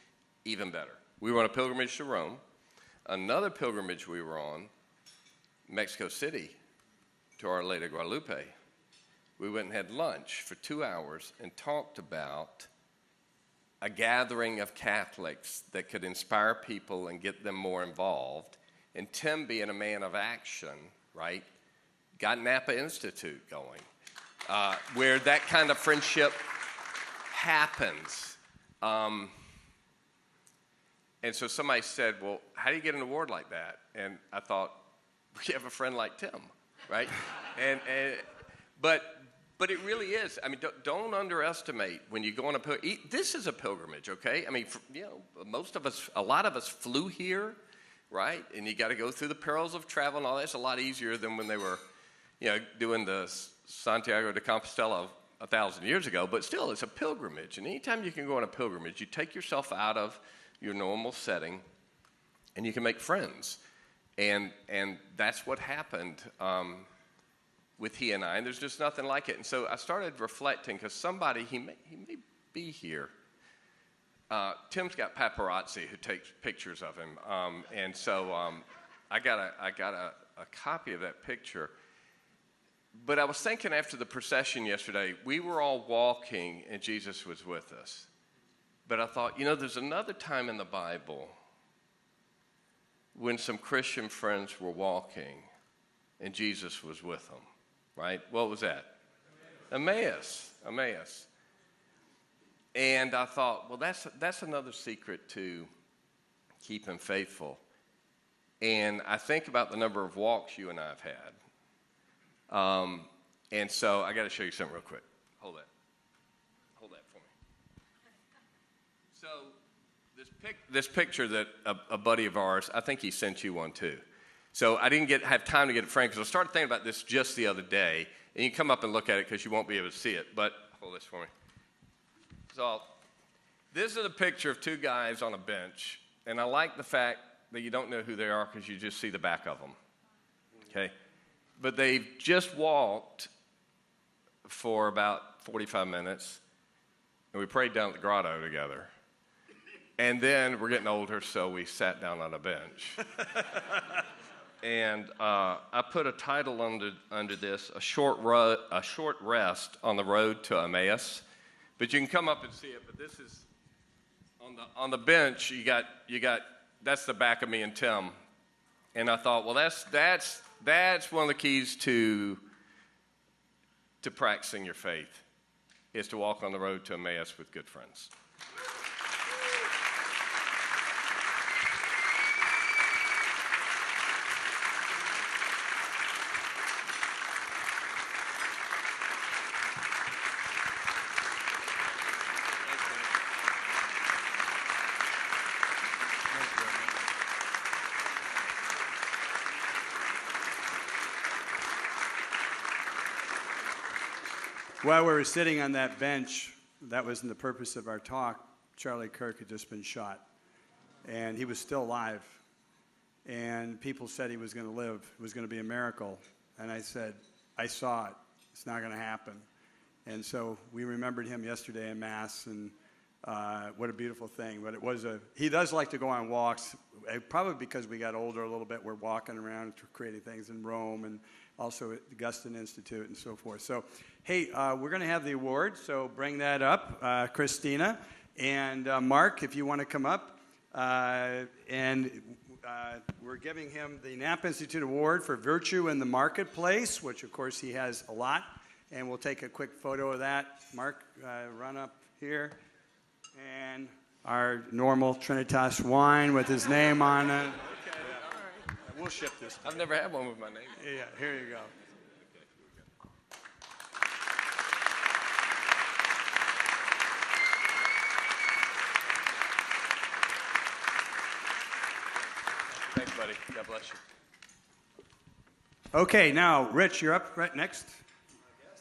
even better. We were on a pilgrimage to Rome. Another pilgrimage we were on, Mexico City, to Our Lady of Guadalupe. We went and had lunch for 2 hours and talked about a gathering of Catholics that could inspire people and get them more involved. And Tim, being a man of action, right, got Napa Institute going, where that kind of friendship happens. And so somebody said, well, how do you get an award like that? And I thought, we have a friend like Tim, right? But it really is. I mean, don't underestimate when you go on a pilgrimage. This is a pilgrimage, okay? I mean, a lot of us flew here, right? And you got to go through the perils of travel and all that. It's a lot easier than when they were doing the Santiago de Compostela 1,000 years ago, but still, it's a pilgrimage. And anytime you can go on a pilgrimage, you take yourself out of your normal setting, and you can make friends. And that's what happened with he and I, and there's just nothing like it. And so I started reflecting, because somebody, he may be here. Tim's got paparazzi who takes pictures of him, and so I got a copy of that picture. But I was thinking after the procession yesterday, we were all walking and Jesus was with us. But I thought, there's another time in the Bible when some Christian friends were walking and Jesus was with them, right? What was that? Emmaus. And I thought, well, that's another secret to keeping faithful. And I think about the number of walks you and I have had. And so I got to show you something real quick. Hold that for me. So this picture that a buddy of ours, I think he sent you one too. So I didn't have time to get it framed because I started thinking about this just the other day. And you can come up and look at it because you won't be able to see it. But hold this for me. So this is a picture of two guys on a bench. And I like the fact that you don't know who they are because you just see the back of them. Okay? But they've just walked for about 45 minutes, and we prayed down at the grotto together. And then we're getting older, so we sat down on a bench. And I put a title under this, a short rest on the road to Emmaus. But you can come up and see it. But this is on the bench. You got that's the back of me and Tim. And I thought, well, that's one of the keys to practicing your faith, is to walk on the road to Emmaus with good friends. While we were sitting on that bench, that wasn't the purpose of our talk, Charlie Kirk had just been shot. And he was still alive. And people said he was going to live. It was going to be a miracle. And I said, I saw it. It's not going to happen. And so we remembered him yesterday in Mass, and what a beautiful thing. But he does like to go on walks, probably because we got older a little bit. We're walking around creating things in Rome and also at the Augustine Institute and so forth. So, hey, we're going to have the award, so bring that up, Christina. And Mark, if you want to come up. We're giving him the Napa Institute Award for Virtue in the Marketplace, which, of course, he has a lot. And we'll take a quick photo of that. Mark, run up here. And our normal Trinitas wine with his name on it. We'll ship this. I've never had one with my name. Yeah, here you go. Thanks, buddy. God bless you. Okay, now, Rich, you're up right next.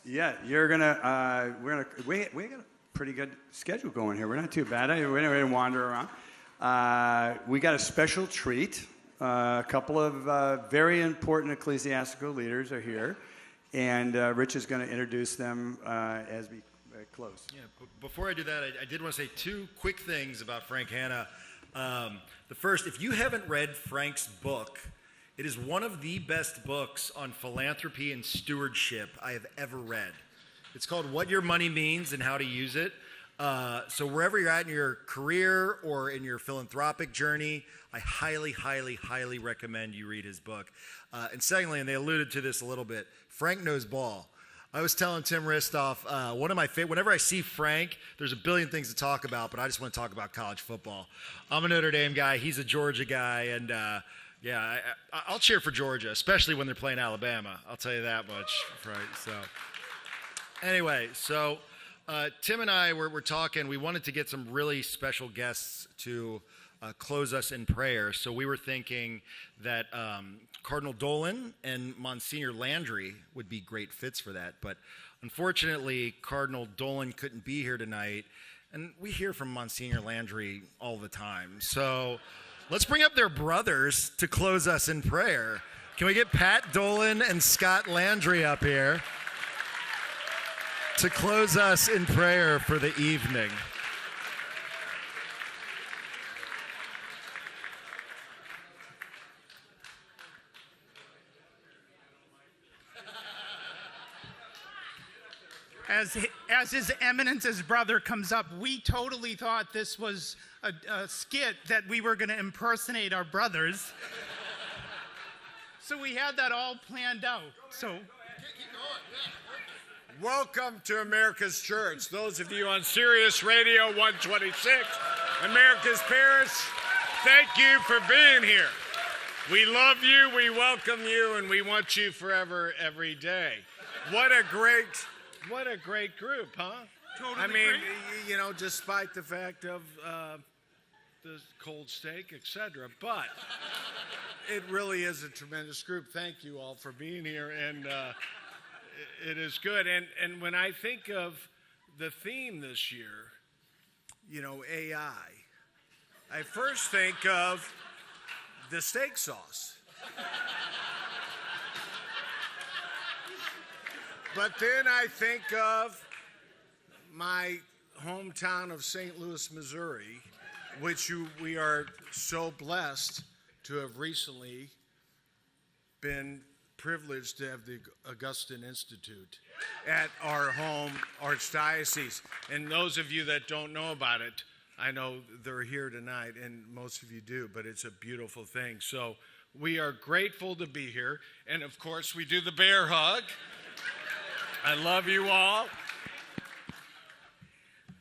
Yeah, you're gonna. We got a pretty good schedule going here. We're not too bad. We're not going to wander around. We got a special treat. A couple of very important ecclesiastical leaders are here, and Rich is going to introduce them as we close. Yeah, before I do that, I did want to say two quick things about Frank Hanna. The first, if you haven't read Frank's book, it is one of the best books on philanthropy and stewardship I have ever read. It's called What Your Money Means and How to Use It. So wherever you're at in your career or in your philanthropic journey, I highly, highly, highly recommend you read his book. And secondly, and they alluded to this a little bit, Frank knows ball. I was telling Tim Ristoff, one of my whenever I see Frank, there's a billion things to talk about, but I just want to talk about college football. I'm a Notre Dame guy. He's a Georgia guy. And I'll cheer for Georgia, especially when they're playing Alabama. I'll tell you that much. Right. So anyway, Tim and I were talking. We wanted to get some really special guests to close us in prayer. So we were thinking that Cardinal Dolan and Monsignor Landry would be great fits for that. But unfortunately, Cardinal Dolan couldn't be here tonight. And we hear from Monsignor Landry all the time. So let's bring up their brothers to close us in prayer. Can we get Pat Dolan and Scott Landry up here to close us in prayer for the evening? As His Eminence's brother comes up, we totally thought this was a skit that we were going to impersonate our brothers. So we had that all planned out. So. Welcome to America's Church. Those of you on Sirius Radio 126, America's Paris, thank you for being here. We love you, we welcome you, and we want you forever, every day. What a great group, huh? Totally I mean, great. you know, despite the fact of the cold steak, etc. But it really is a tremendous group. Thank you all for being here, and it is good. And when I think of the theme this year, you know, AI, I first think of the steak sauce. But then I think of my hometown of St. Louis, Missouri, which we are so blessed to have recently been privileged to have the Augustine Institute at our home archdiocese. And those of you that don't know about it, I know they're here tonight, and most of you do, but it's a beautiful thing. So we are grateful to be here. And of course, we do the bear hug. I love you all.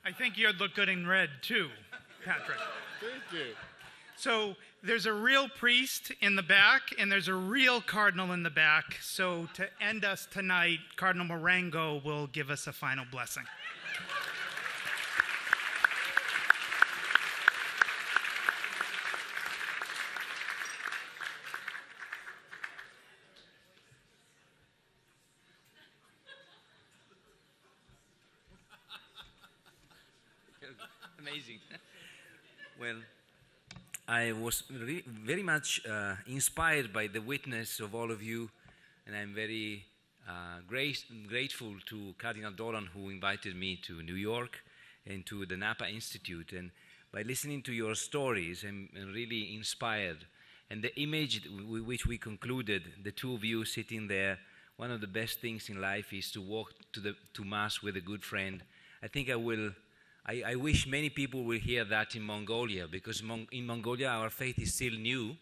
I think you'd look good in red, too, Patrick. Thank you. So there's a real priest in the back, and there's a real cardinal in the back. So to end us tonight, Cardinal Marengo will give us a final blessing. Amazing. Well, I was very much inspired by the witness of all of you, and I'm very grateful to Cardinal Dolan, who invited me to New York and to the Napa Institute. And by listening to your stories, I'm really inspired. And the image with which we concluded, the two of you sitting there, one of the best things in life is to walk to Mass with a good friend. I think I wish many people will hear that in Mongolia, because in Mongolia our faith is still new,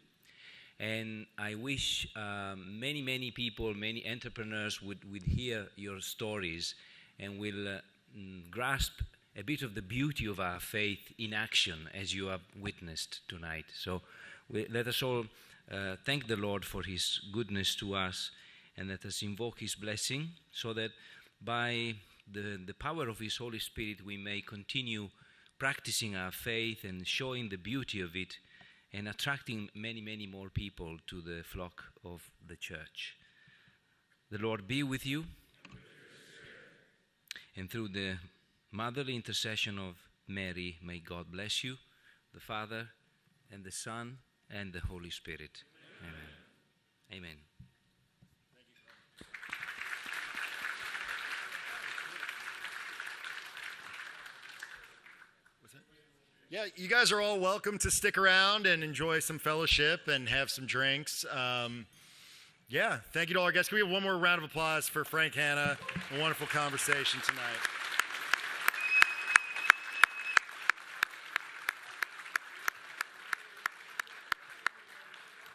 and I wish many people, many entrepreneurs would hear your stories and will grasp a bit of the beauty of our faith in action, as you have witnessed tonight. So let us all thank the Lord for His goodness to us, and let us invoke His blessing, so that by the power of His Holy Spirit we may continue practicing our faith and showing the beauty of it, and attracting many more people to the flock of the church. The Lord be with you, and through the motherly intercession of Mary, may God bless you, the Father and the Son and the Holy Spirit. Amen. Amen. Yeah, you guys are all welcome to stick around and enjoy some fellowship and have some drinks. Yeah, thank you to all our guests. Can we have one more round of applause for Frank Hanna? A wonderful conversation tonight.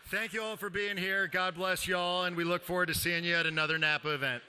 Thank you all for being here. God bless you all, and we look forward to seeing you at another Napa event.